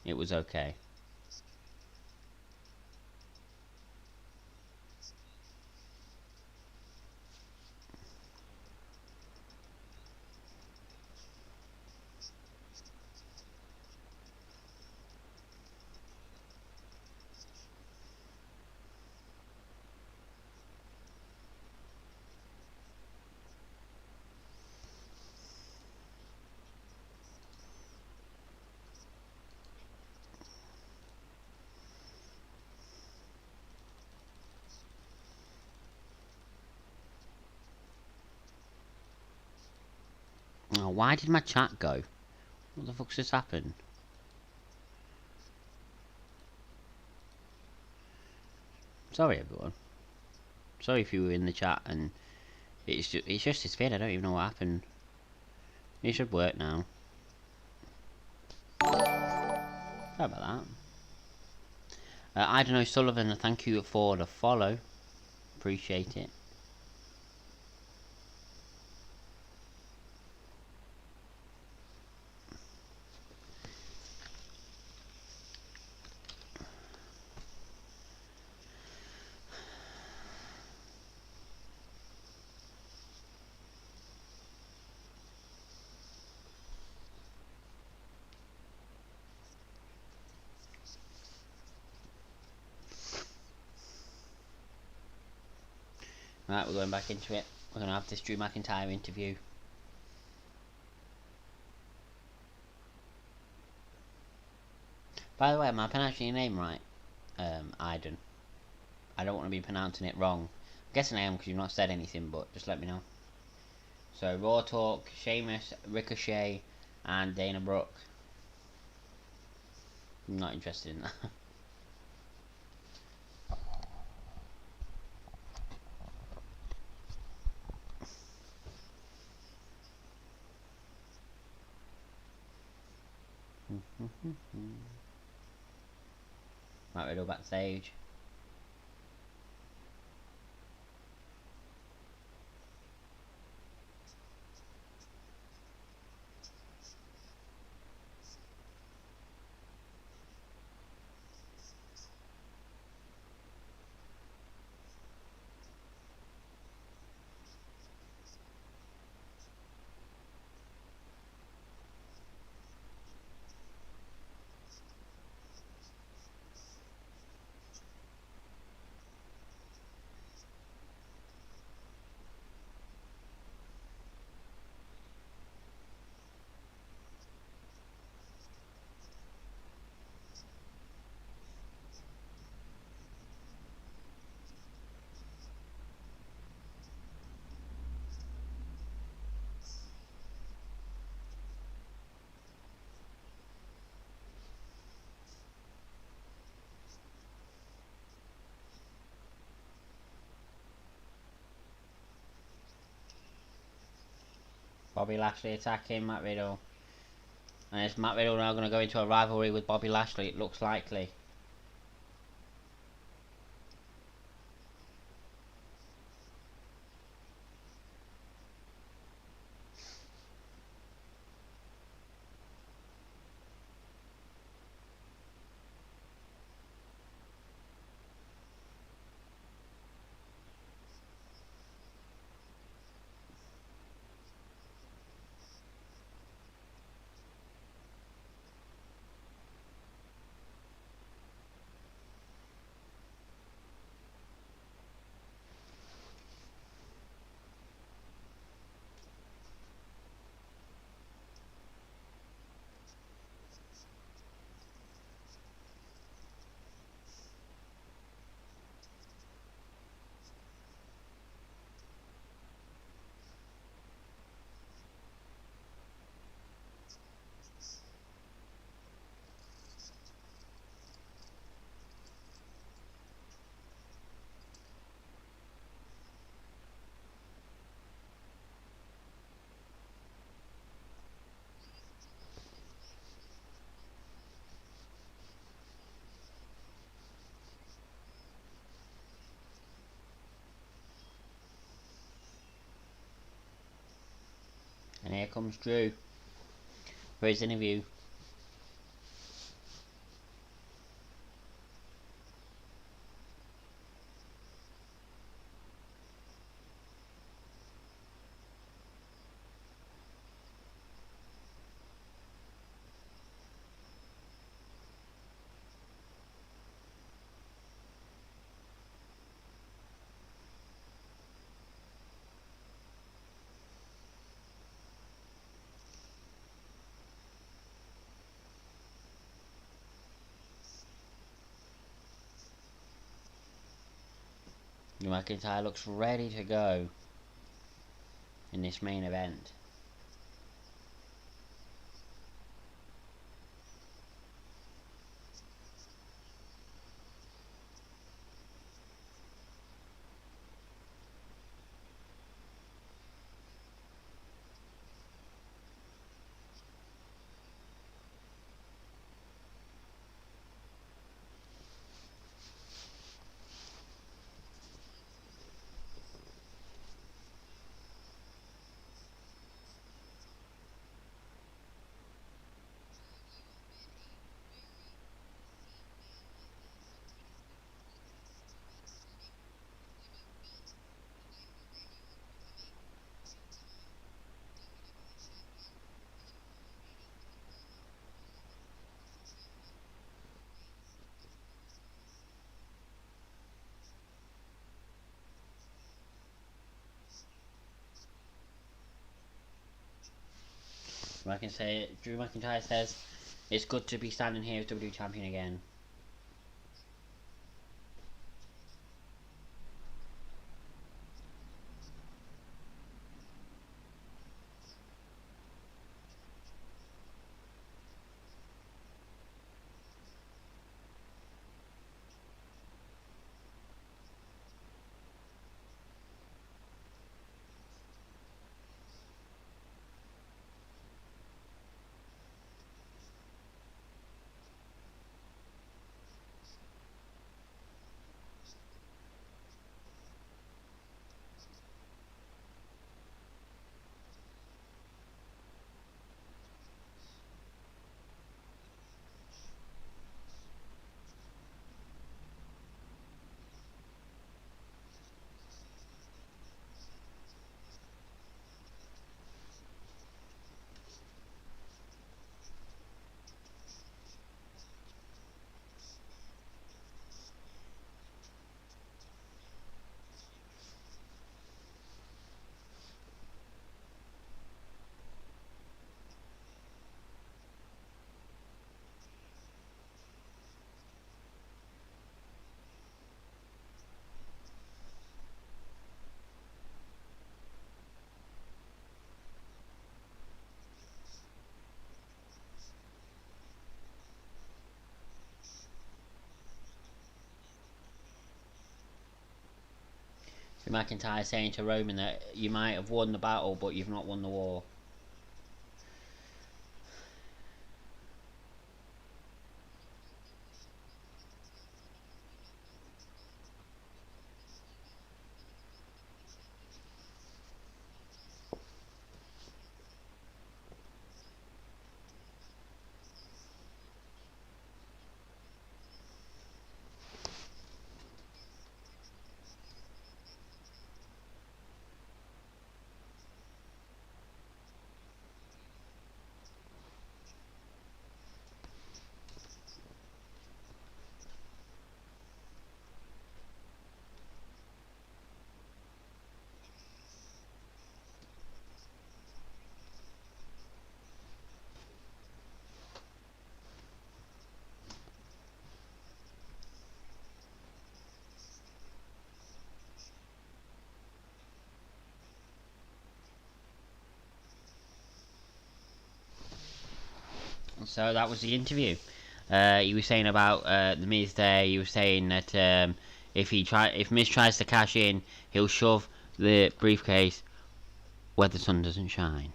It was okay. Oh, why did my chat go? What the fuck's just happened? Sorry, everyone. Sorry if you were in the chat and it's just disappeared. I don't even know what happened. It should work now. Sorry about that. I don't know, Sullivan. Thank you for the follow. Appreciate it. Right, we're going back into it. We're going to have this Drew McIntyre interview. By the way, am I pronouncing your name right? Aiden. I don't want to be pronouncing it wrong. I'm guessing I am because you've not said anything, but just let me know. So, Raw Talk, Sheamus, Ricochet, and Dana Brooke. I'm not interested in that. Matt Riddle backstage. Bobby Lashley attacking Matt Riddle. And is Matt Riddle now going to go into a rivalry with Bobby Lashley? It looks likely. comes Drew for his interview. Drew McIntyre looks ready to go in this main event. Drew McIntyre says, "It's good to be standing here as WWE Champion again." Drew McIntyre saying to Roman that you might have won the battle, but you've not won the war. So that was the interview. He was saying about the Miz there. He was saying that if Miz tries to cash in, he'll shove the briefcase where the sun doesn't shine.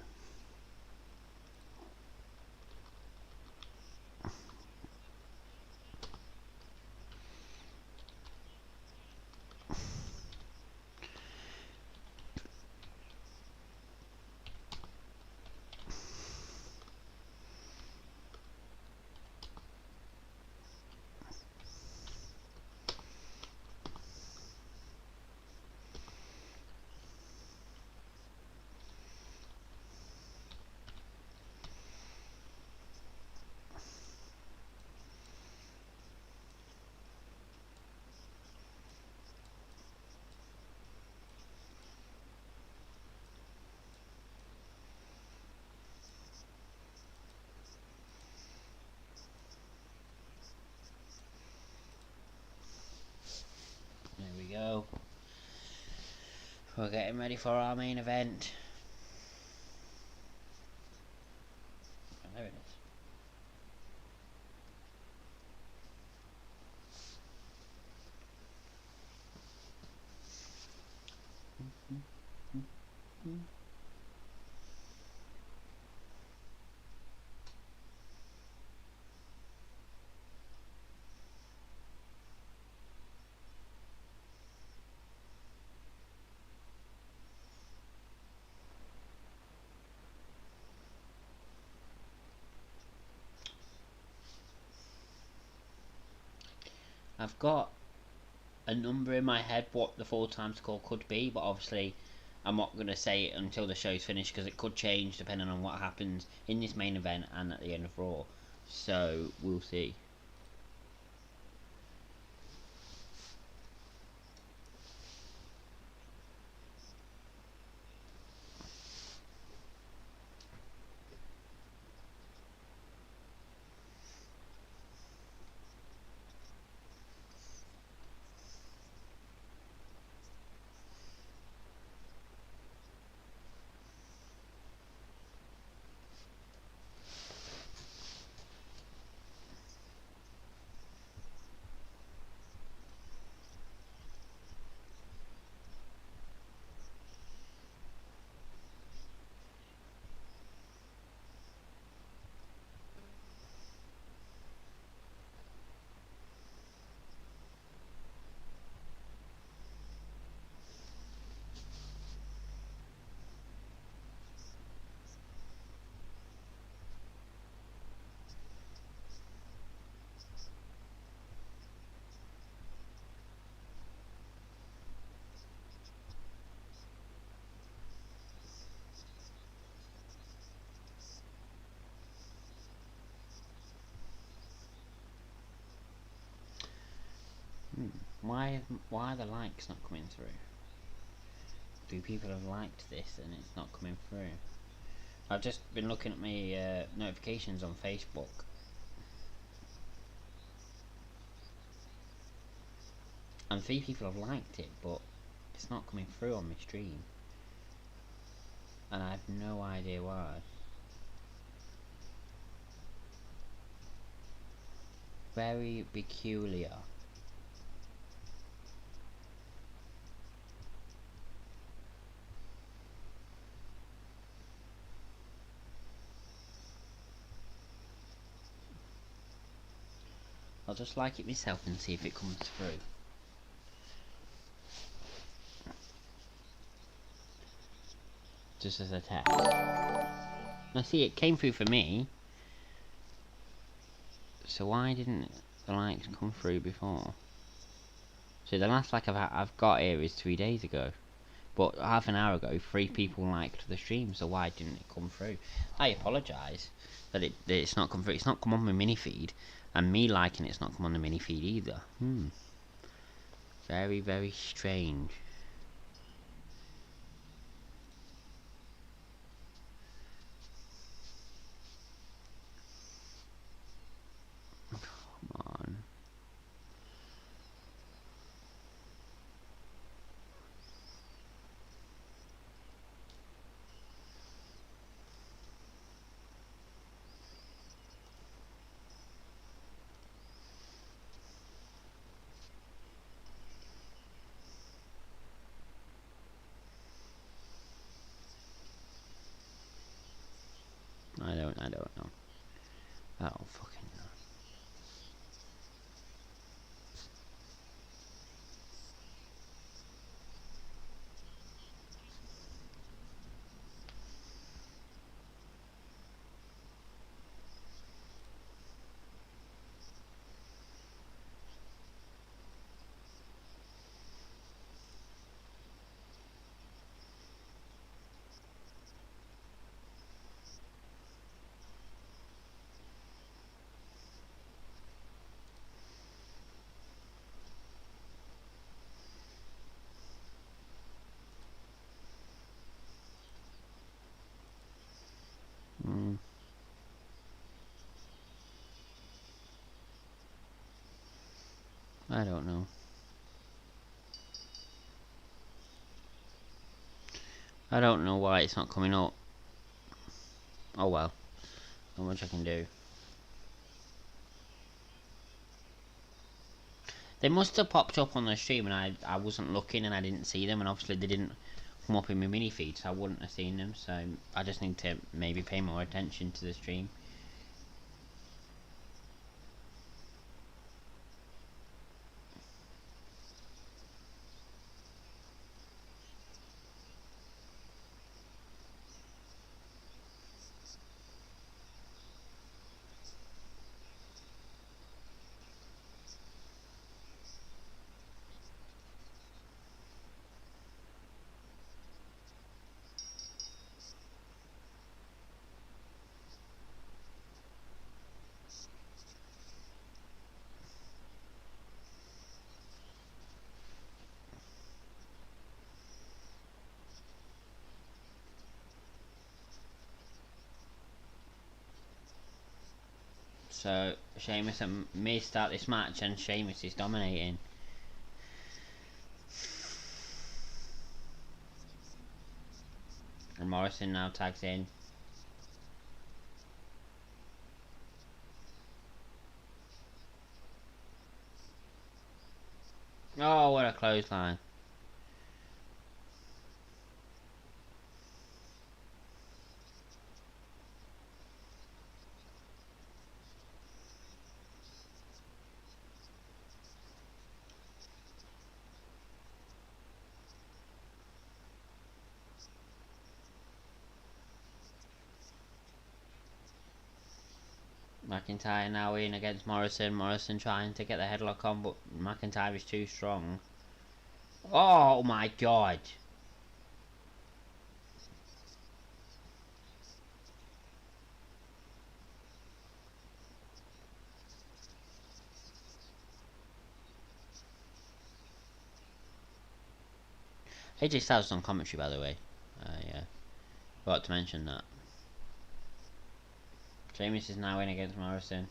We're getting ready for our main event. Oh, there it is. I've got a number in my head what the full time score could be, but obviously I'm not going to say it until the show's finished because it could change depending on what happens in this main event and at the end of Raw. So we'll see. Why are the likes not coming through? Do people have liked this and it's not coming through? I've just been looking at my notifications on Facebook, and 3 people have liked it, but it's not coming through on my stream, and I have no idea why. Very peculiar. I'll just like it myself and see if it comes through. Just as a test. I see it came through for me. So why didn't the likes come through before? So the last like I've got here is 3 days ago. But half an hour ago, 3 people liked the stream, so why didn't it come through? I apologise that it's not come through. It's not come on my mini feed, and me liking it's not come on the mini feed either. Very, very strange. Come on. I don't know. Oh, fucking no. I don't know. I don't know why it's not coming up. Oh well, not much I can do. They must have popped up on the stream and I wasn't looking and I didn't see them, and obviously they didn't come up in my mini feed, so I wouldn't have seen them. So I just need to maybe pay more attention to the stream. So Sheamus and Miz start this match and Sheamus is dominating. And Morrison now tags in. Oh, what a clothesline. McIntyre now in against Morrison. Morrison trying to get the headlock on, but McIntyre is too strong. Oh my god. AJ Styles on commentary, by the way. Yeah, forgot to mention that. Sheamus is now in against Morrison.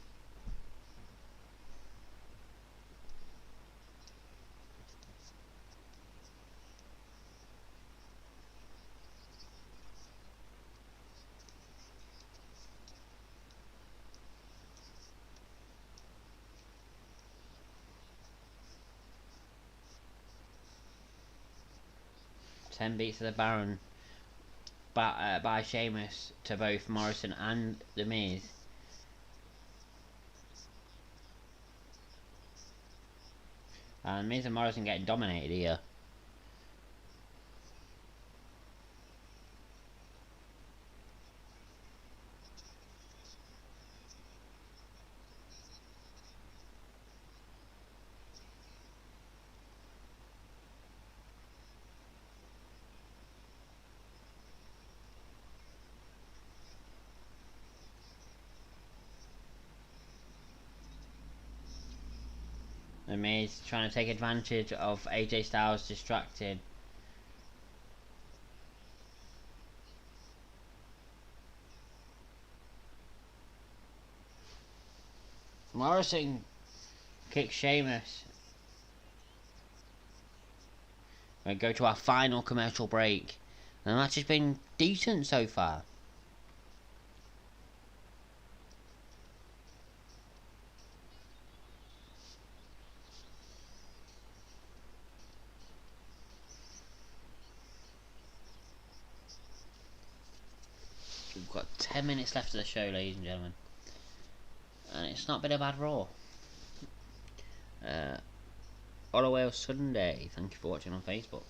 Ten beats of the Baron by Sheamus to both Morrison and The Miz. And Miz and Morrison getting dominated here. The Miz trying to take advantage of AJ Styles distracted. Morrison kicks Sheamus. We go to our final commercial break. The match has been decent so far. We've got 10 minutes left of the show, ladies and gentlemen. And it's not been a bad Raw. Holloway Sunday, thank you for watching on Facebook.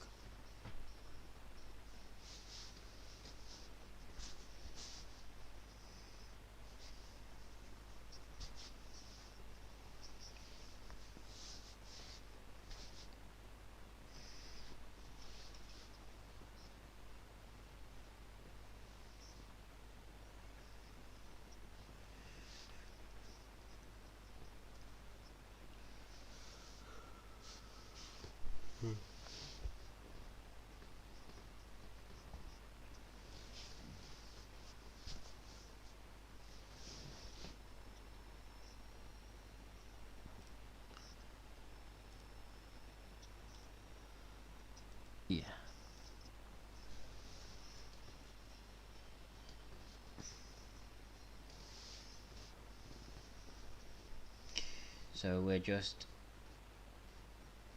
So we're just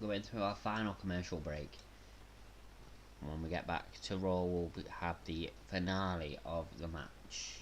going through our final commercial break. And when we get back to Raw, we'll have the finale of the match.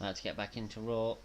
Let's get back into Raw.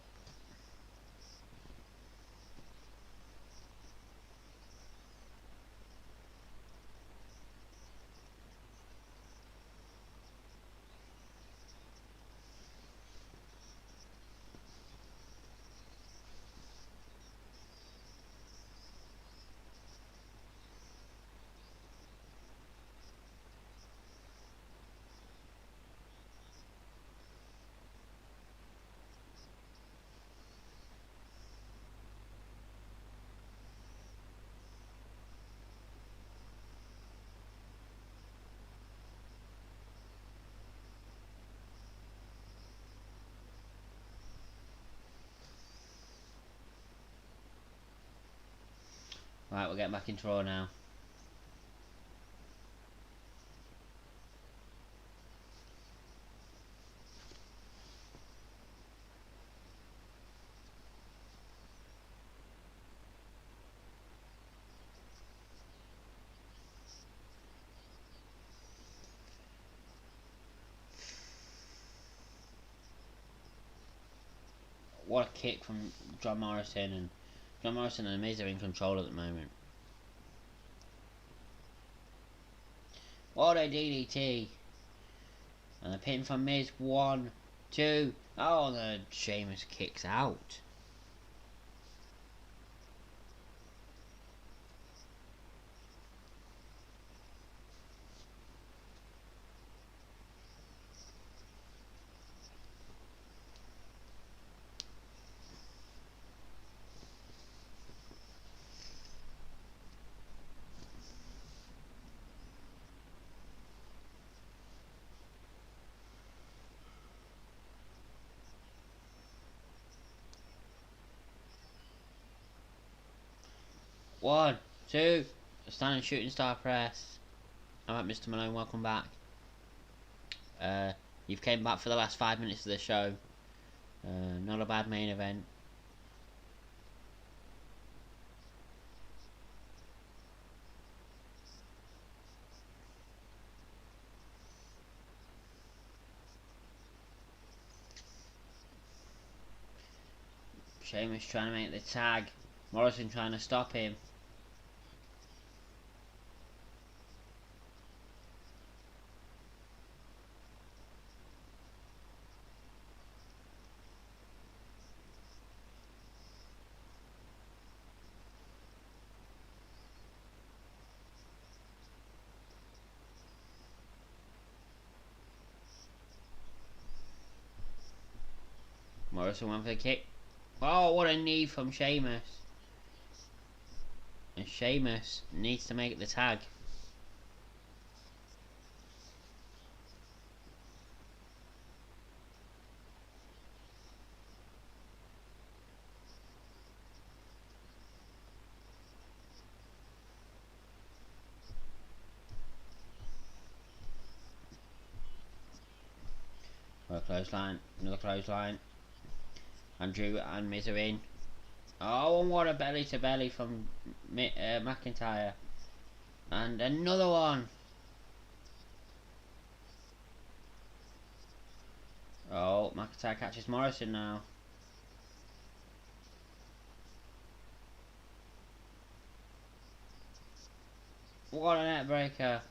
Right, we're getting back into Raw now. What a kick from John Morrison, and John Morrison and Miz are in control at the moment. What a DDT! And the pin from Miz, 1, 2. Oh, the Sheamus kicks out. One, two, standing shooting star press. Alright, Mr. Malone, welcome back. You've came back for the last 5 minutes of the show. Not a bad main event. Sheamus trying to make the tag. Morrison trying to stop him. Morrison went for the kick. Oh, what a knee from Sheamus. And Sheamus needs to make the tag. Another clothesline. Another clothesline. Andrew and Miz are in. Oh, and what a belly to belly from McIntyre. And another one. Oh, McIntyre catches Morrison now. What a net breaker.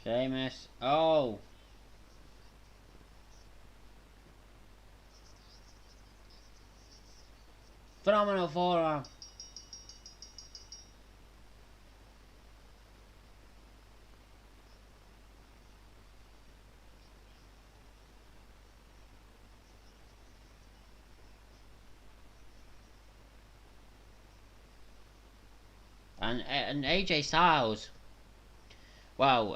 Sheamus. Oh! Phenomenal forearm. And AJ Styles. Well,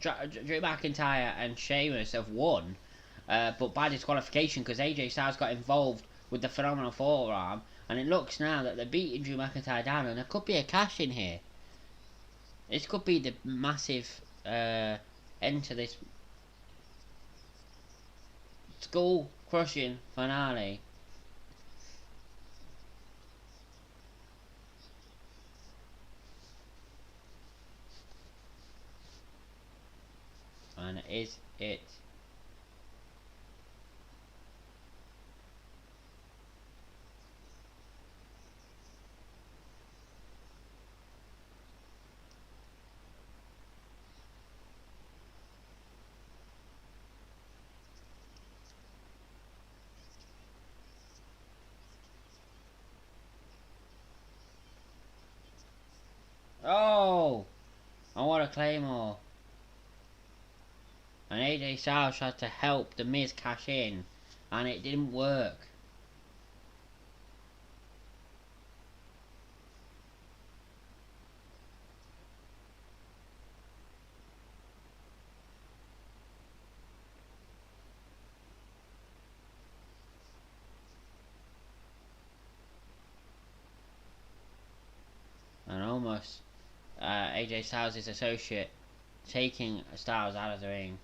Drew McIntyre and Sheamus have won, but by disqualification because AJ Styles got involved with the phenomenal forearm, and it looks now that they're beating Drew McIntyre down, and there could be a cash in here. This could be the massive end to this skull crushing finale. And is it? Oh! I want a Claymore. And AJ Styles tried to help The Miz cash in, and it didn't work. And almost AJ Styles' associate taking Styles out of the ring.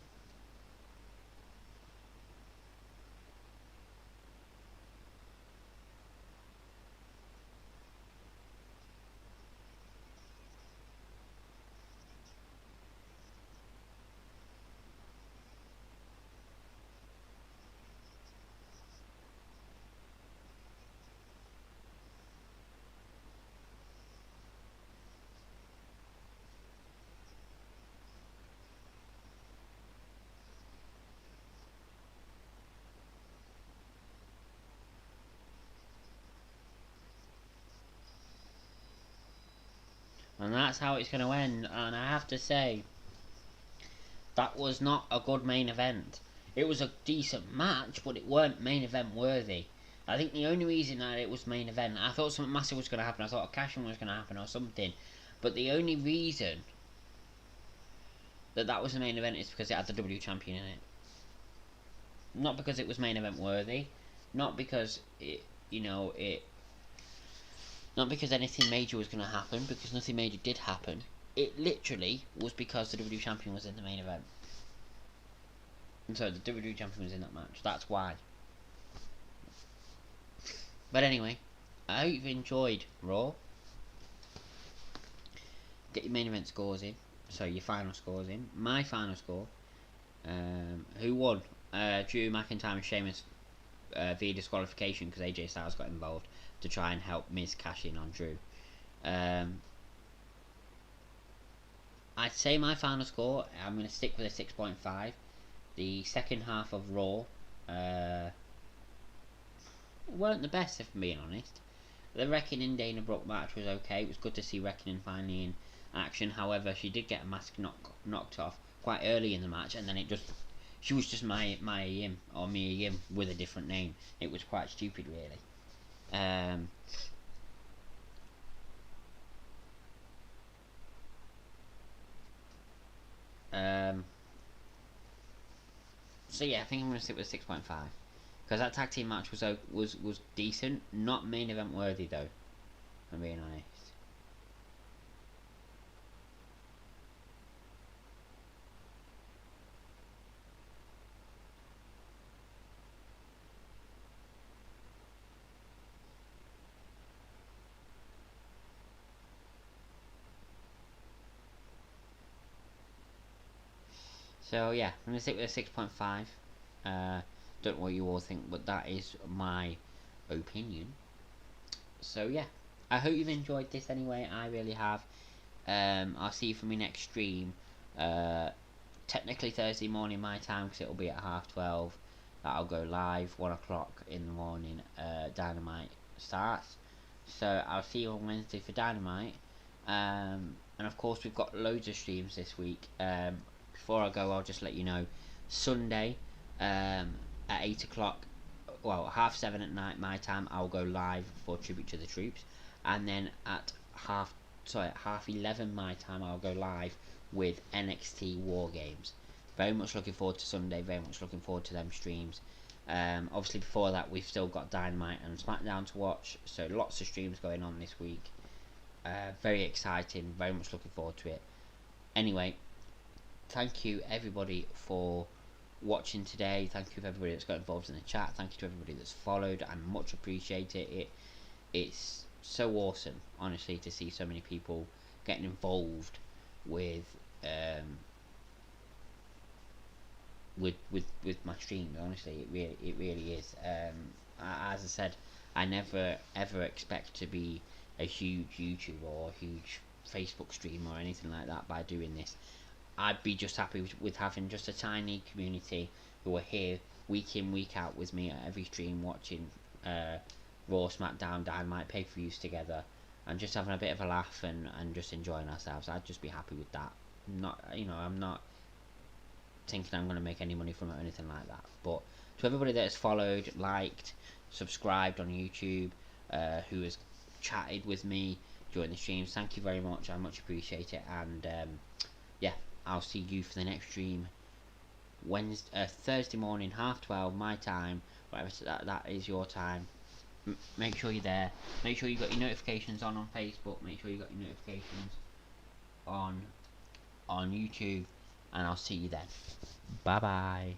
And that's how it's going to end. And I have to say, that was not a good main event. It was a decent match, but it weren't main event worthy. I think the only reason that it was main event, I thought something massive was going to happen. I thought a cash-in was going to happen or something. But the only reason that was the main event is because it had the W champion in it. Not because it was main event worthy. Not because it, not because anything major was going to happen, because nothing major did happen. It literally was because the WWE Champion was in the main event. And so the WWE Champion was in that match. That's why. But anyway, I hope you've enjoyed Raw. Get your main event scores in. So your final scores in. My final score. Who won? Drew McIntyre and Sheamus via disqualification because AJ Styles got involved to try and help Miz cash in on Drew. I'd say my final score, I'm going to stick with a 6.5. The second half of Raw weren't the best, if I'm being honest. The Reckoning Dana Brooke match was okay. It was good to see Reckoning finally in action. However, she did get a mask knocked off quite early in the match, and then she was just Mia Yim or Mia Yim with a different name. It was quite stupid, really. So yeah, I think I'm gonna stick with 6.5 because that tag team match was decent, not main event worthy though. If I'm being honest. So yeah, I'm gonna stick with a 6.5. Don't know what you all think, but that is my opinion. So yeah, I hope you've enjoyed this anyway. I really have. I'll see you for my next stream. Technically Thursday morning my time, because it'll be at 12:30. That'll go live 1 o'clock in the morning. Dynamite starts, so I'll see you on Wednesday for Dynamite. And of course we've got loads of streams this week. Before I go, I'll just let you know, Sunday at 8 o'clock, well 7:30 at night my time, I'll go live for Tribute to the Troops, and then at half 11 my time, I'll go live with NXT War Games. Very much looking forward to Sunday. Very much looking forward to them streams. Obviously before that we've still got Dynamite and SmackDown to watch, so lots of streams going on this week. Very exciting. Very much looking forward to it. Anyway, thank you everybody for watching today. Thank you for everybody that's got involved in the chat. Thank you to everybody that's followed. I much appreciate it. It's so awesome, honestly, to see so many people getting involved with my streams. Honestly, it really is. As I said, I never ever expect to be a huge YouTuber or a huge Facebook streamer or anything like that by doing this. I'd be just happy with having just a tiny community who are here week in week out with me at every stream, watching Raw, SmackDown, Dynamite, pay-per-views together, and just having a bit of a laugh and just enjoying ourselves. I'd just be happy with that. I'm not thinking I'm going to make any money from it or anything like that. But to everybody that has followed, liked, subscribed on YouTube, who has chatted with me during the streams, thank you very much. I much appreciate it. And yeah, I'll see you for the next stream Thursday morning, 12:30 my time, whatever that is your time. Make sure you're there. Make sure you got your notifications on Facebook. Make sure you got your notifications on YouTube, and I'll see you then. Bye bye.